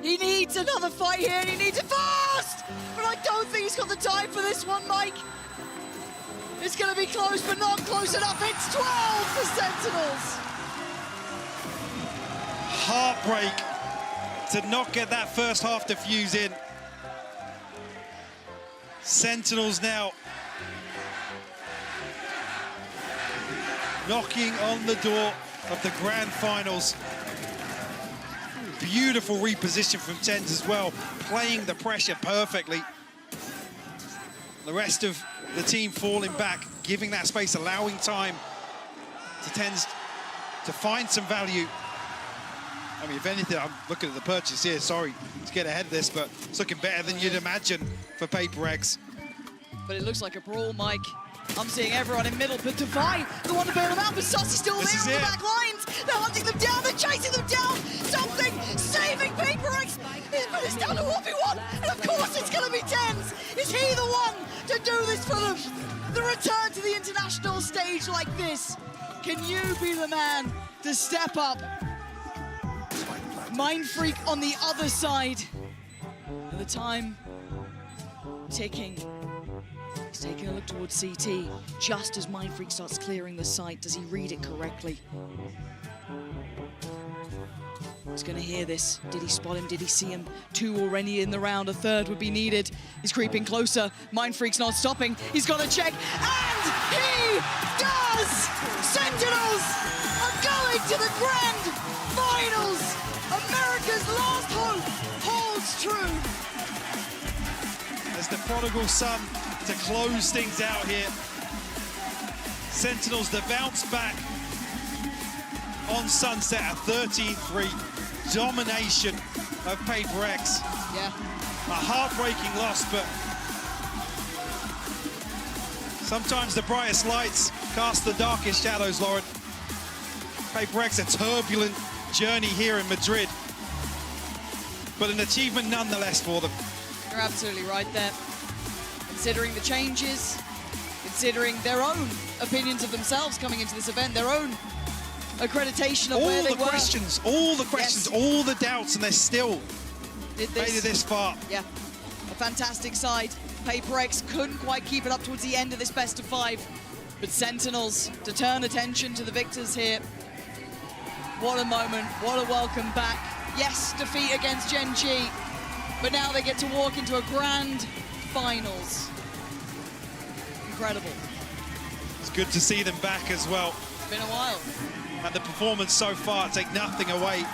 He needs another fight here, and he needs it fast! But I don't think he's got the time for this one, Mike. It's gonna be close, but not close enough. It's 12 for Sentinels. Heartbreak to not get that first half defuse in. Sentinels now knocking on the door of the grand finals. Beautiful reposition from TENZ as well, playing the pressure perfectly. The rest of the team falling back, giving that space, allowing time to TENZ to find some value. I mean, if anything, I'm looking at the purchase here, sorry to get ahead of this, but it's looking better than you'd imagine for PRX. But it looks like a brawl, Mike. I'm seeing everyone in middle, but Defy, the one to bail them out, but Saucy's still there on the back lines. They're hunting them down, they're chasing them down. Something saving PRX, but it's down to 1v1, and of course it's gonna be TENZ. Is he the one to do this for them? The return to the international stage like this. Can you be the man to step up? Mindfreak on the other side. And the time ticking. He's taking a look towards CT. Just as Mindfreak starts clearing the site, does he read it correctly? He's gonna hear this. Did he spot him? Did he see him? 2 already in the round, a 3rd would be needed. He's creeping closer. Mindfreak's not stopping. He's got to check, and he does! Sentinels are going to the grand finals! America's last hope holds true. As the prodigal son to close things out here. Sentinels the bounce back on Sunset, a 13-3 domination of PRX. Yeah. A heartbreaking loss, but sometimes the brightest lights cast the darkest shadows, Lauren. PRX, a turbulent journey here in Madrid, but an achievement nonetheless for them. You're absolutely right there. Considering the changes, considering their own opinions of themselves coming into this event, their own accreditation of where they were. All the questions, all the doubts, and they're still made it this far. Yeah, a fantastic side. PRX couldn't quite keep it up towards the end of this best of 5, but Sentinels to turn attention to the victors here. What a moment, what a welcome back. Yes, defeat against Gen G, but now they get to walk into a grand finals. Incredible. It's good to see them back as well. It's been a while. And the performance so far, take nothing away.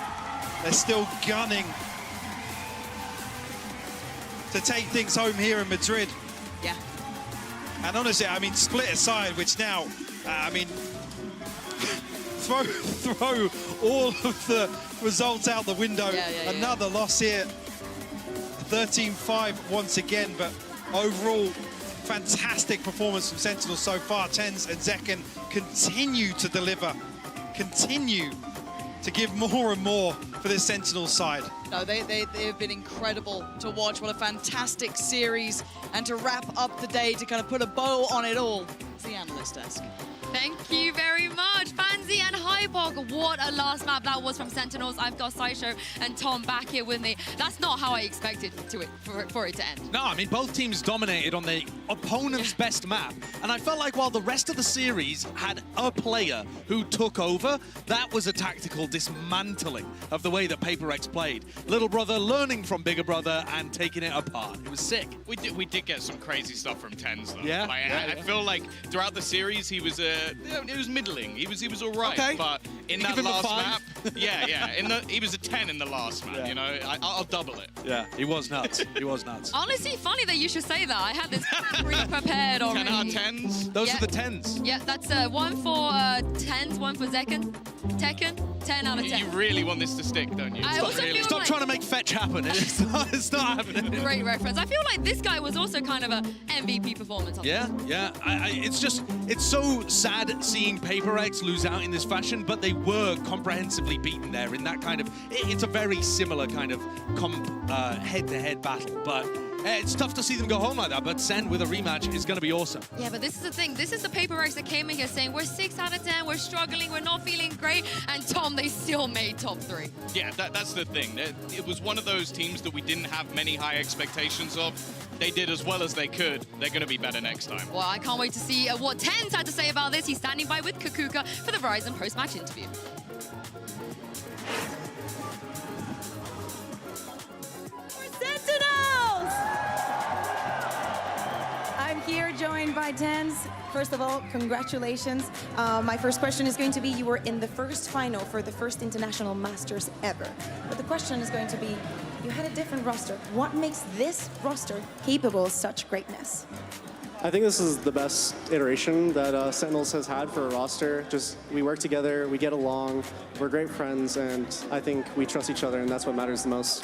They're still gunning to take things home here in Madrid. Yeah. And honestly, I mean, split aside, which now, I mean, throw all of the results out the window. Another loss here. 13-5 once again, but overall, fantastic performance from Sentinels so far. TENZ and SEKEN continue to deliver, continue to give more and more for this Sentinels side. No, they have been incredible to watch. What a fantastic series. And to wrap up the day, to kind of put a bow on it all, it's the analyst desk. Thank you very much, Fancy and Hybog. What a last map that was from Sentinels. I've got Sideshow and Tom back here with me. That's not how I expected for it to end. No, I mean, both teams dominated on the opponent's best map. And I felt like while the rest of the series had a player who took over, that was a tactical dismantling of the way that PRX played. Little brother learning from bigger brother and taking it apart. It was sick. We did get some crazy stuff from TENZ, though. Yeah? Like, I feel like throughout the series, he was it was middling. He was all right. Okay. But in that last map, he was a 10 in the last map. You know, I'll double it. Yeah, he was nuts. He was nuts. Honestly, funny that you should say that. I had this pre-prepared already. 10 out of 10s. Those are the 10s. Yeah, that's 1 for TENZ, 1 for SEKEN. Tekken, 10 out of 10. You really want this to stick, don't you? I also feel Stop like... trying to make fetch happen. It's not happening. Great reference. I feel like this guy was also kind of a MVP performance. Yeah. It's so sad seeing PRX lose out in this fashion, but they were comprehensively beaten there in that kind of... It's a very similar kind of head-to-head battle, but It's tough to see them go home like that, but SEN with a rematch is going to be awesome. Yeah, but this is the thing. This is the PRX that came in here saying we're 6 out of 10, we're struggling, we're not feeling great, and Tom, they still made top 3. Yeah, that's the thing. It was one of those teams that we didn't have many high expectations of. They did as well as they could. They're going to be better next time. Well, I can't wait to see what TENZ had to say about this. He's standing by with Kakuka for the Verizon post-match interview. Sentinels! I'm here joined by TENZ. First of all, congratulations. My first question is going to be, you were in the first final for the first International Masters ever. But the question is going to be, you had a different roster. What makes this roster capable of such greatness? I think this is the best iteration that Sentinels has had for a roster. Just, we work together, we get along, we're great friends, and I think we trust each other, and that's what matters the most.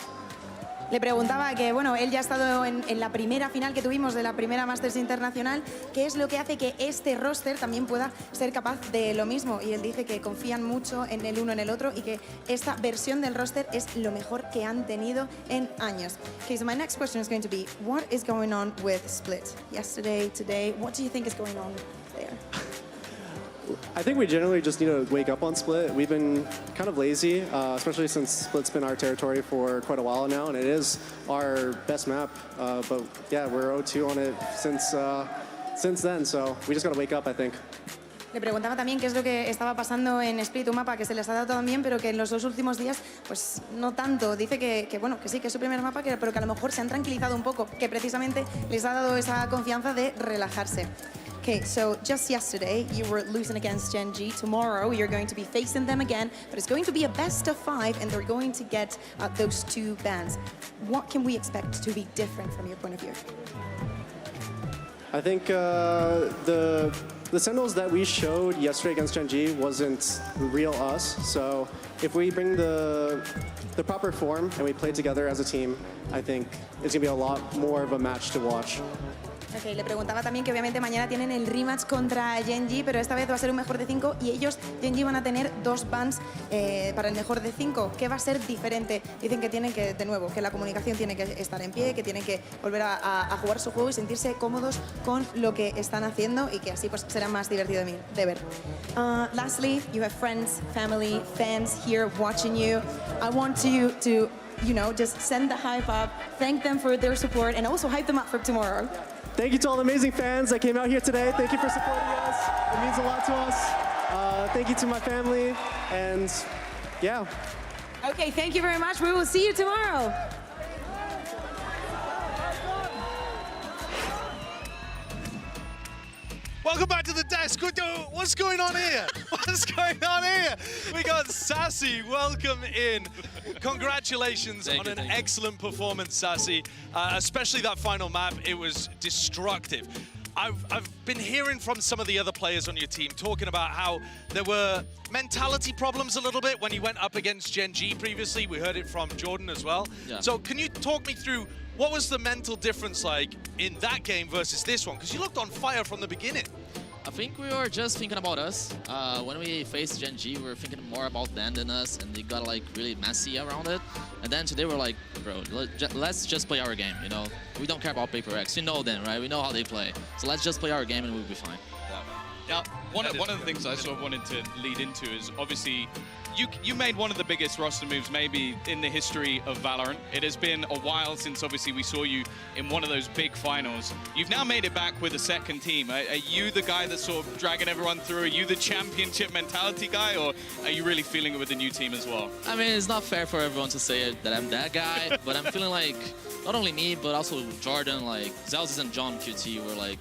Le preguntaba que, bueno, él ya ha estado en la primera final que tuvimos de la primera Masters Internacional, ¿qué es lo que hace que este roster también pueda ser capaz de lo mismo? Y él dice que confían mucho en el uno en el otro y que esta versión del roster es lo mejor que han tenido en años. Okay, so my next question is going to be, what is going on with Split? Yesterday, today, what do you think is going on there? I think we generally just need to wake up on Split. We've been kind of lazy, especially since Split's been our territory for quite a while now, and it is our best map. But yeah, we're 0-2 on it since then, so we just got to wake up, I think. Le preguntaba también qué es lo que estaba pasando en Split, un mapa que se les ha dado también, pero que en los 2 últimos días, pues no tanto. Dice que bueno, que sí, que es su primer mapa, pero que a lo mejor se han tranquilizado un poco, que precisamente les ha dado esa confianza de relajarse. Okay, so just yesterday you were losing against Gen G. Tomorrow you're going to be facing them again, but it's going to be a best of 5 and they're going to get those 2 bans. What can we expect to be different from your point of view? I think the Sentinels that we showed yesterday against Gen G wasn't real us, so if we bring the proper form and we play together as a team, I think it's going to be a lot more of a match to watch. Okay, le preguntaba también que obviamente mañana tienen el rematch contra Gen G, pero esta vez va a ser un mejor de 5 y ellos, Gen G, van a tener 2 bans para el mejor de 5. ¿Qué va a ser diferente? Dicen que tienen que, de nuevo, que la comunicación tiene que estar en pie, que tienen que volver a jugar su juego y sentirse cómodos con lo que están haciendo y que así pues será más divertido de ver. Lastly, you have friends, family, fans here watching you. I want you to, you know, just send the hype up, thank them for their support, and also hype them up for tomorrow. Thank you to all the amazing fans that came out here today. Thank you for supporting us. It means a lot to us. Thank you to my family, and yeah. Okay, thank you very much. We will see you tomorrow. Welcome back to the desk. What's going on here? What's going on here? We got Sassy. Welcome in. Congratulations on an excellent performance, Sassy. Especially that final map. It was destructive. I've been hearing from some of the other players on your team talking about how there were mentality problems a little bit when you went up against Gen G previously. We heard it from Jordan as well. Yeah. So can you talk me through what was the mental difference like in that game versus this one? Because you looked on fire from the beginning. I think we were just thinking about us. When we faced Gen G, we were thinking more about them than us, and they got like really messy around it. And then today we're like, bro, let's just play our game, you know? We don't care about PRX. You know them, right? We know how they play. So let's just play our game and we'll be fine. Yeah, one of the things I sort of wanted to lead into is obviously you made one of the biggest roster moves maybe in the history of Valorant. It has been a while since obviously we saw you in one of those big finals. You've now made it back with a second team. Are you the guy that's sort of dragging everyone through? Are you the championship mentality guy, or are you really feeling it with the new team as well? I mean, it's not fair for everyone to say that I'm that guy, but I'm feeling like not only me, but also Jordan, like Zelsis and John QT were like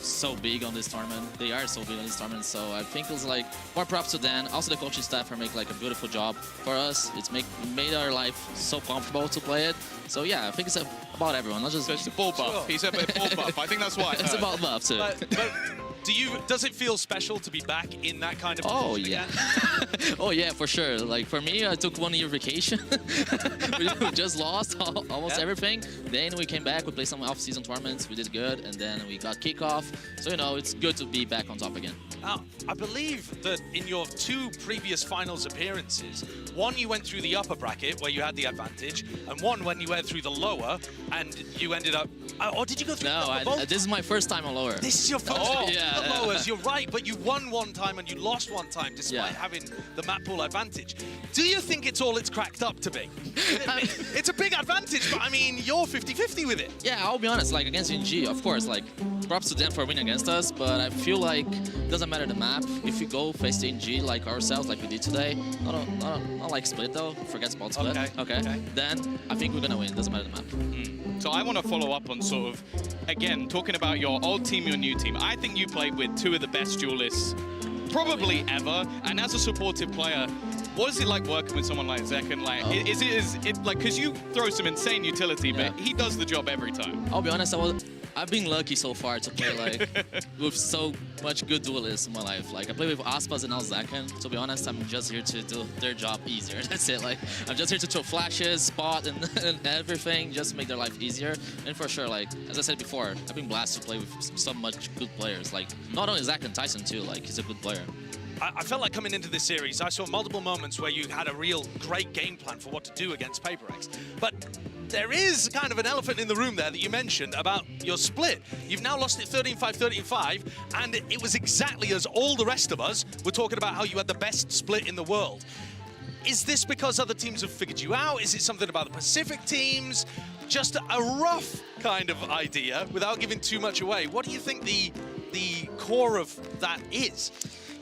so big on this tournament. They are so big on this tournament, so I think it's like more props to them. Also the coaching staff are making like a beautiful job for us. It's made our life so comfortable to play it. So yeah, I think it's about everyone, not just... So it's a ball buff. Sure. He said ball buff. I think that's why. It's about buff too. But Does it feel special to be back in that kind of Oh, position yeah. again? Oh, yeah, for sure. Like, for me, I took 1 year vacation. We just lost almost everything. Then we came back, we played some off-season tournaments, we did good, and then we got kickoff. So, you know, it's good to be back on top again. Now, I believe that in your 2 previous finals appearances, one you went through the upper bracket where you had the advantage, and one when you went through the lower and you ended up... or did you go through the upper both? This is my first time on lower. This is your first time on the lowers, you're right, but you won one time and you lost one time despite having the map pool advantage. Do you think it's all it's cracked up to be? It's a big advantage, but I mean, you're 50-50 with it. Yeah, I'll be honest, like against NG, of course, like props to them for winning against us, but I feel like it doesn't matter the map. If we go face the NG like ourselves, like we did today, I don't like split though, forget spot split. Okay. Then I think we're gonna win, doesn't matter the map. So I want to follow up on sort of, again, talking about your old team, your new team. I think you played with 2 of the best duelists probably ever, and as a supportive player, what is it like working with someone like Zeken? Like, is it like, because you throw some insane utility, but he does the job every time. I'll be honest, I've been lucky so far to play like with so much good duelists in my life. Like I play with Aspas and now Zeken. To be honest, I'm just here to do their job easier. That's it. Like I'm just here to throw flashes, spot, and everything, just to make their life easier. And for sure, like as I said before, I've been blessed to play with so much good players. Like not only Zeken, Tyson too. Like he's a good player. I felt like coming into this series, I saw multiple moments where you had a real great game plan for what to do against PRX. But there is kind of an elephant in the room there that you mentioned about your split. You've now lost it 13-5, 13-5, and it was exactly as all the rest of us were talking about how you had the best split in the world. Is this because other teams have figured you out? Is it something about the Pacific teams? Just a rough kind of idea without giving too much away. What do you think the core of that is?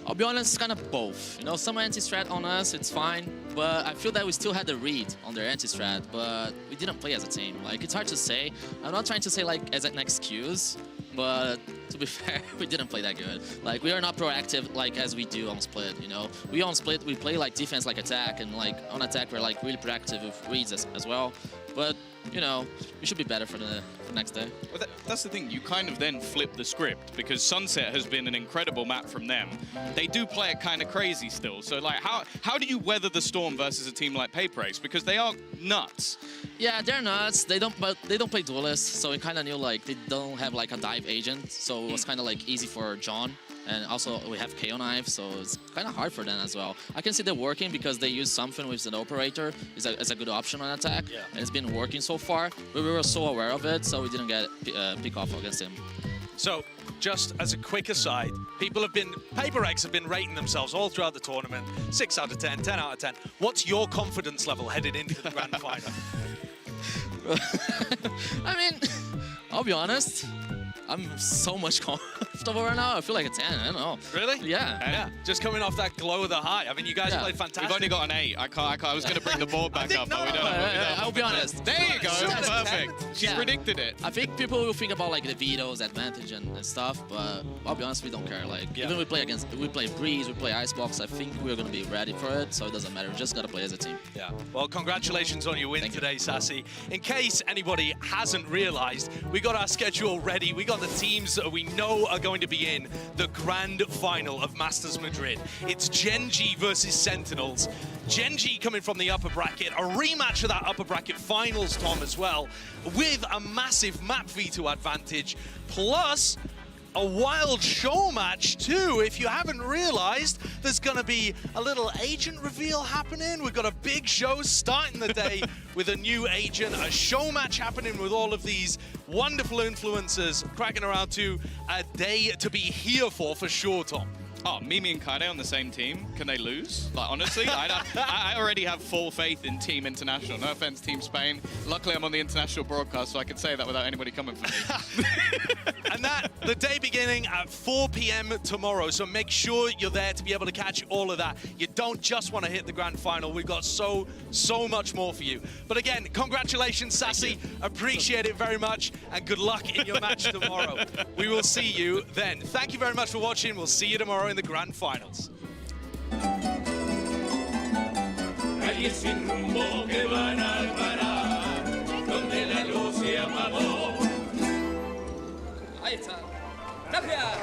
I'll be honest, it's kind of both. You know, some anti-strat on us, it's fine, but I feel that we still had the read on their anti-strat, but we didn't play as a team. Like, it's hard to say. I'm not trying to say, like, as an excuse, but to be fair, we didn't play that good. Like, we are not proactive, like, as we do on split, you know? We on split, we play, like, defense like attack, and, like, on attack, we're, like, really proactive with reads as well. But, you know, we should be better for the next day. Well, that's the thing, you kind of then flip the script, because Sunset has been an incredible map from them. They do play it kind of crazy still, so like how do you weather the storm versus a team like PRX? Because they are nuts. Yeah, they're nuts. They don't play duelists, so we kind of knew like they don't have like a dive agent, so it was kind of like easy for John. And also we have KO knife, so it's kind of hard for them as well. I can see they're working because they use something with an operator. It's a good option on attack, and it's been working so far. But we were so aware of it, so we didn't get pick off against him. So, just as a quick aside, PRX have been rating themselves all throughout the tournament. 6 out of 10, 10 out of 10. What's your confidence level headed into the grand final? I mean, I'll be honest. I'm so much comfortable right now. I feel like a 10. I don't know. Really? Yeah. Just coming off that glow of the high. I mean, you guys played fantastic. We've only got an 8. I was going to bring the board back up, but we don't. I'll be honest. There you go. Perfect. She predicted it. I think people will think about like the vetoes, advantage, and stuff, but I'll be honest, we don't care. Like even we play Breeze, we play Icebox. I think we're going to be ready for it, so it doesn't matter. We just got to play as a team. Yeah. Well, congratulations on your win today, Sassy. In case anybody hasn't realized, we got our schedule ready. We got the teams that we know are going to be in the grand final of Masters Madrid. It's Genji versus Sentinels. Genji coming from the upper bracket, a rematch of that upper bracket finals, Tom, as well, with a massive map veto advantage, plus a wild show match too. If you haven't realized, there's gonna be a little agent reveal happening. We've got a big show starting the day with a new agent, a show match happening with all of these wonderful influencers cracking around to a day to be here for sure, Tom. Oh, Mimi and Kaide on the same team. Can they lose? Like, honestly, I already have full faith in Team International. No offense, Team Spain. Luckily, I'm on the international broadcast, so I can say that without anybody coming for me. And the day beginning at 4 p.m. tomorrow, so make sure you're there to be able to catch all of that. You don't just want to hit the grand final. We've got so much more for you. But again, congratulations, Sassy. Appreciate it very much, and good luck in your match tomorrow. We will see you then. Thank you very much for watching. We'll see you tomorrow in the grand finals. Calles sin rumbo que van al parar, donde la luz se apagó. Ahí está. Gracias.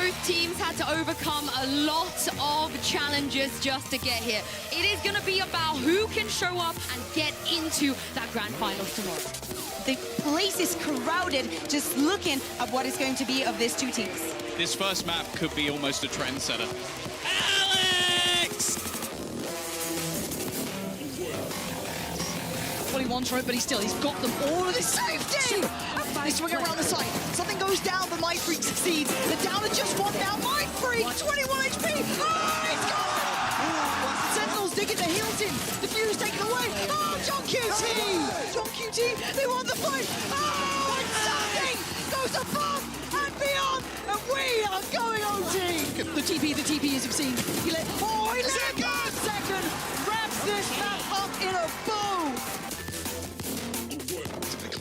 Both teams had to overcome a lot of challenges just to get here. It is going to be about who can show up and get into that grand finals tomorrow. The place is crowded, just looking at what is going to be of these two teams. This first map could be almost a trendsetter. Well, he wants right, but he's got them all in his safety. They swing around the side. Something goes down, but Mindfreak succeeds. They're down to just one now. Mindfreak, 21 HP. Oh, he's gone! Sentinels digging their heels in. The fuse taken away. Oh, John QT! John QT, they won the fight. Oh, and something goes above and beyond, and we are going OT. The TP is obscene. He let it go. Second wraps this map up in a bow.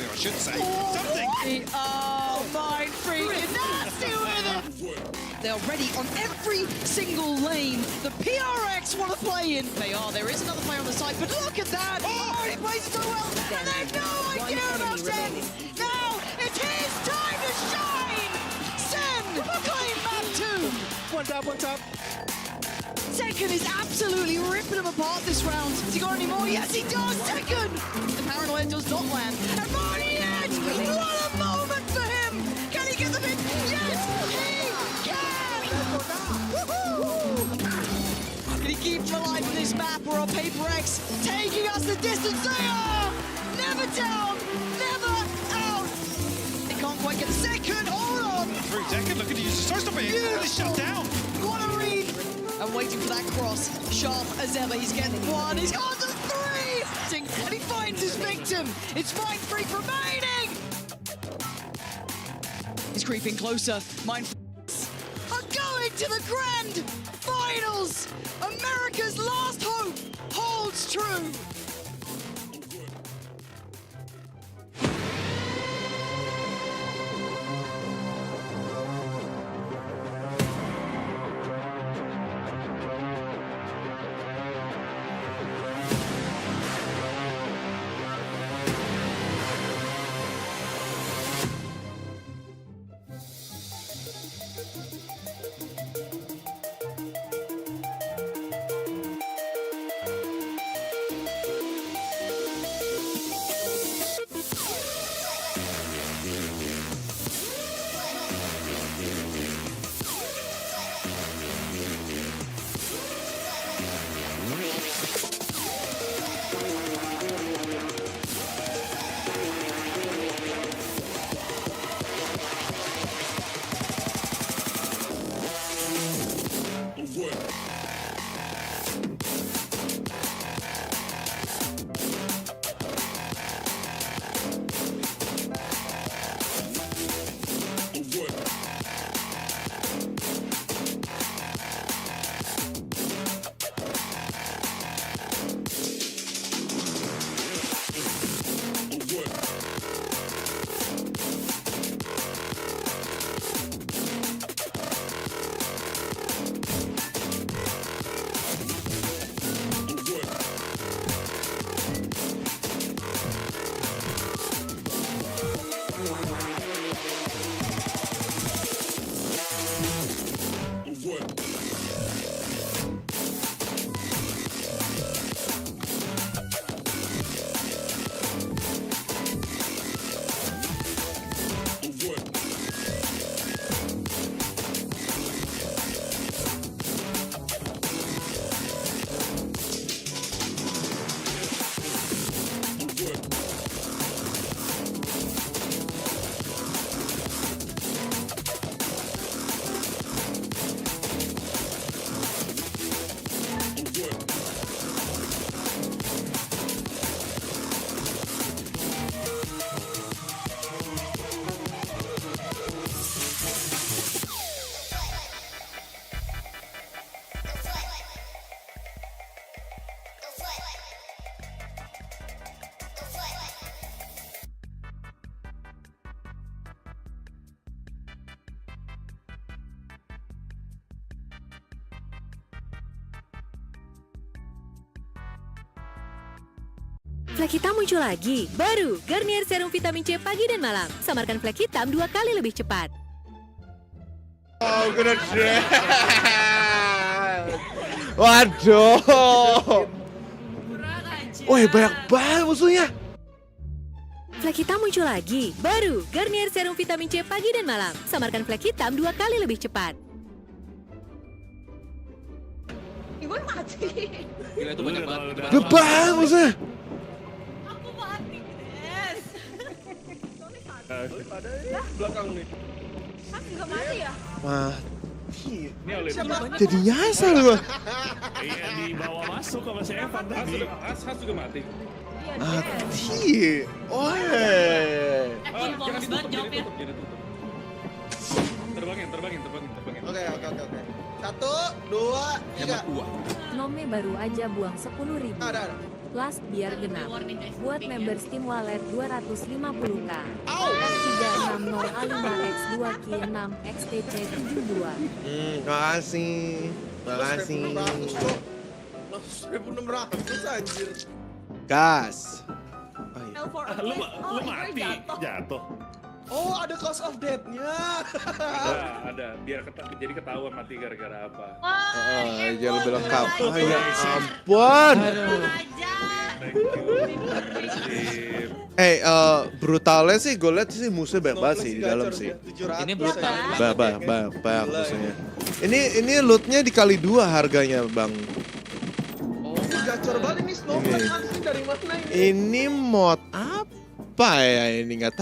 I should say something. Oh, Mindfreak is nasty with it. They're ready on every single lane. The PRX want to play in. They are. There is another player on the side, but look at that. Oh, he plays it so well. And they have no idea about SEN. Now it's his time to shine. SEN claim map 2. One tap, one tap. Tekken is absolutely ripping him apart this round. Has he got any more? Yes, he does. Tekken. The paranoia does not land. And Marty Edge, what a moment for him. Can he get the bit? Yes, he can. Woohoo! Can he keep him alive in this map or on PRX? Taking us the distance they are. Never down, never out. They can't quite get the second. Hold on. Through Tekken, look at you. So stop it. It's shut down. What a read. I'm waiting for that cross. Sharp as ever. He's getting one. He's got the 3. And he finds his victim. It's Mindfreak remaining. He's creeping closer. Mindfreak are going to the grand finals. America's last hope holds true. Flek hitam muncul lagi. Baru, Garnier Serum Vitamin C pagi dan malam. Samarkan flek hitam 2 kali lebih cepat. kena dead. Waduh. Wih, banyak banget musuhnya. Flek hitam muncul lagi. Baru, Garnier Serum Vitamin C pagi dan malam. Samarkan flek hitam 2 kali lebih cepat. Ibu mati. Gila itu banyak banget. Depan musuhnya. Aku mati, guys. Belakang nih. Aku nggak mati ya? Mati. Siapa? Jadi nyasar gua. Iya, dibawa masuk sama si Evan tadi. Has juga mati. Mati. Wah. Jangan ditutup. Terbangin. Oke. 1, 2, 3. Nome baru aja buang 10.000. Ada. Plus biar genap. Buat member Steam Wallet 250k. F0rsaken5x2k6xtc72. Makasih. 1.600 anjir. Gas. Lu mati jatuh. Oh, ada cause of death-nya. Ada. Biar jadi ketahuan mati gara-gara apa. Aja lebih lengkap. Oh, ya ampun. Brutalnya sih gue liat sih musuhnya banyak banget sih di dalam sih. Ini brutal. Banyak musuhnya. Ini lootnya dikali 2 harganya, Bang. Gacor banget ini Snowman asli dari mana ini? Ini mod apa ya ini, nggak tahu.